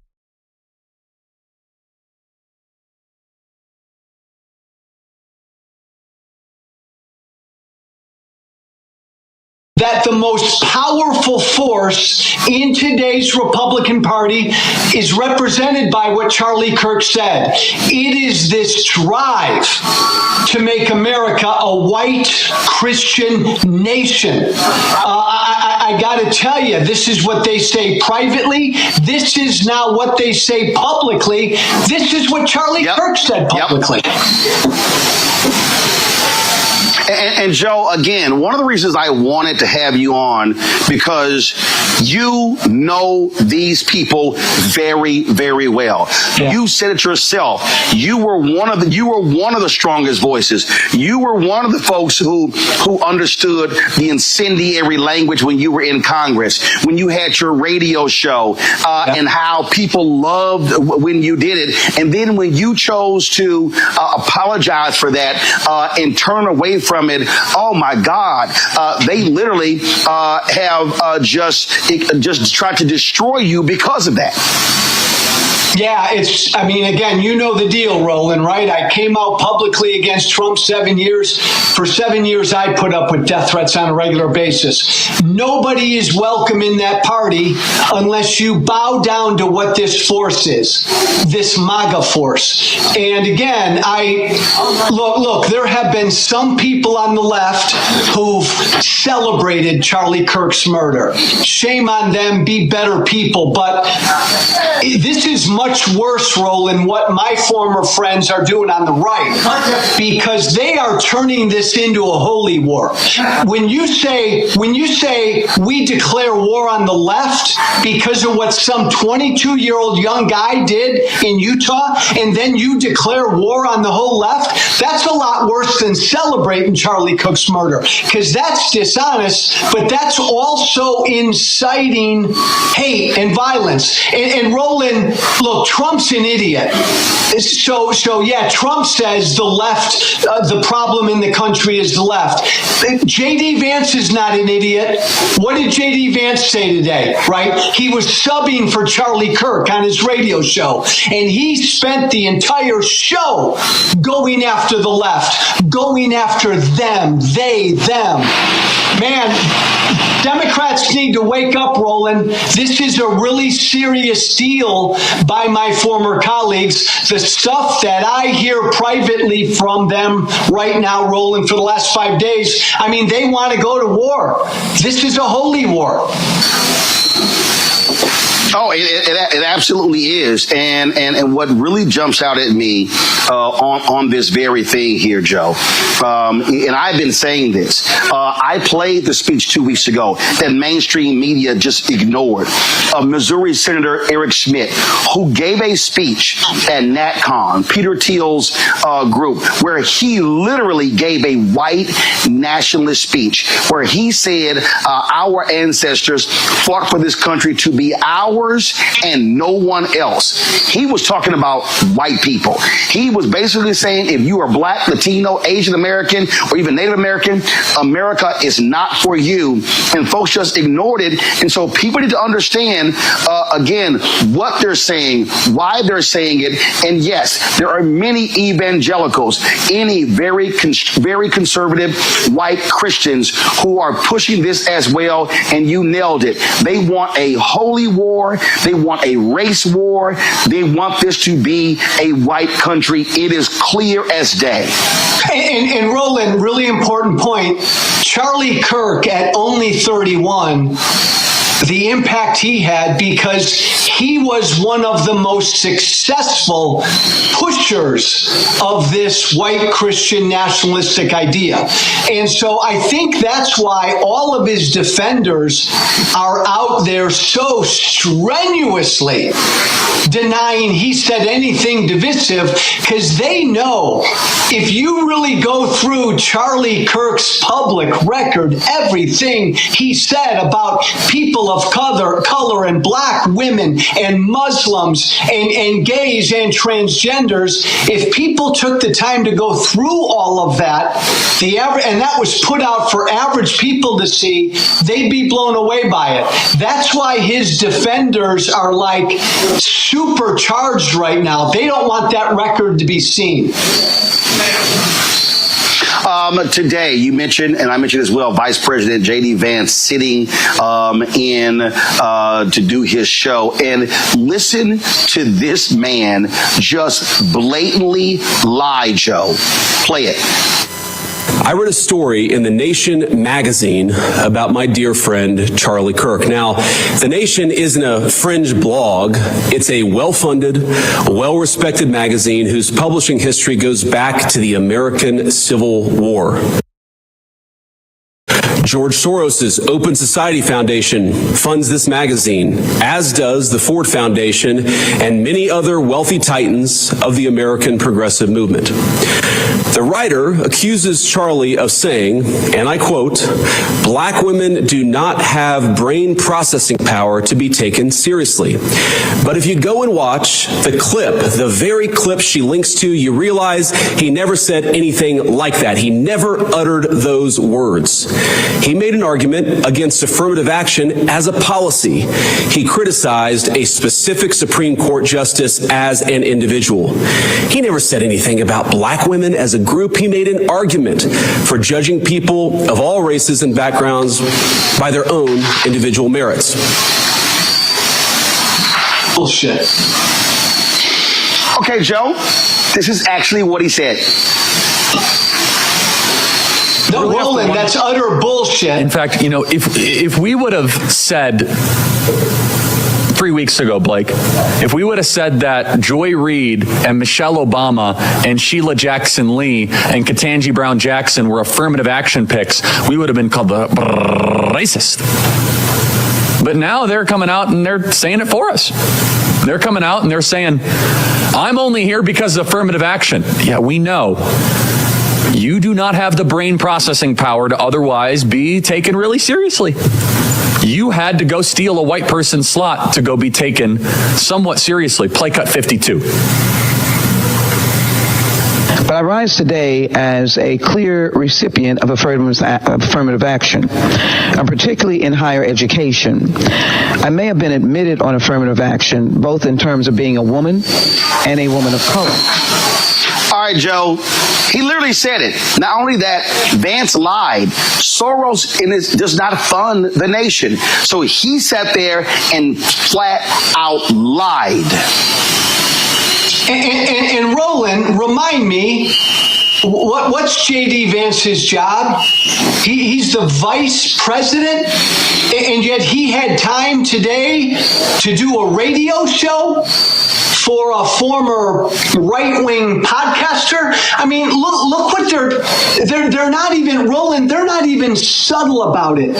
that the most powerful force in today's Republican Party is represented by what Charlie Kirk said. It is this drive to make America a white Christian nation. I got to tell you, this is what they say privately. This is now what they say publicly. This is what Charlie Kirk said publicly. And Joe, again, one of the reasons I wanted to have you on, because you know these people very, very well. Yeah. You said it yourself. You were one of the strongest voices. You were one of the folks who understood the incendiary language when you were in Congress, when you had your radio show, and how people loved when you did it. And then when you chose to apologize for that and turn away from it, oh my God, they literally have just tried to destroy you because of that. Yeah, I mean, again, you know the deal, Roland, right? I came out publicly against Trump 7 years. For 7 years, I put up with death threats on a regular basis. Nobody is welcome in that party unless you bow down to what this force is, this MAGA force. And again, look, there have been some people on the left who've celebrated Charlie Kirk's murder. Shame on them, be better people. But this is much worse, Roland, what my former friends are doing on the right, because they are turning this into a holy war. When you say we declare war on the left because of what some 22-year-old young guy did in Utah, and then you declare war on the whole left, that's a lot worse than celebrating Charlie Kirk's murder, because that's dishonest, but that's also inciting hate and violence. And Roland, look, Trump's an idiot. So yeah, Trump says the left, the problem in the country is the left. J.D. Vance is not an idiot. What did J.D. Vance say today, right? He was subbing for Charlie Kirk on his radio show, and he spent the entire show going after the left, going after them, them. Man, Democrats need to wake up, Roland. This is a really serious deal by my former colleagues. The stuff that I hear privately from them right now, Roland, for the last 5 days, I mean, they want to go to war. This is a holy war. Oh, it absolutely is. And what really jumps out at me on this very thing here, Joe, and I've been saying this, I played the speech 2 weeks ago that mainstream media just ignored, of Missouri Senator Eric Schmidt, who gave a speech at NatCon, Peter Thiel's group, where he literally gave a white nationalist speech, where he said our ancestors fought for this country to be ours and no one else. He was talking about white people. He was basically saying if you are Black, Latino, Asian American, or even Native American, America is not for you. And folks just ignored it. And so people need to understand, again, what they're saying, why they're saying it. And yes, there are many evangelicals, any very conservative white Christians who are pushing this as well. And you nailed it. They want a holy war. They want a race war. They want this to be a white country. It is clear as day. And Roland, really important point. Charlie Kirk at only 31, the impact he had, because he was one of the most successful pushers of this white Christian nationalistic idea. And so I think that's why all of his defenders are out there so strenuously denying he said anything divisive, because they know if you really go through Charlie Kirk's public record, everything he said about people of color and Black women and Muslims and gays and transgenders, if people took the time to go through all of that, and that was put out for average people to see, they'd be blown away by it. That's why his defenders are like supercharged right now. They don't want that record to be seen. Today, you mentioned, and I mentioned as well, Vice President J.D. Vance sitting in to do his show. And listen to this man just blatantly lie, Joe. Play it. I read a story in The Nation magazine about my dear friend, Charlie Kirk. Now, The Nation isn't a fringe blog. It's a well-funded, well-respected magazine whose publishing history goes back to the American Civil War. George Soros's Open Society Foundation funds this magazine, as does the Ford Foundation and many other wealthy titans of the American progressive movement. The writer accuses Charlie of saying, and I quote, "Black women do not have brain processing power to be taken seriously." But if you go and watch the clip, the very clip she links to, you realize he never said anything like that. He never uttered those words. He made an argument against affirmative action as a policy. He criticized a specific Supreme Court justice as an individual. He never said anything about black women as a group. He made an argument for judging people of all races and backgrounds by their own individual merits. Bullshit. Okay, Joe, this is actually what he said. No, Roland, that's utter bullshit. In fact, you know, if we would have said 3 weeks ago, Blake, if we would have said that Joy Reid and Michelle Obama and Sheila Jackson Lee and Ketanji Brown Jackson were affirmative action picks, we would have been called the racist. But now they're coming out and they're saying it for us. They're coming out and they're saying, I'm only here because of affirmative action. Yeah, we know. You do not have the brain processing power to otherwise be taken really seriously. You had to go steal a white person's slot to go be taken somewhat seriously. Play cut 52. But I rise today as a clear recipient of affirmative action, and particularly in higher education. I may have been admitted on affirmative action, both in terms of being a woman and a woman of color. All right, Joe. He literally said it. Not only that, Vance lied. Soros does not fund the nation. So he sat there and flat out lied. And Roland, remind me, what's J.D. Vance's job? He's the vice president, and yet he had time today to do a radio show for a former right-wing podcaster. I mean, look what they're not even, Roland, they're not even subtle about it,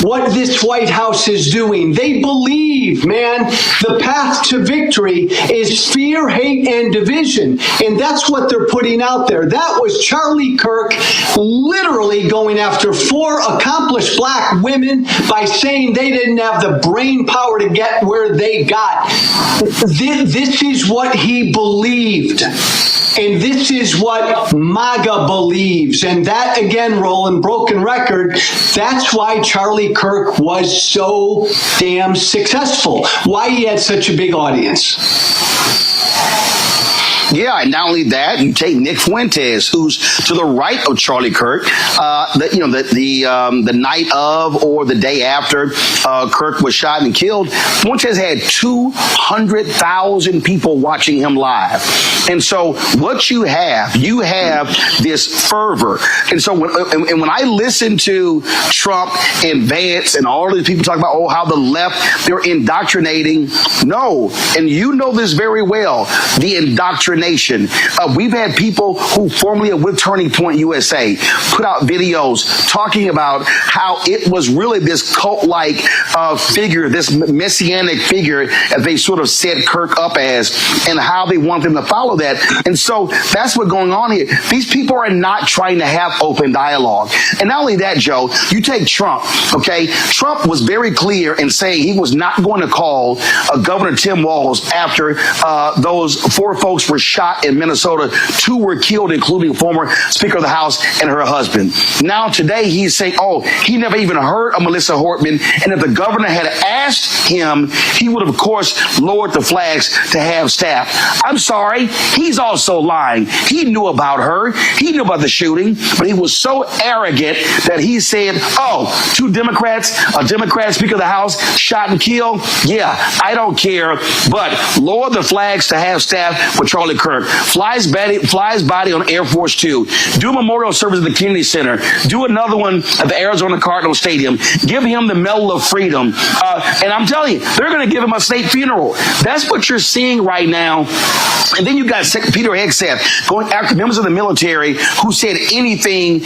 what this White House is doing. They believe, man, the path to victory is fear, hate, and division. And that's what they're putting out there. That was Charlie Kirk literally going after 4 accomplished black women by saying they didn't have the brain power to get where they got. This is what he believed. And this is what MAGA believes. And that, again, Roland, broken record, that's why Charlie Kirk was so damn successful, why he had such a big audience. Yeah, and not only that, you take Nick Fuentes, who's to the right of Charlie Kirk. The night of or the day after Kirk was shot and killed, Fuentes had 200,000 people watching him live. And so what you have this fervor. And so when I listen to Trump and Vance and all of these people talk about, how the left, they're indoctrinating. No, and you know this very well, the indoctrination. We've had people who formerly with Turning Point USA put out videos talking about how it was really this cult-like figure, this messianic figure, as they sort of set Kirk up as, and how they want them to follow that. And so that's what's going on here. These people are not trying to have open dialogue. And not only that, Joe, you take Trump, okay? Trump was very clear in saying he was not going to call Governor Tim Walz after those 4 folks were shot in Minnesota. 2 were killed, including former Speaker of the House and her husband. Now today he's saying, he never even heard of Melissa Hortman, and if the governor had asked him, he would have, of course, lowered the flags to have staff. I'm sorry, he's also lying. He knew about her. He knew about the shooting, but he was so arrogant that he said, 2 Democrats, a Democrat Speaker of the House shot and killed. Yeah, I don't care, but lower the flags to have staff with Charlie Kirk. Flies body on Air Force 2. Do a memorial service at the Kennedy Center. Do another one at the Arizona Cardinal Stadium. Give him the Medal of Freedom. And I'm telling you, they're going to give him a state funeral. That's what you're seeing right now. And then you got Peter Hegseth going after members of the military who said anything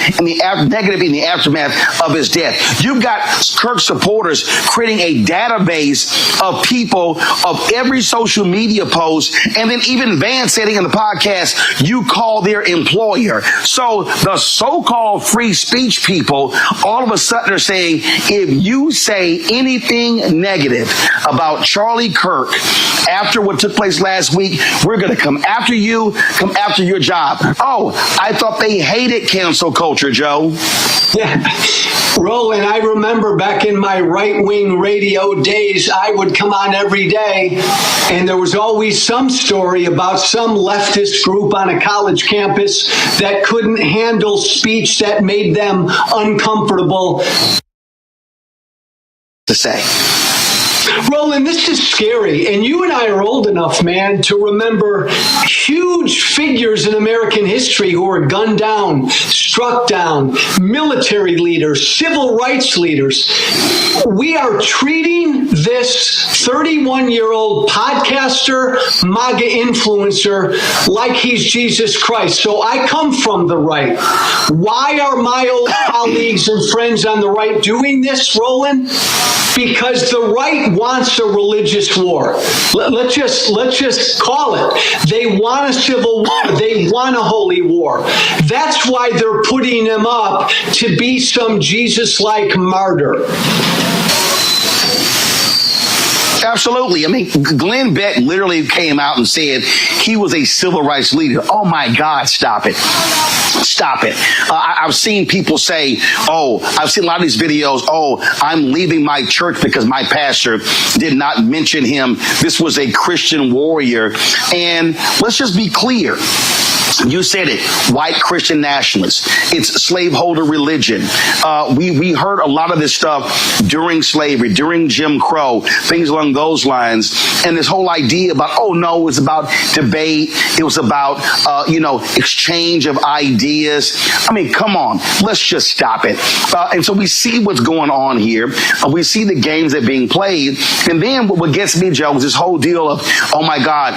negative in the aftermath of his death. You've got Kirk supporters creating a database of people of every social media post, and then even Vance saying in the podcast, you call their employer. So the so-called free speech people all of a sudden are saying, if you say anything negative about Charlie Kirk after what took place last week, we're going to come after you, come after your job. I thought they hated cancel culture, Joe. Yeah. Roland, I remember back in my right-wing radio days, I would come on every day, and there was always some story about some leftist group on a college campus that couldn't handle speech that made them uncomfortable to say. Roland, this is scary, and you and I are old enough, man, to remember huge figures in American history who were gunned down, struck down, military leaders, civil rights leaders. We are treating this 31-year-old podcaster, MAGA influencer, like he's Jesus Christ. So I come from the right. Why are my old colleagues and friends on the right doing this, Roland? Because the right wants a religious war. Let's just call it. They want a civil war. They want a holy war. That's why they're putting him up to be some Jesus-like martyr. Absolutely. I mean, Glenn Beck literally came out and said he was a civil rights leader. Oh, my God, stop it. Stop it. I've seen people say, I've seen a lot of these videos, I'm leaving my church because my pastor did not mention him. This was a Christian warrior. And let's just be clear. You said it, white Christian nationalists. It's slaveholder religion. We heard a lot of this stuff during slavery, during Jim Crow, things along those lines. And this whole idea about, it was about debate. It was about, exchange of ideas. I mean, come on, let's just stop it. And so we see what's going on here. We see the games that are being played. And then what gets me, Joe, is this whole deal of, oh my God,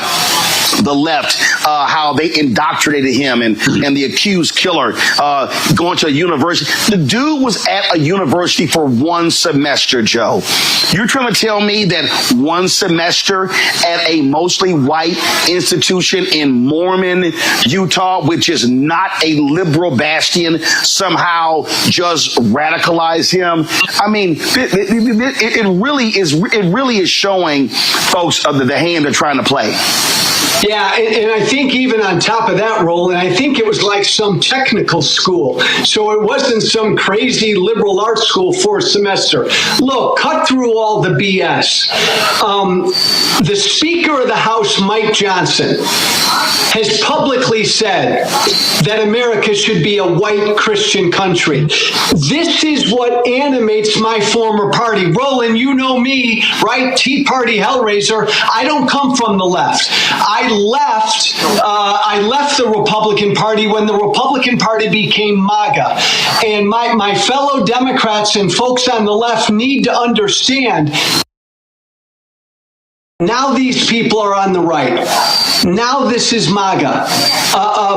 the left, how they indoctrinated him and the accused killer going to a university. The dude was at a university for one semester, Joe. You're trying to tell me that one semester at a mostly white institution in Mormon, Utah, which is not a liberal bastion, somehow just radicalized him? I mean, it really is showing folks the hand they're trying to play. Yeah, and I think even on top of that, Roland, I think it was like some technical school. So it wasn't some crazy liberal arts school for a semester. Look, cut through all the BS. The Speaker of the House, Mike Johnson, has publicly said that America should be a white Christian country. This is what animates my former party. Roland, you know me, right? Tea Party Hellraiser. I don't come from the left. I left the Republican Party when the Republican Party became MAGA. And my fellow Democrats and folks on the left need to understand, now these people are on the right. Now this is MAGA.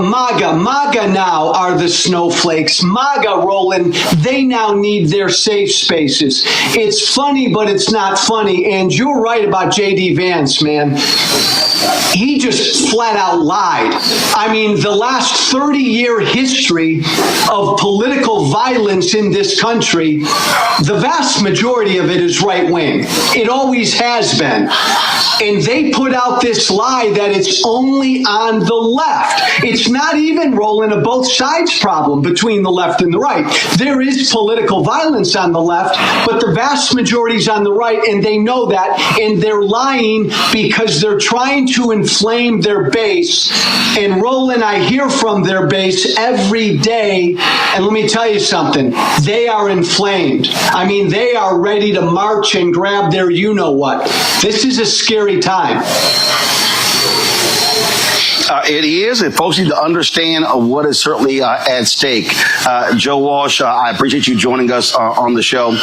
MAGA now are the snowflakes. MAGA, Roland, they now need their safe spaces. It's funny, but it's not funny. And you're right about J.D. Vance, man. He just flat out lied. I mean, the last 30-year history of political violence in this country, the vast majority of it is right-wing. It always has been. And they put out this lie that it's only on the left. It's not even, Roland, a both sides problem between the left and the right. There is political violence on the left, but the vast majority is on the right, and they know that, and they're lying because they're trying to inflame their base. And Roland, I hear from their base every day, and let me tell you something, they are inflamed. I mean, they are ready to march and grab their you-know-what. This is a scary time. It is, and folks need to understand what is certainly at stake. Joe Walsh, I appreciate you joining us on the show.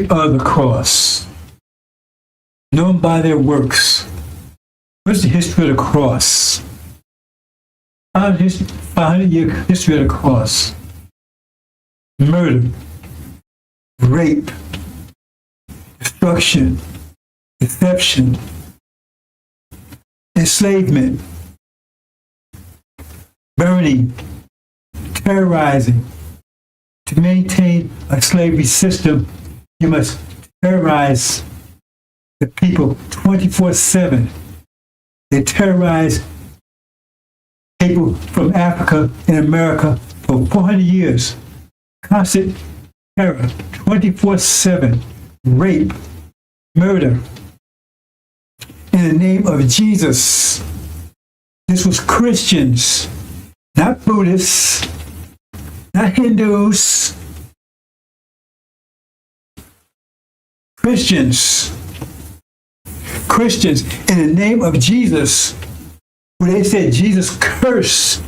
of the cross, known by their works. What's the history of the cross? 500-year history of the cross. Murder, rape, destruction, deception, enslavement, burning, terrorizing. To maintain a slavery system, you must terrorize the people 24/7. They terrorize people from Africa and America for 400 years. Constant terror, 24/7, rape, murder. In the name of Jesus. This was Christians, not Buddhists, not Hindus. Christians. Christians, in the name of Jesus, where they said Jesus cursed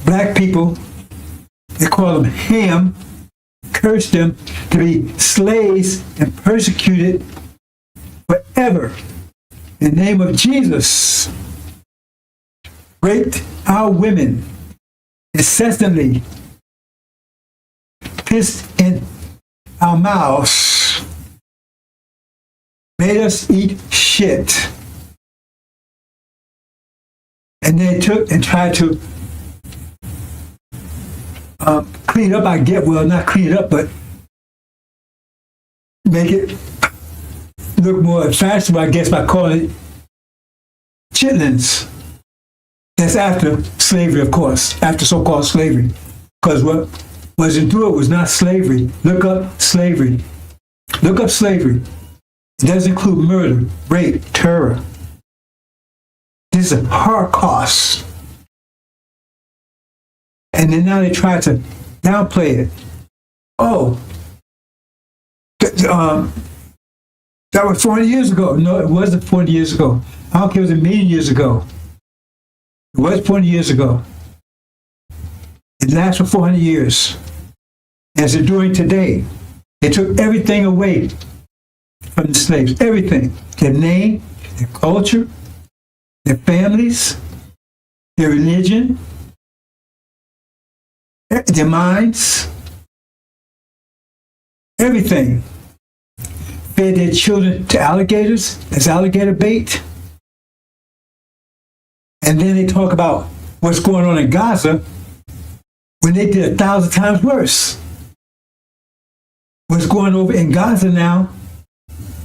black people, they call them Ham, cursed them to be slaves and persecuted forever. In the name of Jesus, raped our women incessantly, pissed in our mouths, made us eat shit. And then took and tried to clean up, not clean it up, but make it look more fashionable, I guess, by calling it chitlins. That's after slavery, of course, after so-called slavery. Because what was into it was not slavery. Look up slavery. Look up slavery. It does include murder, rape, terror. This is a Holocaust. And then now they try to downplay it. Oh, that was 40 years ago. No, it wasn't 40 years ago. I don't care if it was a million years ago. It was 40 years ago. It lasts for 400 years. As they're doing today. They took everything away from the slaves. Everything. Their name, their culture, their families, their religion, their minds, everything. Fed their children to alligators as alligator bait. And then they talk about what's going on in Gaza when they did 1,000 times worse. What's going over in Gaza now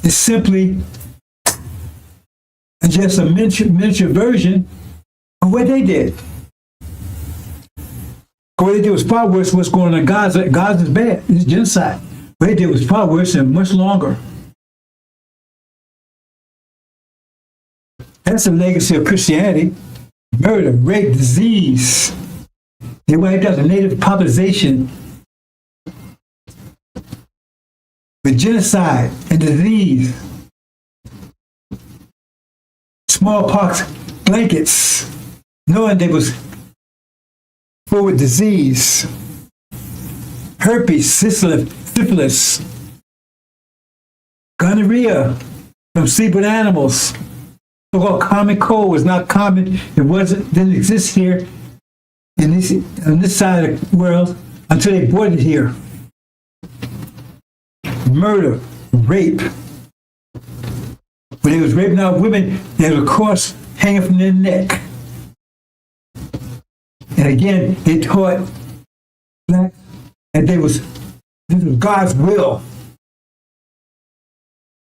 is simply just a miniature version of what they did. What they did was far worse than what's going on in Gaza. Gaza's bad. It's genocide. What they did was far worse and much longer. That's the legacy of Christianity. Murder, rape, disease. They wiped out the native population with genocide and disease. Smallpox blankets, knowing they was full with disease. Herpes, syphilis, gonorrhea from sleep with animals. So-called common cold was not common. Didn't exist here on this side of the world until they brought it here. Murder, rape. When they was raping out women, they had a cross hanging from their neck. And again, they taught blacks that this was God's will.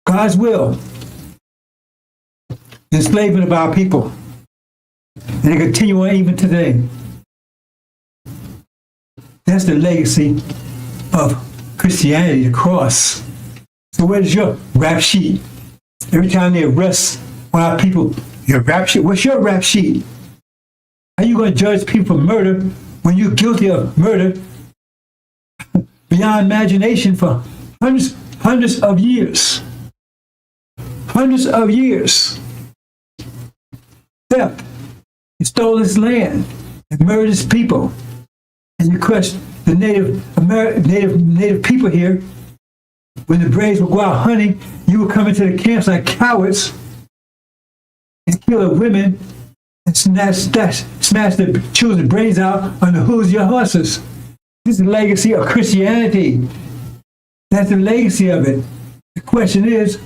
God's will. Enslavement of our people. And they continue on even today. That's the legacy of Christianity, the cross. So where's your rap sheet? Every time they arrest one of our people, your rap sheet. What's your rap sheet? How are you going to judge people for murder when you're guilty of murder beyond imagination for hundreds of years? Hundreds of years. Theft. You stole this land and murdered his people. And you crushed the native people here When the braves would go out hunting, you would come into the camps like cowards and kill the women and smash the children's brains out on the hooves of your horses. This is the legacy of Christianity. That's the legacy of it. The question is,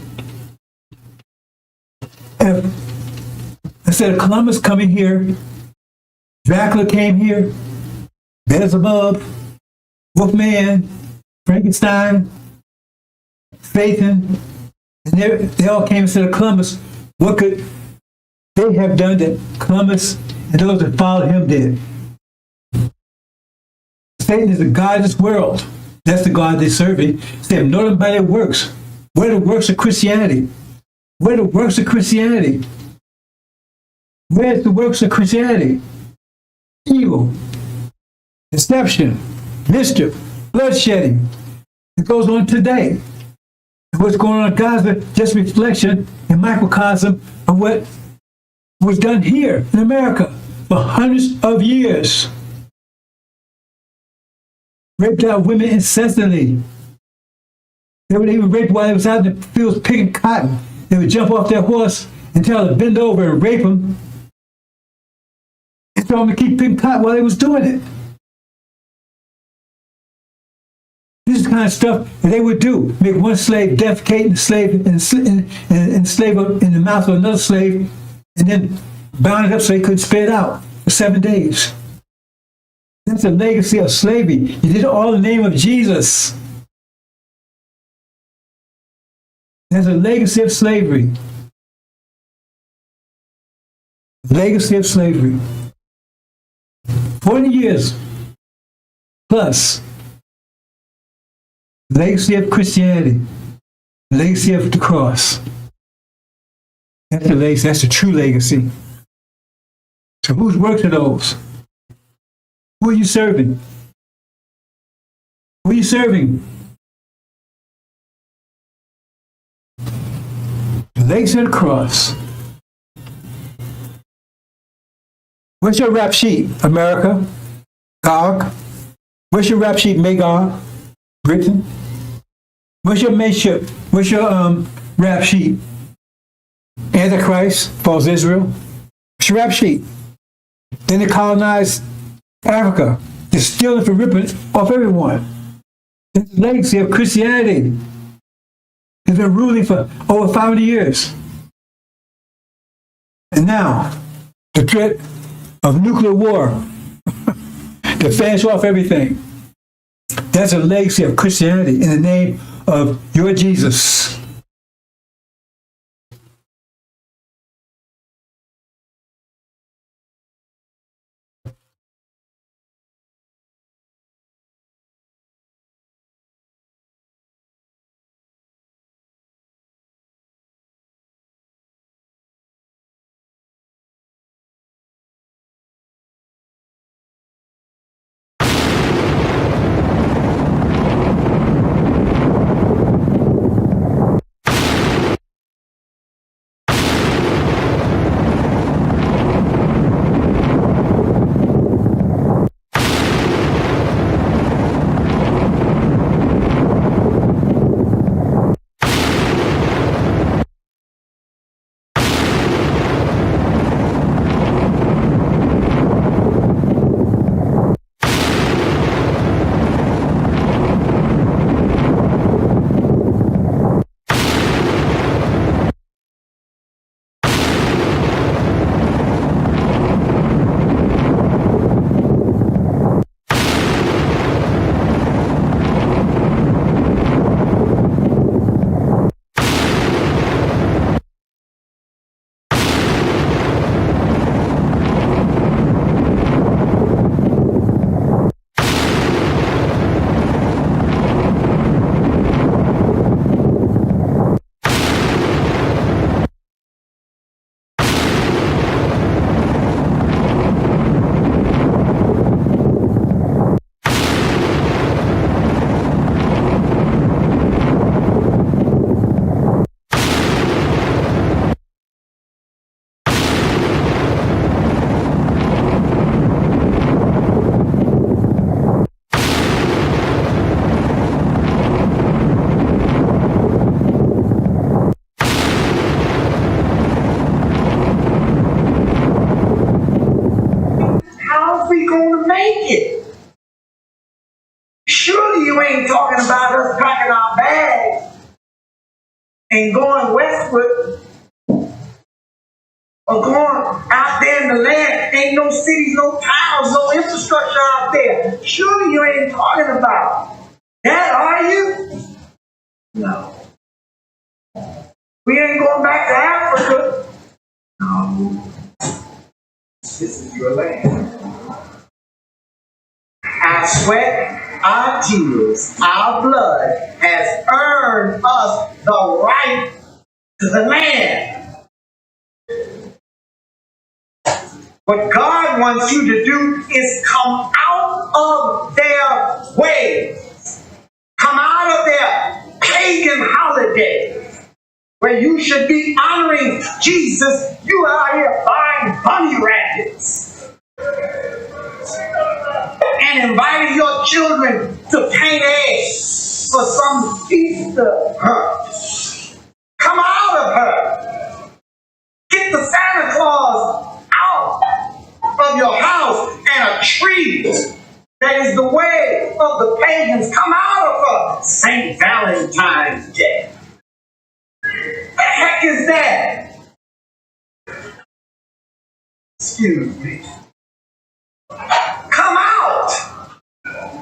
if instead of Columbus coming here, Dracula came here, Beelzebub, Wolfman, Frankenstein, Satan, and they all came instead of Columbus, what could they have done that Columbus and those that followed him did? Satan is the God of this world. That's the God they're serving. They have known him by their works. What are the works of Christianity? What are the works of Christianity? Where's the works of Christianity? Evil, deception, mischief, bloodshedding. It goes on today. And what's going on in Gaza, just reflection and microcosm of what was done here in America for hundreds of years. Raped out women incessantly. They would even rape while they was out in the fields picking cotton. They would jump off their horse and tell them to bend over and rape them. And tell them to keep picking cotton while they was doing it. This is the kind of stuff that they would do. Make one slave defecate and enslave in the mouth of another slave, and then bound it up so they couldn't spit it out for 7 days. That's a legacy of slavery. You did it all in the name of Jesus. That's a legacy of slavery. Legacy of slavery. 40 years plus. Legacy of Christianity. Legacy of the cross. That's the legacy. That's the true legacy. So whose works are those? Who are you serving? Who are you serving? The legacy of the cross. Where's your rap sheet, America? Gog? Where's your rap sheet, Magog? Britain? Where's your mateship? Where's your rap sheet? Antichrist, false Israel? Where's your rap sheet? Then they colonized Africa. They're stealing for ripping off everyone. It's the legacy of Christianity. It's been ruling for over 500 years. And now, the threat of nuclear war to finish off everything. That's a legacy of Christianity in the name of your Jesus. and going westward, or going out there in the land, ain't no cities, no towns, no infrastructure out there. Surely you ain't talking about that, are you? No. We ain't going back to Africa. No. This is your land. Our sweat, our tears, our blood has earned us the right to the land. What God wants you to do is come out of their ways. Come out of their pagan holidays, where you should be honoring Jesus. You are out here buying bunny rabbits and inviting your children to paint eggs for some Easter hunt. Come out of her. Get the Santa Claus out of your house and a tree that is the way of the pagans. Come out of her. St. Valentine's Day. The heck is that? Excuse me. Come out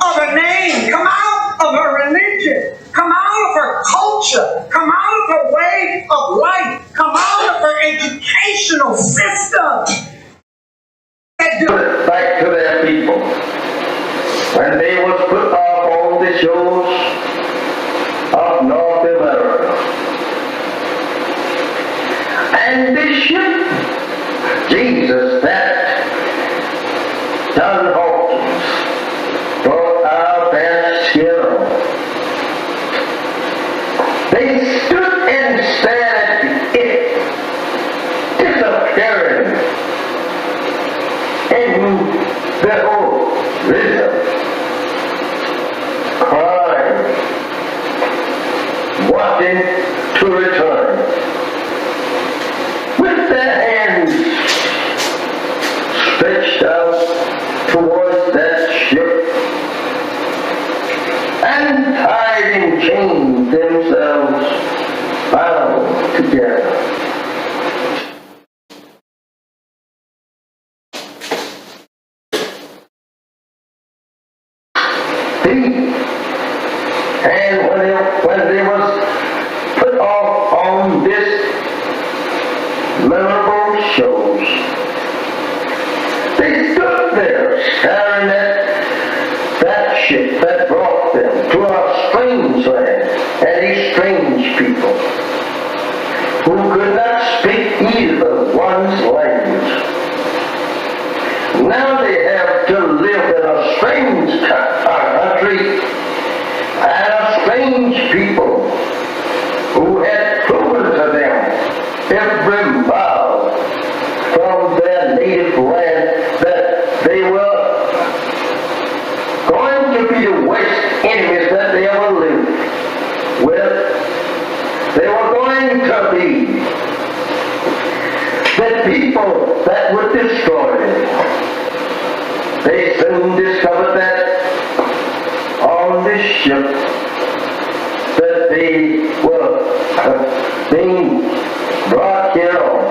of her name. Come out of her religion. Come out of her culture. Come out of her way of life. Come out of her educational system. Back to their people. When they was put off on the shores of North America. And this ship, Jesus, that John Hawkins brought our best skill. They stood and stared at it disappearing in the whole rhythm, crying, wanting to return, with their hands stretched out towards that ship, and tied in chains themselves bound together. And when they was put off on this memorable shows, they stood there staring at that ship that brought them to a strange land and a strange people who could not speak either one's language. Now they have to live in a strange country and a strange people who had proven to them every mile from their native land that they were going to be the worst enemies that they ever lived with. They were going to be the people that would destroy them. They soon discovered that on this ship that they were being brought here on.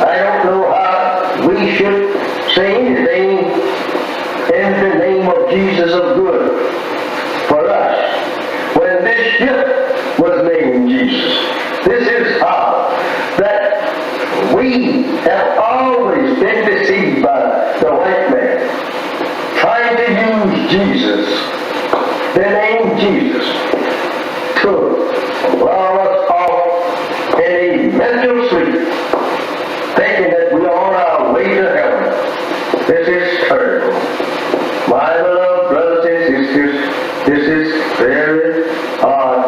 I don't know how we should say anything in the name of Jesus of good for us when this ship was named Jesus. This is how that we have always been deceived by the white man, trying to use Jesus, the name Jesus, to lull us off in a mental sleep, thinking that we are on our way to heaven. This is terrible. My beloved brothers and sisters, this is very hard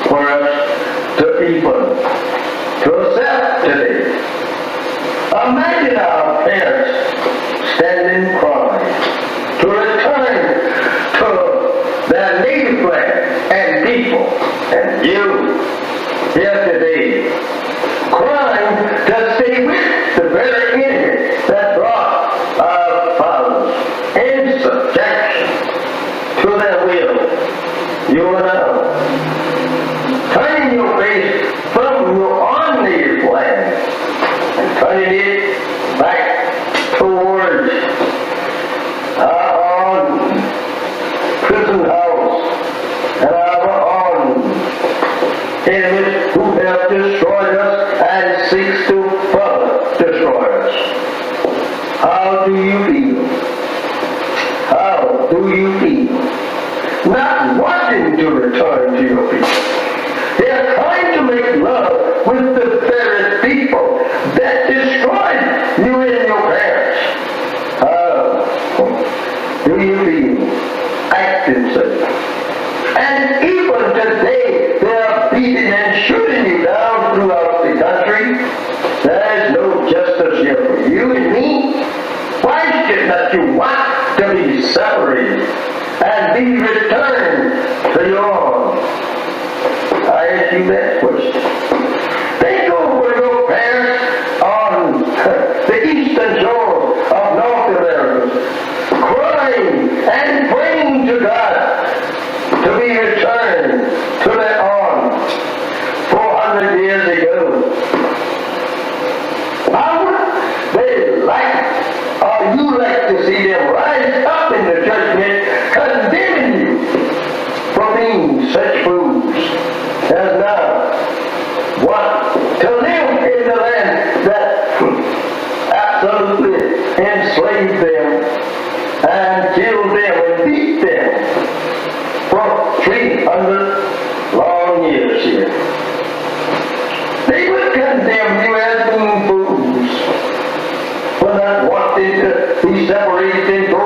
for us to even to accept today. Imagine our parents standing crying to return to their native land and people, and you here today crying to stay with the very enemy that brought our fathers in subjection to their will. You and I. turning it back towards our prison house and our enemies who have destroyed us and seeks to further destroy us. How do you feel? How do you feel? Not wanting to return to your people. They are trying to make love with the very people that destroyed you and your parents. How do you feel? Acting such. And even today, they are beating and shooting you down throughout the country. There is no justice here for you and me. Why is it that you want to be separated and be returned to your own? I ask you that question. Think over your parents on the eastern shore of North America, crying and praying to God to be returned to their arms 400 years ago. How would they like, or you like to see them rise up in the judgment, condemning you for being such fools as now want to live in the land that absolutely enslaved them and killed them and beat them for 300 long years here. They would condemn you as being fools for not wanting to be separated and go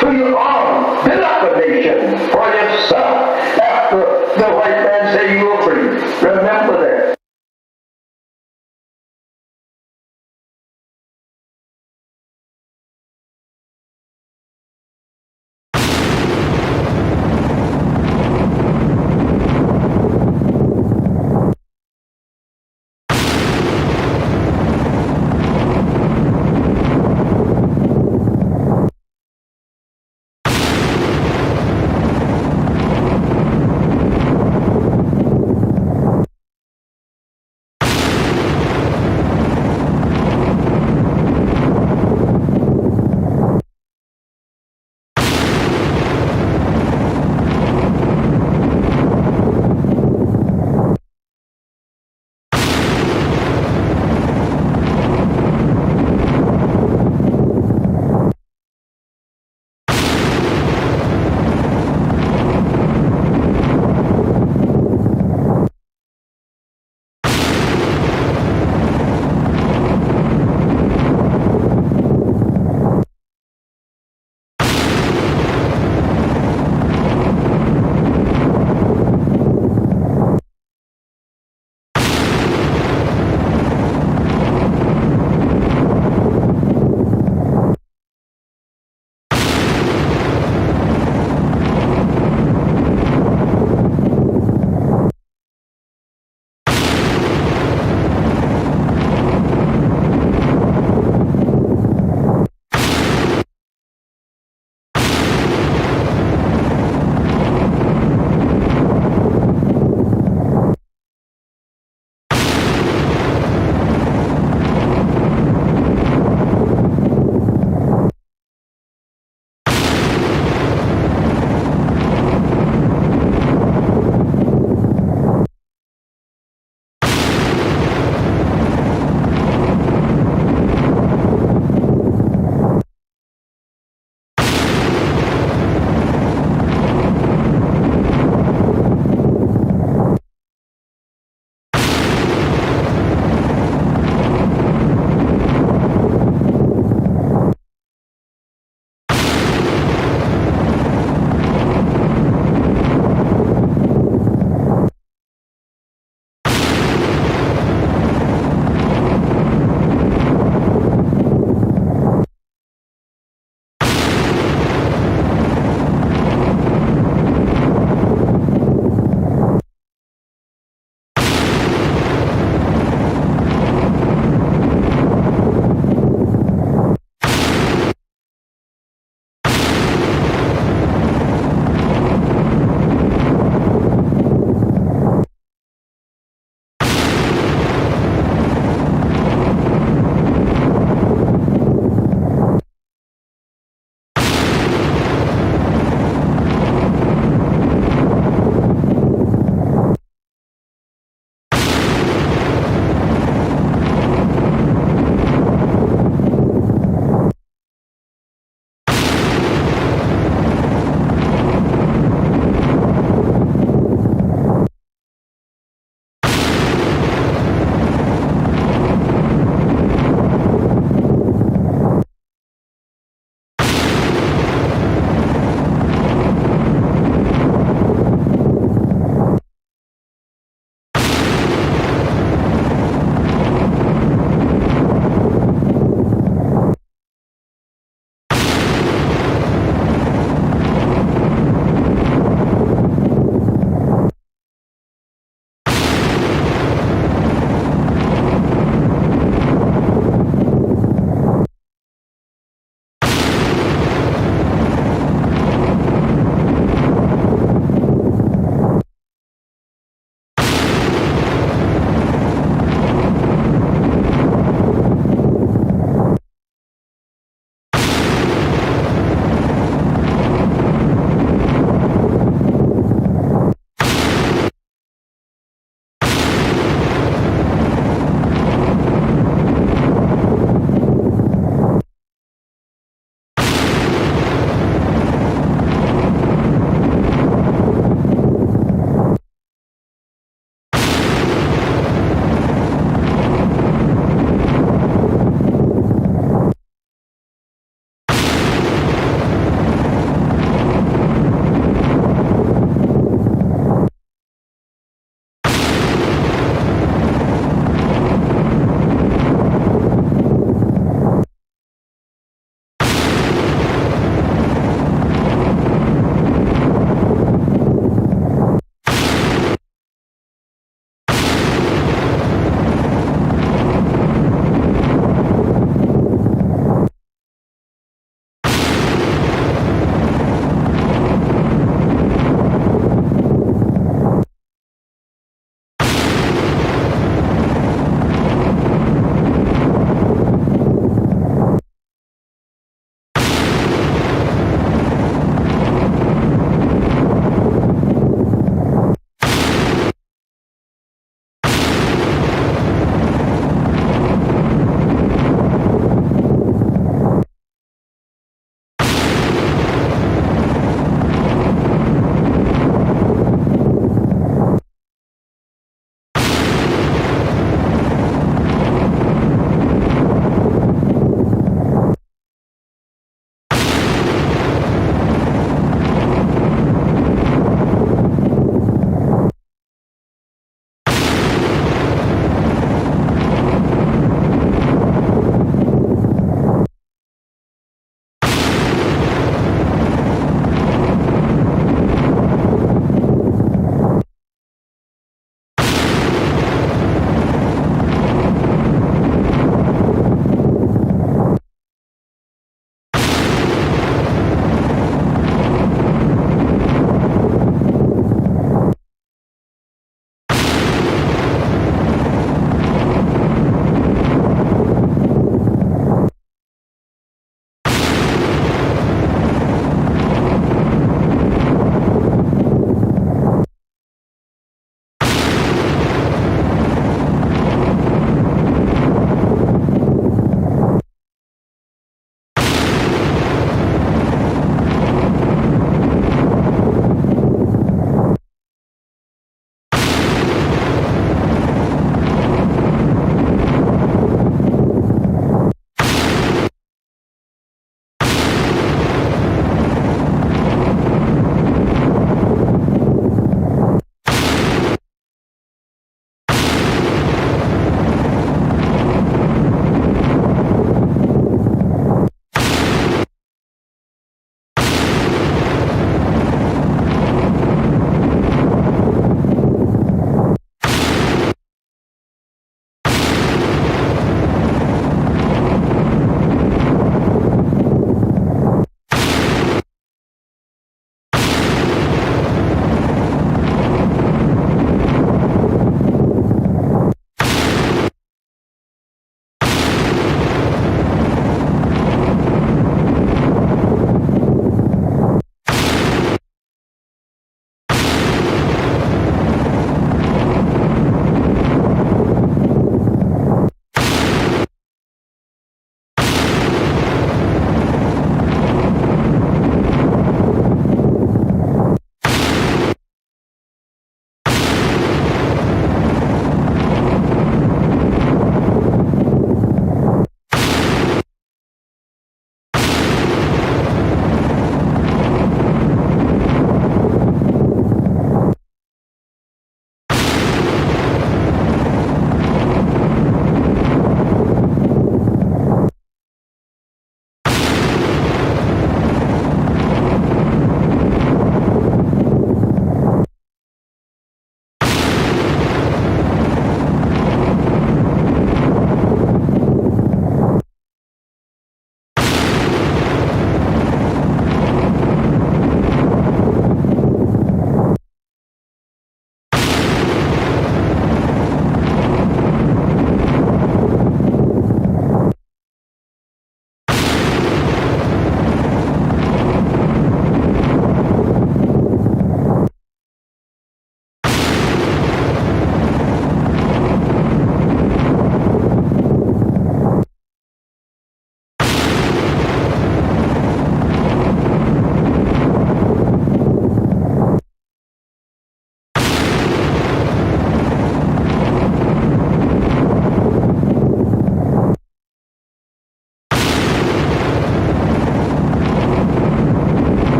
to your own, build up a nation for yourself after the white man say you were free. Remember that.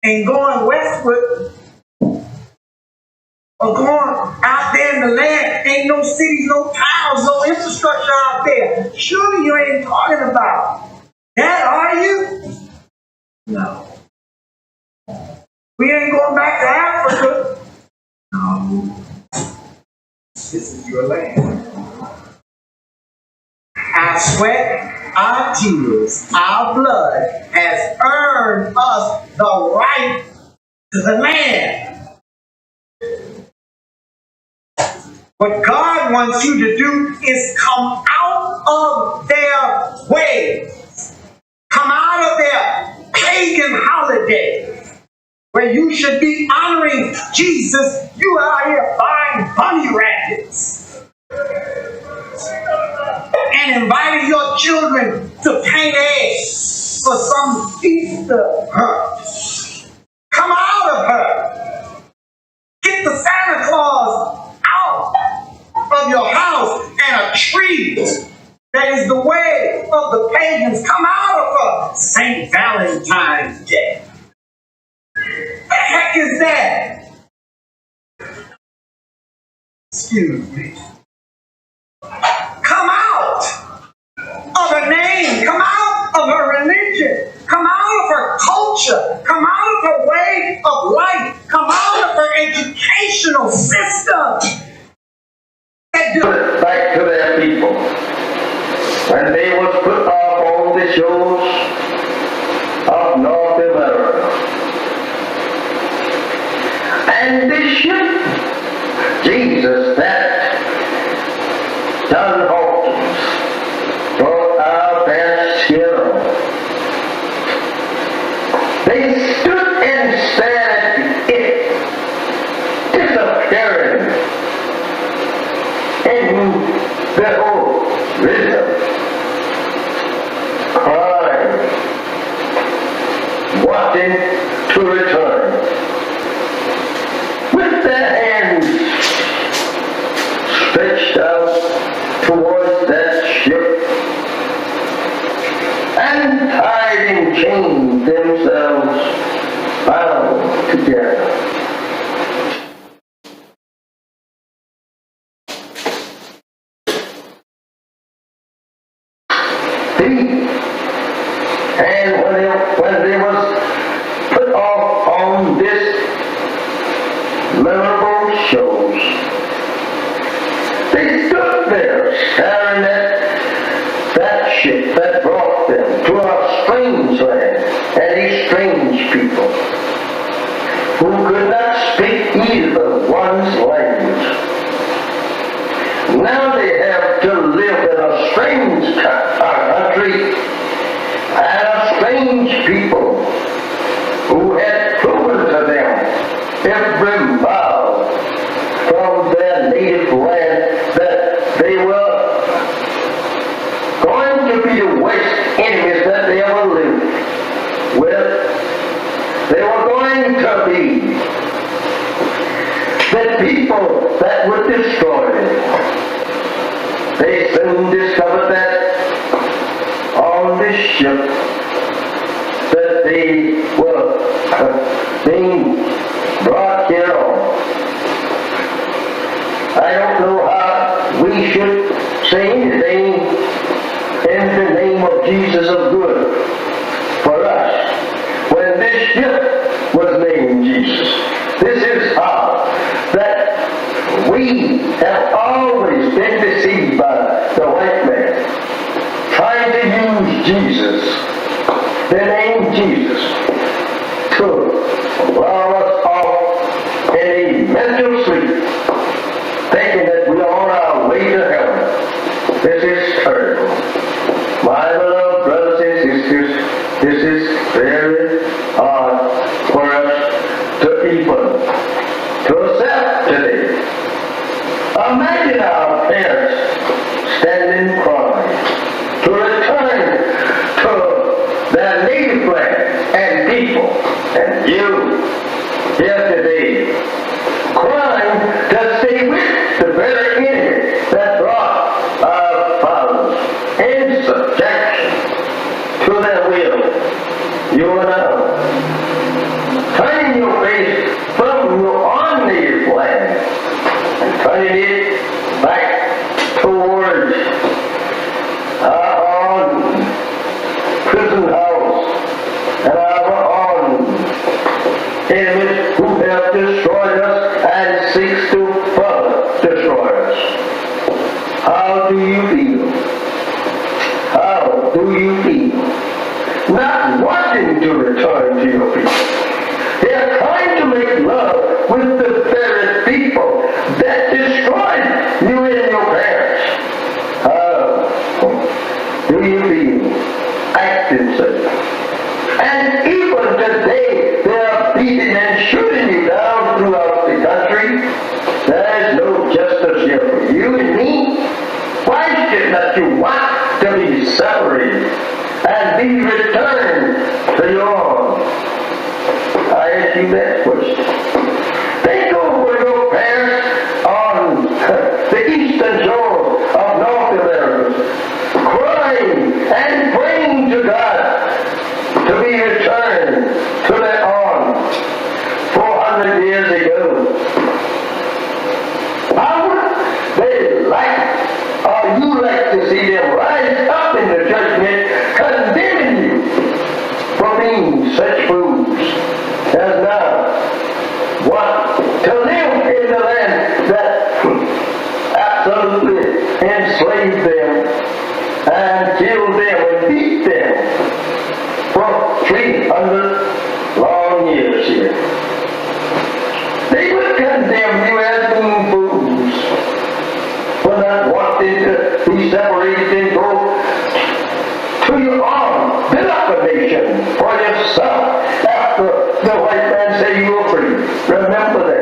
and going westward, or going out there in the land, ain't no cities, no towns, no infrastructure out there. Surely you ain't talking about that, are you? No. We ain't going back to Africa. No. This is your land. Our sweat, our tears, our blood has earned us the right to the land. What God wants you to do is come out of their ways. Come out of their pagan holidays, where you should be honoring Jesus. You are out here buying bunny rabbits and inviting your children to paint eggs for some Easter hunt. Come out of her. Get the Santa Claus out of your house and a tree that is the way of the pagans. Come out of her. St. Valentine's Day. The heck is that? Excuse me. Come out of her name. Come out of her religion. Come out of her culture. Come out of her way of life. Come out of her educational system. Back to their people. When they was put off on the shores of North America. And this ship, Jesus, that John Hawkins brought out their skill. They stood and stared at it disappearing in the whole rhythm, crying, wanting to return. With their hands stretched out towards that ship and tied in chains themselves bound together. And when they was put off on this memorable shows, they stood there staring at that ship that brought them to a strange land and a strange people who could not speak either one's language. Now they have to live in a strange country and a strange people who had proven to them every mile from their native land that they were going to be the worst enemies that they ever lived with. They were going to be the people that would destroy them. They soon discovered that on this ship that they were being brought here on. I don't know how we should say anything in the name of Jesus of good for us when this ship was named Jesus. This is how that we have always been deceived by the white man, trying to use Jesus, the name Jesus, to lull us off in a mental sleep, thinking that we are on our way to heaven. This is terrible. My beloved brothers and sisters, this is very hard for us to even to accept today. Imagine our parents standing crying to return to their native land and people, and you here today crying to stay with the very enemy that brought our fathers in subjection to their will. You and I. enemies who have destroyed us and seeks to further destroy us. How do you feel? How do you feel? Not wanting to return to your people. They are trying to make love with the very people that destroyed you and your parents. How do you feel? Acting such. And even today, they are beating and shooting you down throughout the country. There is no justice here for you and me. Why should not you want to be separated and be returned to your own? I ask you that question. Think over your parents on the eastern shore of North America, crying and praying to God to be returned to their arms 400 years ago. How would they like, or you like to see them rise up in the judgment, condemning you for being such fools as now want to live in the land that absolutely enslaved them and killed them and beat them for 300 long years here. They would condemn you as being fools for not wanting to be separated and go to your own, build up a nation for yourself after the white man said you were free. Remember that.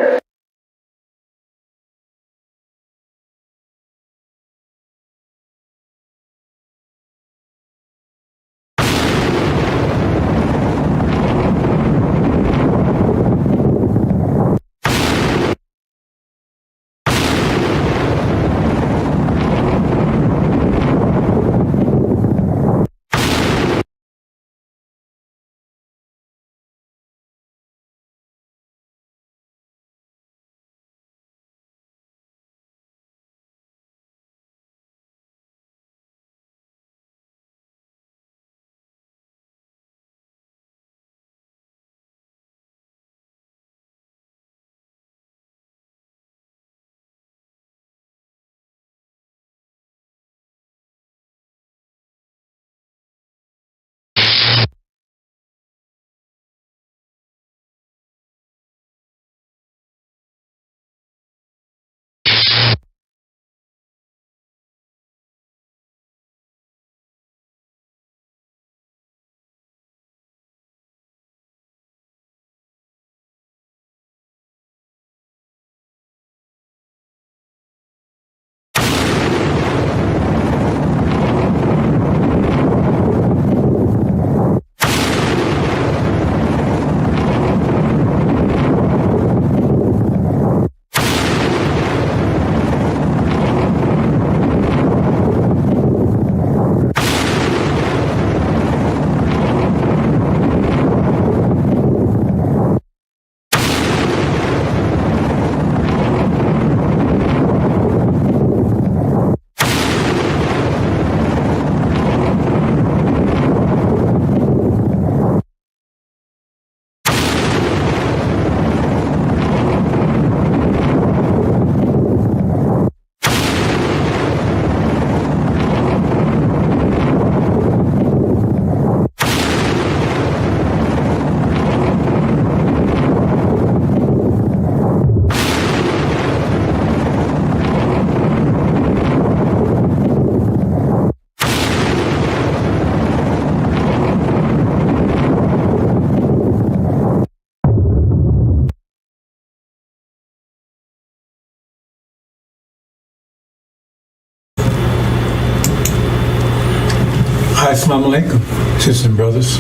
Assalamu alaikum, sisters and brothers.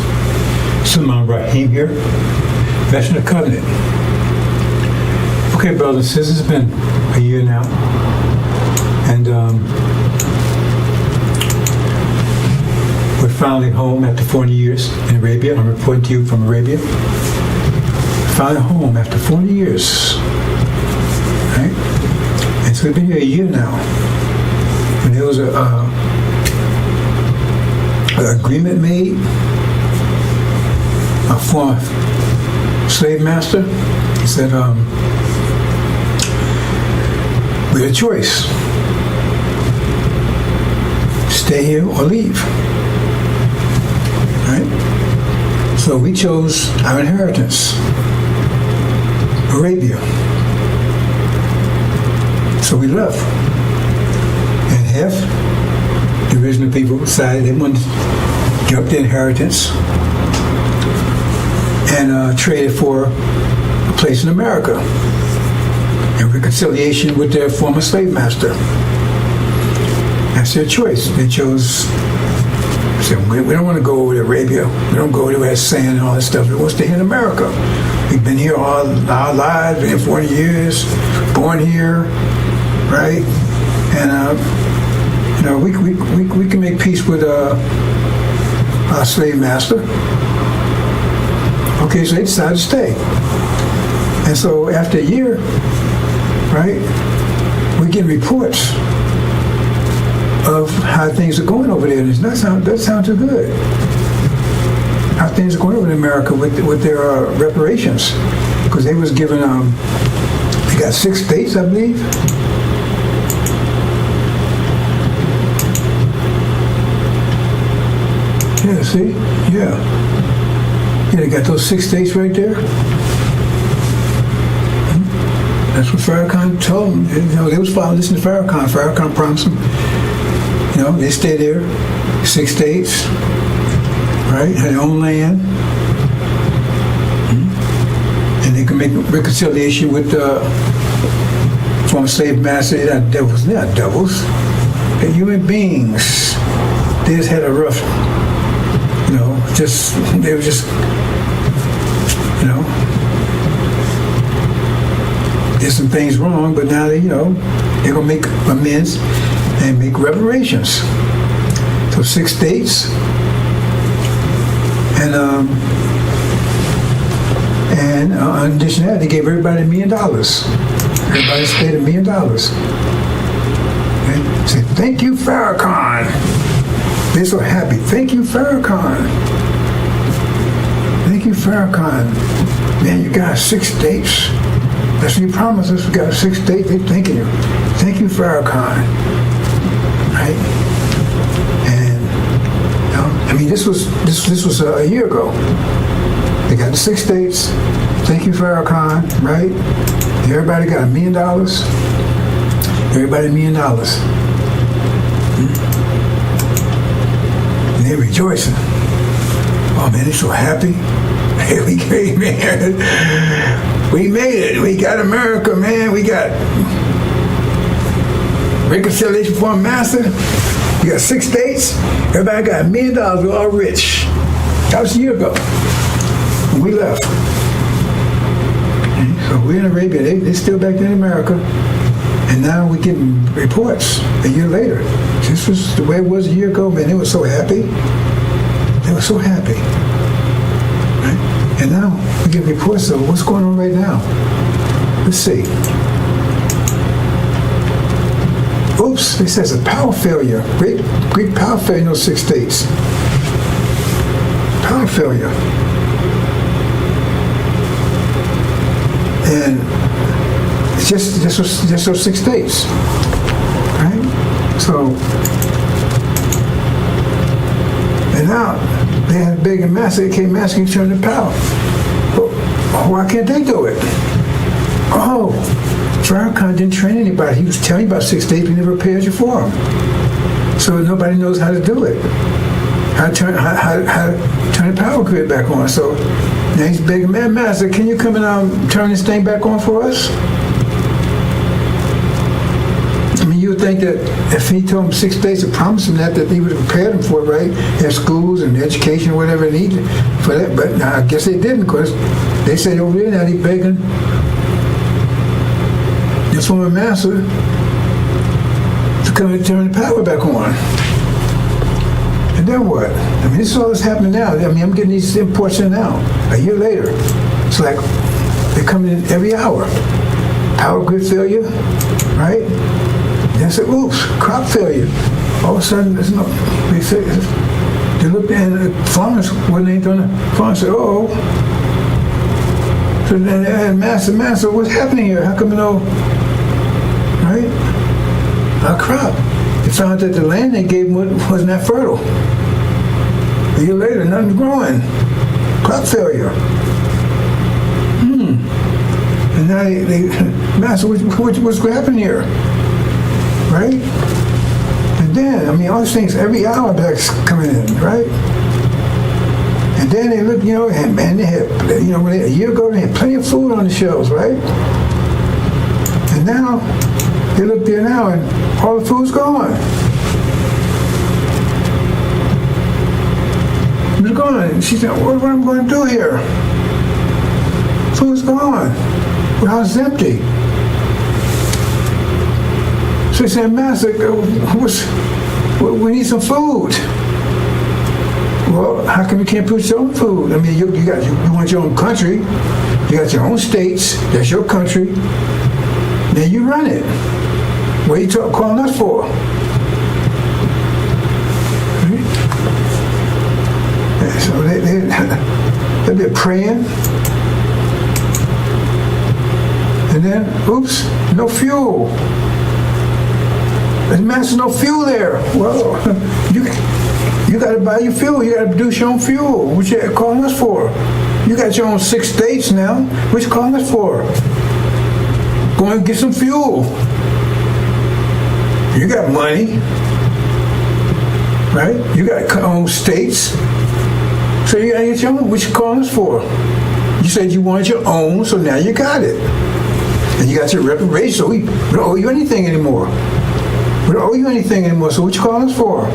Sulman Rahim here, Veteran of Covenant. Okay, brothers and sisters, it's been a year now, and we're finally home after 40 years in Arabia. I'm reporting to you from Arabia. Finally home after 40 years, right? And so we've been here a year now, and there was an agreement made for slave master. He said, we had a choice. Stay here or leave. Right? So we chose our inheritance, Arabia. So we left. And half the original people decided they wanted to give up their inheritance and trade it for a place in America in reconciliation with their former slave master. That's their choice. They chose, said, we don't want to go over to Arabia. We don't go over where it's sand and all that stuff. We want to stay here in America. We've been here all our lives, been here 40 years, born here, right? And we can make peace with our slave master. Okay, so they decided to stay. And so after a year, right, we get reports of how things are going over there. And it doesn't sound too good. How things are going over in America with their reparations. Because they was given, they got 6 states, I believe. Yeah, see? Yeah. Yeah, they got those 6 states right there. That's what FARRACON told them. They was listening to FARRACON. FARRACON promised them, they stay there, 6 states, right? Had their own land. And they can make reconciliation with the former slave master. They're not devils. They're not devils. They're human beings. They just had a rough, they were just, did some things wrong, but now they're gonna make amends and make reparations. So 6 states, and in addition to that, they gave everybody $1 million. Everybody stayed $1 million. Okay? Say, thank you, FARRACON. They're so happy. Thank you, FARRACON. Thank you, FARRACON. Man, you got 6 states. That's what you promised us. We got 6 states. They're thanking you. Thank you, FARRACON. Right? And this was a year ago. They got the 6 states. Thank you, FARRACON. Right? Everybody got $1 million. Everybody $1 million. And they're rejoicing. Oh man, they're so happy. Hey, we came, man. We made it. We got America, man. We got reconciliation for a master. We got 6 states. Everybody got $1 million. We're all rich. That was a year ago when we left. So we're in Arabia. They're still back there in America. And now we're getting reports a year later. This was the way it was a year ago, man. They were so happy. They were so happy. Right? And now we get reports of what's going on right now. Let's see. Oops, it says a power failure. Great power failure in those 6 states. Power failure. And it's just those 6 states. Right? So, and now they had a big and massive, they came asking to turn the power. But why can't they do it? Oh, FARRACON didn't train anybody. He was telling you about 6 states, but he never prepared you for them. So nobody knows how to do it. How to turn the power grid back on. So now he's begging, man, master, can you come and turn this thing back on for us? I mean, you would think that if he told him 6 states to promise him that he would have prepared him for it, right? Have schools and education, whatever they needed for that. But I guess they didn't, because they said over there now he's begging this former master to come and turn the power back on. And then what? I mean, this is all that's happening now. I mean, I'm getting these imports in now. A year later, it's like they're coming in every hour. Power grid failure, right? Then I said, oops, crop failure. All of a sudden, they looked at the farmers when they done the farmers said, oh, So then, Master, what's happening here? How come right? Our crop. They found that the land they gave them wasn't that fertile. A year later, nothing's growing. Crop failure. And now Master, what's happening here? Right? And then, all these things, every hour that's coming in, right? And then they look, and they had, a year ago, they had plenty of food on the shelves, right? And now, they look there now, and all the food's gone. It's gone. And she said, what am I going to do here? Food's gone. The house is empty. So he said, Master, we need some food. Well, how come you can't produce your own food? You want your own country. You got your own states. That's your country. Then you run it. What are you calling us for? Right? So they'll be praying. And then, oops, no fuel. There's Master, no fuel there. Well, you got to buy your fuel. You got to produce your own fuel. What you calling us for? You got your own 6 states now. What you calling us for? Go and get some fuel. You got money, right? You got your own states. So you got to get your own. What you calling us for? You said you wanted your own, so now you got it. And you got your reparation, so we don't owe you anything anymore. We don't owe you anything anymore, so what you calling us for?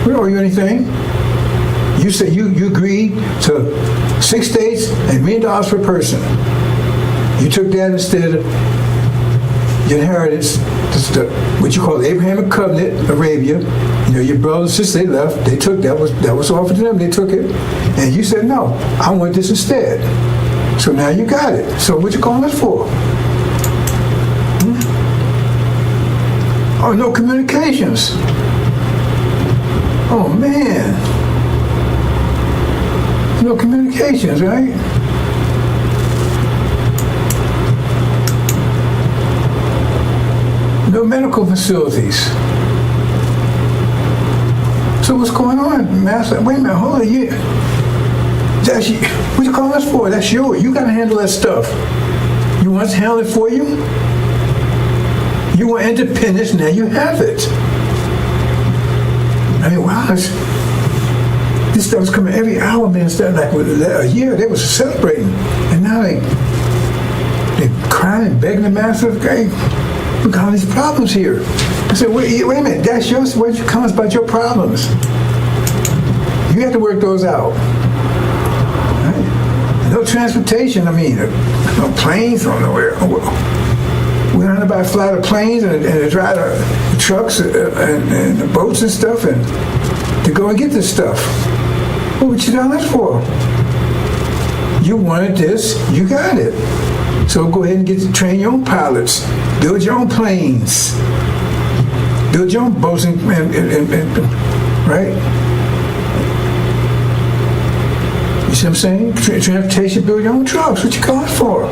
We don't owe you anything. You said you agreed to 6 states and $1 million per person. You took that instead of your inheritance, what you call the Abrahamic covenant, Arabia. Your brothers and sisters, they left. They took that was offered to them. They took it, and you said no. I want this instead. So now you got it. So what you calling us for? Oh, no communications. Oh man. No communications, right? No medical facilities. So what's going on, Master? Wait a minute, hold on. What you calling us for? That's yours. You got to handle that stuff. You want us to handle it for you? You want independence, now you have it. Wow, this stuff was coming every hour, man. Instead of like a year, they was celebrating. And now they crying and begging the Master, okay, we got all these problems here. I said, wait a minute, that's yours. Where'd you come about your problems? You have to work those out. Right? No transportation, no planes, nowhere. We learned about fly the planes and drive the trucks and the boats and stuff and to go and get this stuff. Well, what you done this for? You wanted this, you got it. So go ahead and train your own pilots, build your own planes, build your own boats and right? You see what I'm saying? Transportation, build your own trucks. What you calling for?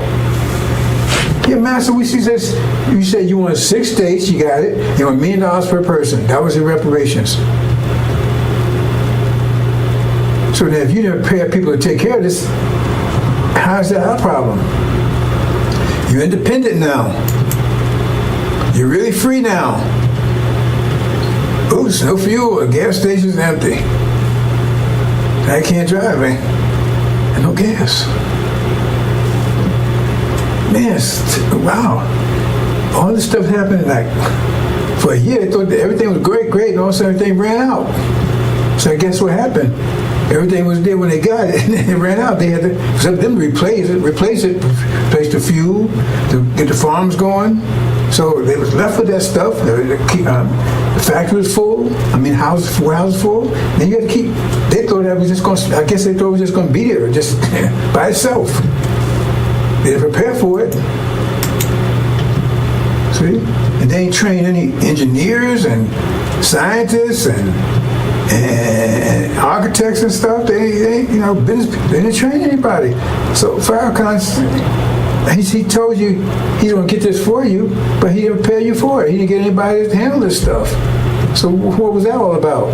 Yeah, Master, we see this. You said you wanted 6 states, you got it. You want $1 million per person. That was your reparations. So then if you didn't pay people to take care of this, how's that our problem? You're independent now. You're really free now. Oops, no fuel, the gas station's empty. I can't drive, man. And no gas. Man, wow. All this stuff happened like for a year. They thought that everything was great, and all of a sudden everything ran out. So guess what happened? Everything was there when they got it, and it ran out. They had to, for them to replace the fuel, to get the farms going. So they was left with that stuff. The factory was full. Warehouses full. Then you had to keep. They thought that was just going. I guess they thought it was just going to be there, just by itself. They didn't prepare for it. See? And they ain't trained any engineers and scientists and And architects and stuff, they business, they didn't train anybody. So Farrakon, he told you he's going to get this for you, but he didn't pay you for it. He didn't get anybody to handle this stuff. So what was that all about?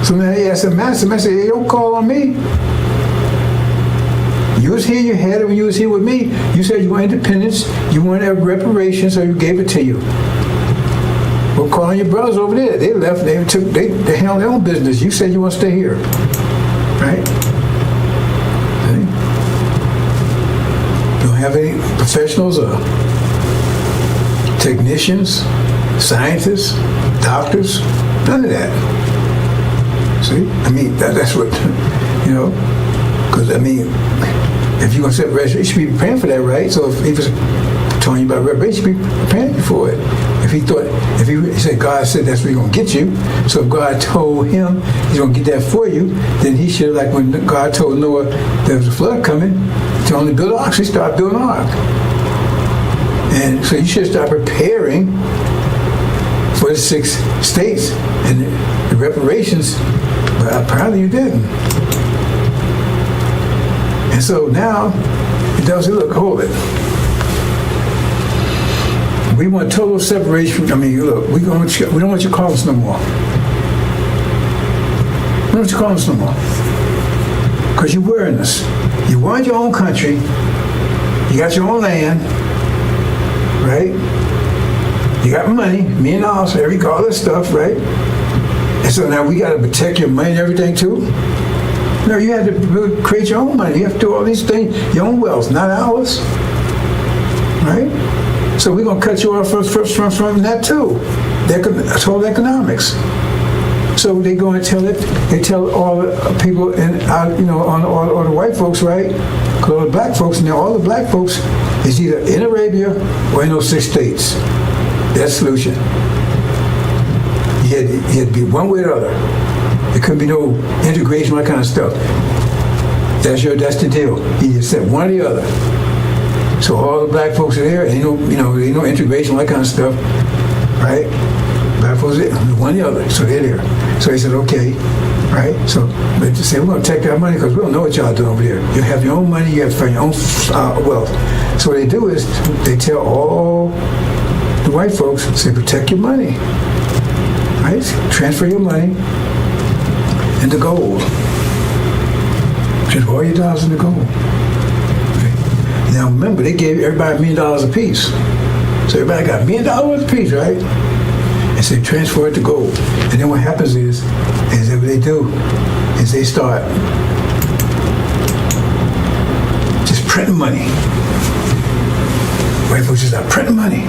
So now he asked the master, said, hey, don't call on me. You was here, you had it when you was here with me. You said you want independence, you wanted reparations, so you gave it to you. Well, call on your brothers over there. They left, they handled their own business. You said you want to stay here. Right? See? You don't have any professionals or technicians, scientists, doctors, none of that. See? I mean, that's what, because, I mean, if you're going to set reparation, you should be preparing for that, right? So if he was telling you about reparation, you should be preparing for it. If he said, God said that's where he's going to get you, so if God told him he's going to get that for you, then he should, like when God told Noah there was a flood coming, to only build an ark, so he started building an ark. And so you should start preparing for the 6 states and the reparations, but apparently you didn't. And so now, he tells you, look, hold it. We want total separation. I mean, look, we don't want you to call us no more. We don't want you to call us no more. Because you're wearing us. You want your own country. You got your own land. Right? You got money, $1 million, all this stuff, right? And so now we got to protect your money and everything too? No, you have to create your own money. You have to do all these things, your own wealth, not ours. Right? So we're going to cut you off from that too. That's all economics. So they go and tell it. They tell all the people all the white folks, right? Because all the black folks, now all the black folks is either in Arabia or in those 6 states. That's the solution. You had to be one way or the other. There couldn't be no integration, that kind of stuff. That's the deal. You just said one or the other. So all the black folks are there, and ain't no integration, that kind of stuff, right? Black folks are there, one or the other, so they're there. So he said, okay, right? So they just say, we're going to take that money because we don't know what y'all doing over there. You have your own money, you have to find your own wealth. So what they do is they tell all the white folks, say, protect your money, right? Transfer your money into gold. Transfer all your dollars into gold. Now remember, they gave everybody $1 million apiece. So everybody got $1 million apiece, right? And so they transfer it to gold. And then what happens is that what they do is they start just printing money. White folks just start printing money.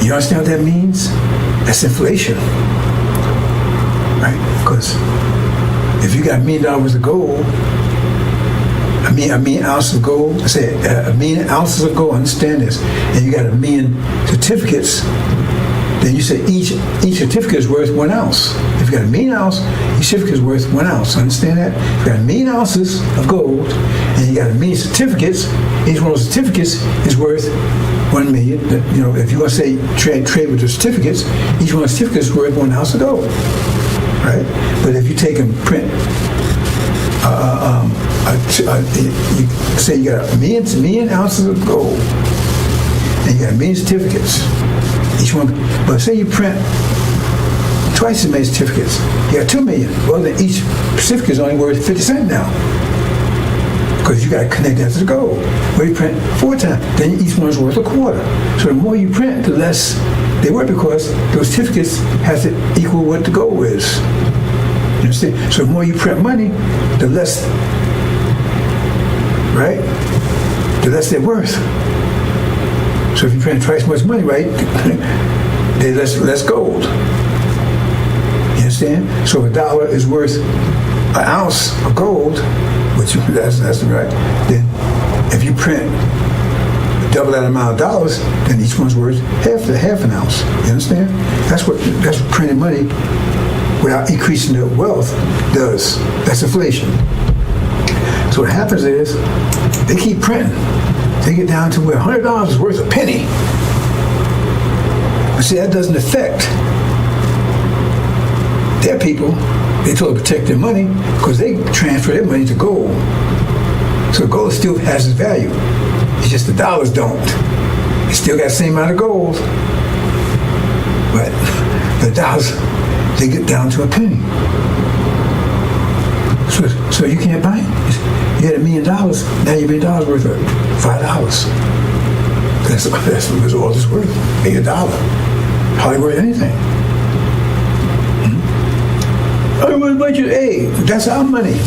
You understand what that means? That's inflation. Right? Because if you got $1 million of gold, a million ounces of gold, I said $1 million ounces of gold, understand this, and you got 1 million certificates, then you say each certificate is worth 1 ounce. If you got 1 million ounces, each certificate is worth 1 ounce. Understand that? If you got 1 million ounces of gold, and you got 1 million certificates, each one of those certificates is worth 1 million. If you're going to say trade with the certificates, each one of the certificates is worth 1 ounce of gold. Right? But if you take and print, you say you got 1 million ounces of gold, and you got 1 million certificates, each one. But say you print twice as many certificates, you got 2 million. Well, then each certificate is only worth 50 cents now, because you got to connect that to the gold. Well, you print 4 times, then each one's worth a quarter. So the more you print, the less they worth, because those certificates has to equal what the gold is. You understand? So the more you print money, the less, right? The less they're worth. So if you print twice as much money, right, there's less gold. You understand? So $1 is worth 1 ounce of gold, which that's right. Then if you print double that amount of dollars, then each one's worth half an ounce. You understand? That's what printing money without increasing their wealth does. That's inflation. So what happens is they keep printing. They get down to where $100 is worth a penny. But see, that doesn't affect their people, they told to protect their money because they transfer their money to gold. So gold still has its value. It's just the dollars don't. It still got the same amount of gold. But the dollars, they get down to a penny. So you can't buy it. You had $1 million, now your $1 million worth of $5. That's what all this worth. $1. Hardly worth anything. Hey, that's our money.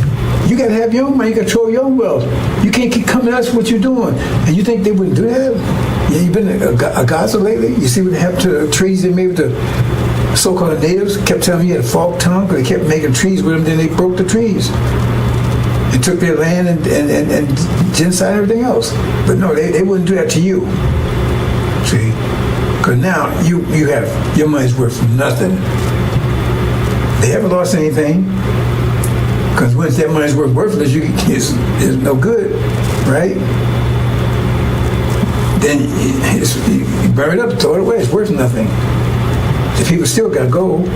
You got to have your own money. You got to control your own wealth. You can't keep coming at us what you're doing. And you think they wouldn't do that? Yeah, you've been a Gaza lately? You see what happened to the trees they made with the so-called natives? Kept telling me you had a forked tongue because they kept making trees with them, then they broke the trees. They took their land and genocide and everything else. But no, they wouldn't do that to you. See? Because now you have, your money's worth nothing. They haven't lost anything. Because once that money's worthless, it's no good, right? Then you burn it up, throw it away. It's worth nothing. The people still got gold,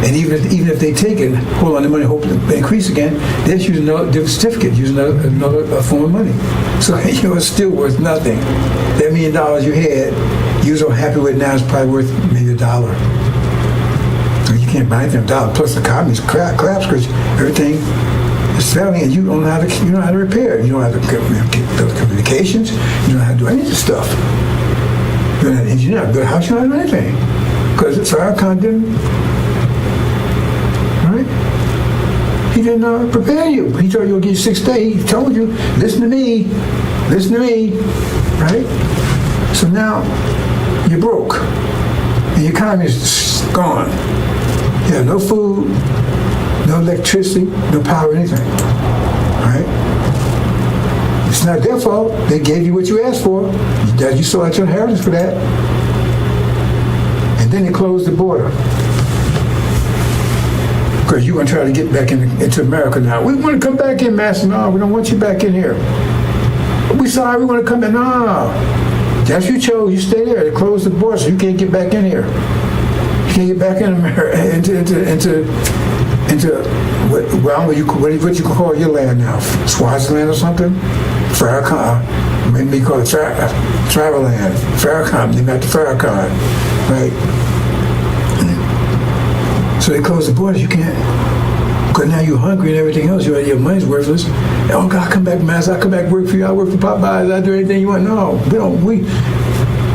and even if they take it, hold on to money, hope to increase again, they're just using another different certificate, using another form of money. So it's still worth nothing. That $1 million you had, you was so happy with it, now it's probably worth maybe $1. You can't buy anything $1. Plus the economy's crap because everything is failing, and you don't know how to repair it. You don't have the communications. You don't know how to do any of this stuff. You're not an engineer, build a house. You don't know how to do anything because FARRACON didn't. Right? He didn't prepare you. He told you he'll give you 6 days. He told you, listen to me, right? So now you're broke, and your economy is gone. You have no food, no electricity, no power, anything. All right? It's not their fault. They gave you what you asked for. You saw at your inheritance for that. And then they closed the border. Because you want to try to get back into America now. We want to come back in, Master. No, we don't want you back in here. We sorry, we want to come in. No. That's you chose. You stay there. They closed the border, so you can't get back in here. Can you get back in America, into what you call your land now? Swaziland or something? FARRACON, maybe call it travel land. FARRACON, they met the FARRACON, right? So they closed the borders. You can't. Because now you're hungry and everything else. Your money's worthless. Oh God, come back, Master. I'll come back work for you. I'll work for Popeyes. I'll do anything you want. No, we don't.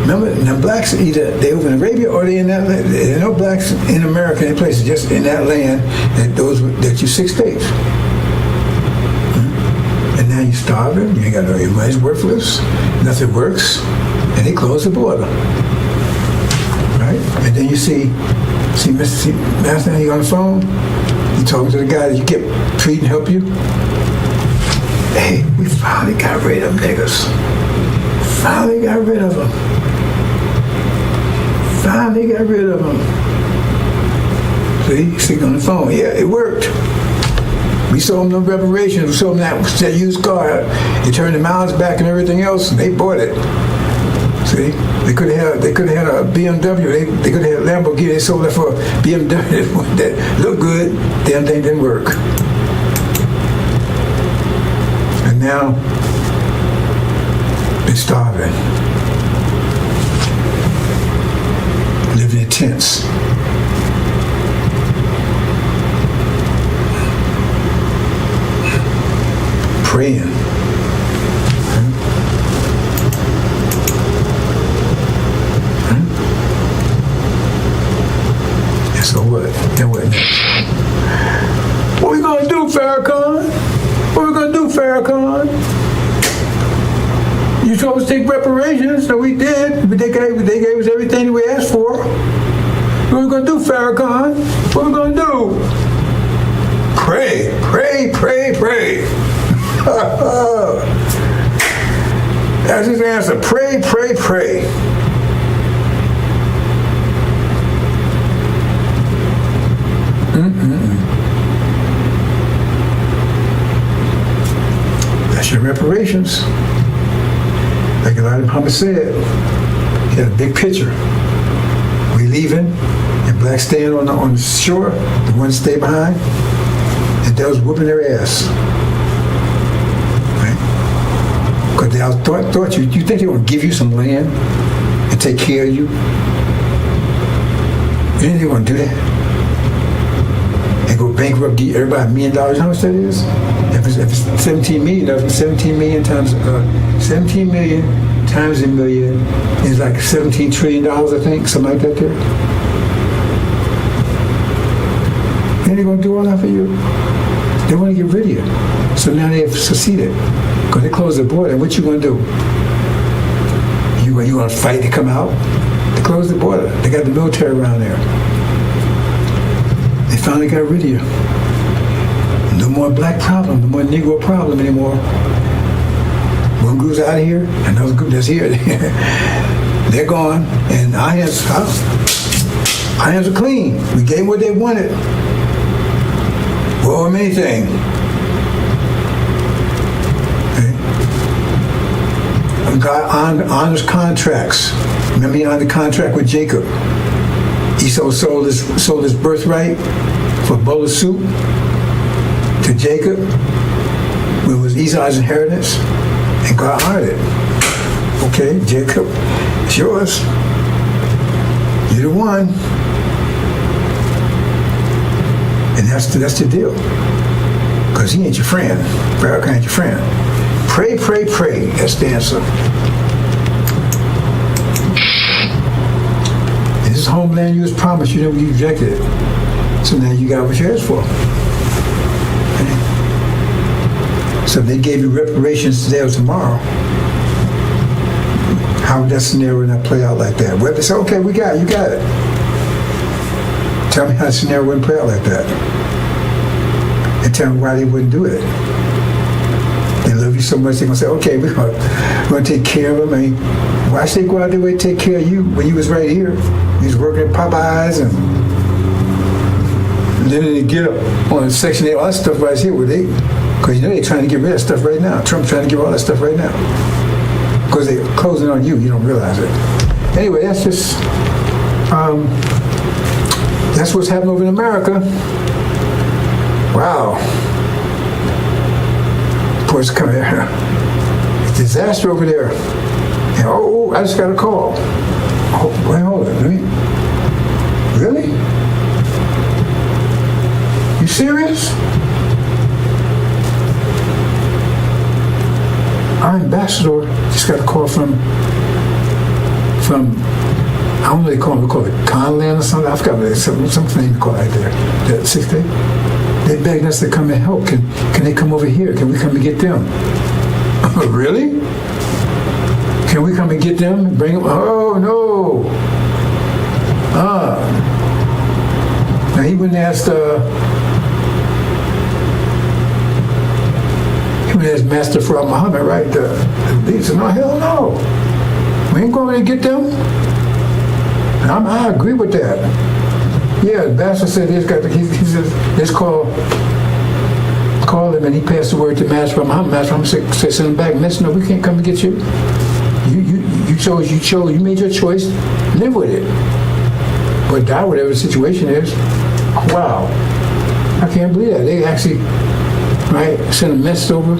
Remember, the blacks either they over in Arabia or they in that land. There are no blacks in America, any places, just in that land that you 6 days. And now you're starving. You ain't got your money's worthless. Nothing works, and they close the border. Right? And then you see Mr. Master, he on the phone. He talking to the guy that you kept treating, help you. Hey, we finally got rid of them niggas. Finally got rid of them. Finally got rid of them. See, speaking on the phone. Yeah, it worked. We sold them no reparations. We sold them that used car. They turned the miles back and everything else, and they bought it. See, they could have had a BMW. They could have had a Lamborghini. They sold it for a BMW that looked good. Damn thing didn't work. And now they're starving. Living in tents. Praying. And so what? Then what next? What we gonna do, FARRACON? What we gonna do, FARRACON? You told us to take reparations, so we did. They gave us everything that we asked for. What we gonna do, FARRACON? What we gonna do? Pray, pray, pray, pray. That's his answer. Pray, pray, pray. That's your reparations. Like Elijah Muhammad said, he had a big picture. We leaving, and Blacks staying on the shore, the ones stay behind, and they was whooping their ass. Right? Because they thought you think they want to give you some land and take care of you? You think they want to do that? And go bankrupt, give everybody $1 million? How much that is? If it's 17 million, that's 17 million times 17 million times a million is like $17 trillion, I think, something like that there. And they're going to do all that for you. They want to get rid of you. So now they have succeeded. Because they closed the border. And what you going to do? You going to fight to come out? They closed the border. They got the military around there. They finally got rid of you. No more black problem, no more Negro problem anymore. One group's out of here, another group that's here. They're gone, and our hands are clean. We gave them what they wanted. Well, anything. Okay. God honors contracts. Remember, he honored the contract with Jacob. Esau sold his birthright for a bowl of soup to Jacob. It was Esau's inheritance, and God honored it. Okay, Jacob, it's yours. You're the one. And that's the deal. Because he ain't your friend. Farrakon ain't your friend. Pray, pray, pray. That's the answer. And this homeland you was promised, you rejected it. So now you got what you asked for. Okay. So if they gave you reparations today or tomorrow, how would that scenario not play out like that? Well, they say, okay, you got it. Tell me how the scenario wouldn't play out like that. And tell me why they wouldn't do it. They love you so much, they're going to say, okay, we're going to take care of them. I mean, why should they go out their way to take care of you when you was right here? You was working at Popeyes and then they get up on Section 8, all that stuff right here, because they're trying to get rid of that stuff right now. Trump's trying to get rid of all that stuff right now. Because they're closing on you don't realize it. Anyway, that's just, that's what's happening over in America. Wow. Boys, come here. It's a disaster over there. And, I just got a call. Oh, wait, hold on. Really? You serious? Our ambassador just got a call from I don't know what they call it Conland or something. I forgot what it's some name to call it right there. That 6th day. They begged us to come and help. Can they come over here? Can we come and get them? Really? Can we come and get them and bring them? Oh no. Now he went and asked Master Farad Muhammad, right? He said, no, hell no. We ain't going to get them. And I agree with that. Yeah, the Master said he said, let's call him, and he passed the word to Master Farad Muhammad. Master Muhammad said, send him back. Master, no, we can't come and get you. You made your choice, live with it. But die, whatever the situation is, wow. I can't believe that. They actually, right, sent a message over. I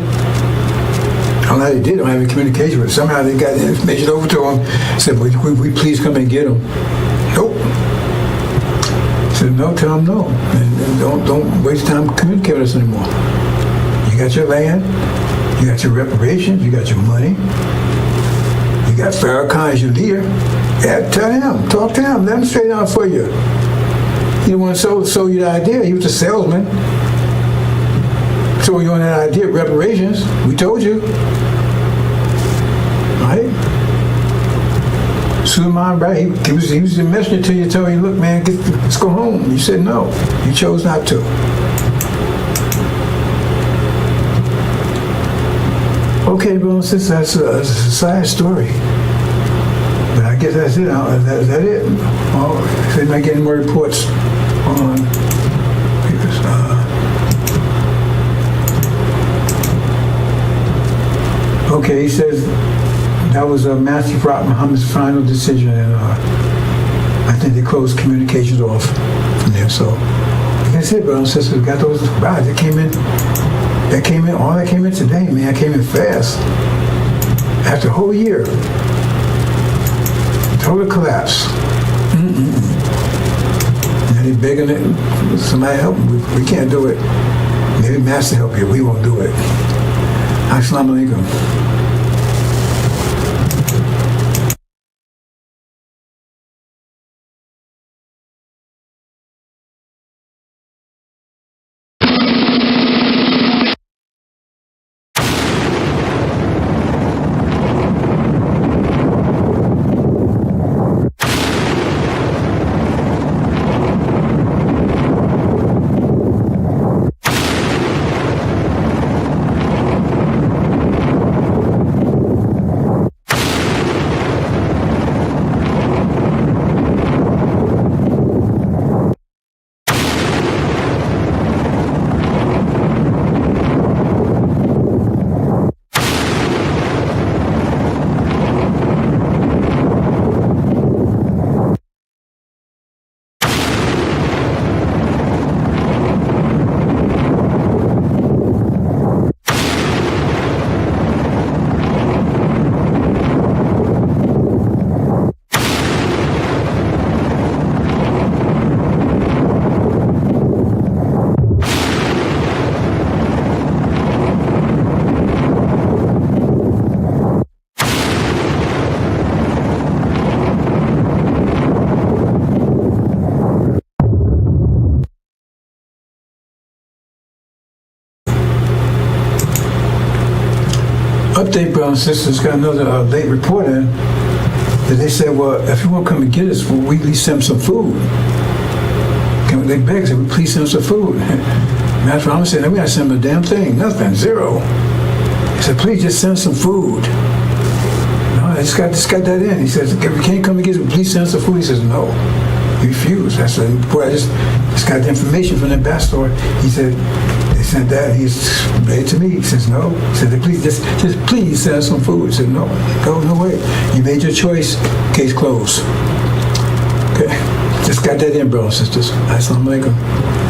don't know how they did. I don't have any communication with it. Somehow they got the information over to them. Said, we please come and get them. Nope. Said, no, tell them no. And don't waste time communicating with us anymore. You got your land. You got your reparations. You got your money. You got Farrakon as your leader. Yeah, tell him. Talk to him. Let him straighten out for you. He didn't want to sell you the idea. He was a salesman. So you on that idea of reparations. We told you. Right? Suleiman, right? He was the messenger to you, telling you, look, man, let's go home. You said no. You chose not to. Okay, well, since that's a sad story. But I guess that's it. Is that it? Oh, so you're not getting more reports on okay, he says that was Master Farad Muhammad's final decision, and I think they closed communications off from there. So, like I said, brothers and sisters, we got those rides that came in. All that came in today, man. I came in fast. After a whole year. Total collapse. Now they're begging somebody help them. We can't do it. Maybe Master help you. We won't do it. Assalamu alaikum. Update, brothers and sisters, got another late report in that they said, well, if you want to come and get us, we'll at least send some food. They begged, said, please send some food. Master Muhammad said, we got to send them a damn thing, nothing, zero. He said, please just send some food. No, I just got that in. He says, if you can't come and get us, please send some food. He says, no. He refused. I said, boy, I just got the information from the ambassador. He said, they sent that. He's read to me. He says, no. He said, please, just please send us some food. He said, no way. You made your choice. Case closed. Okay. Just got that in, brothers and sisters. Assalamu alaikum.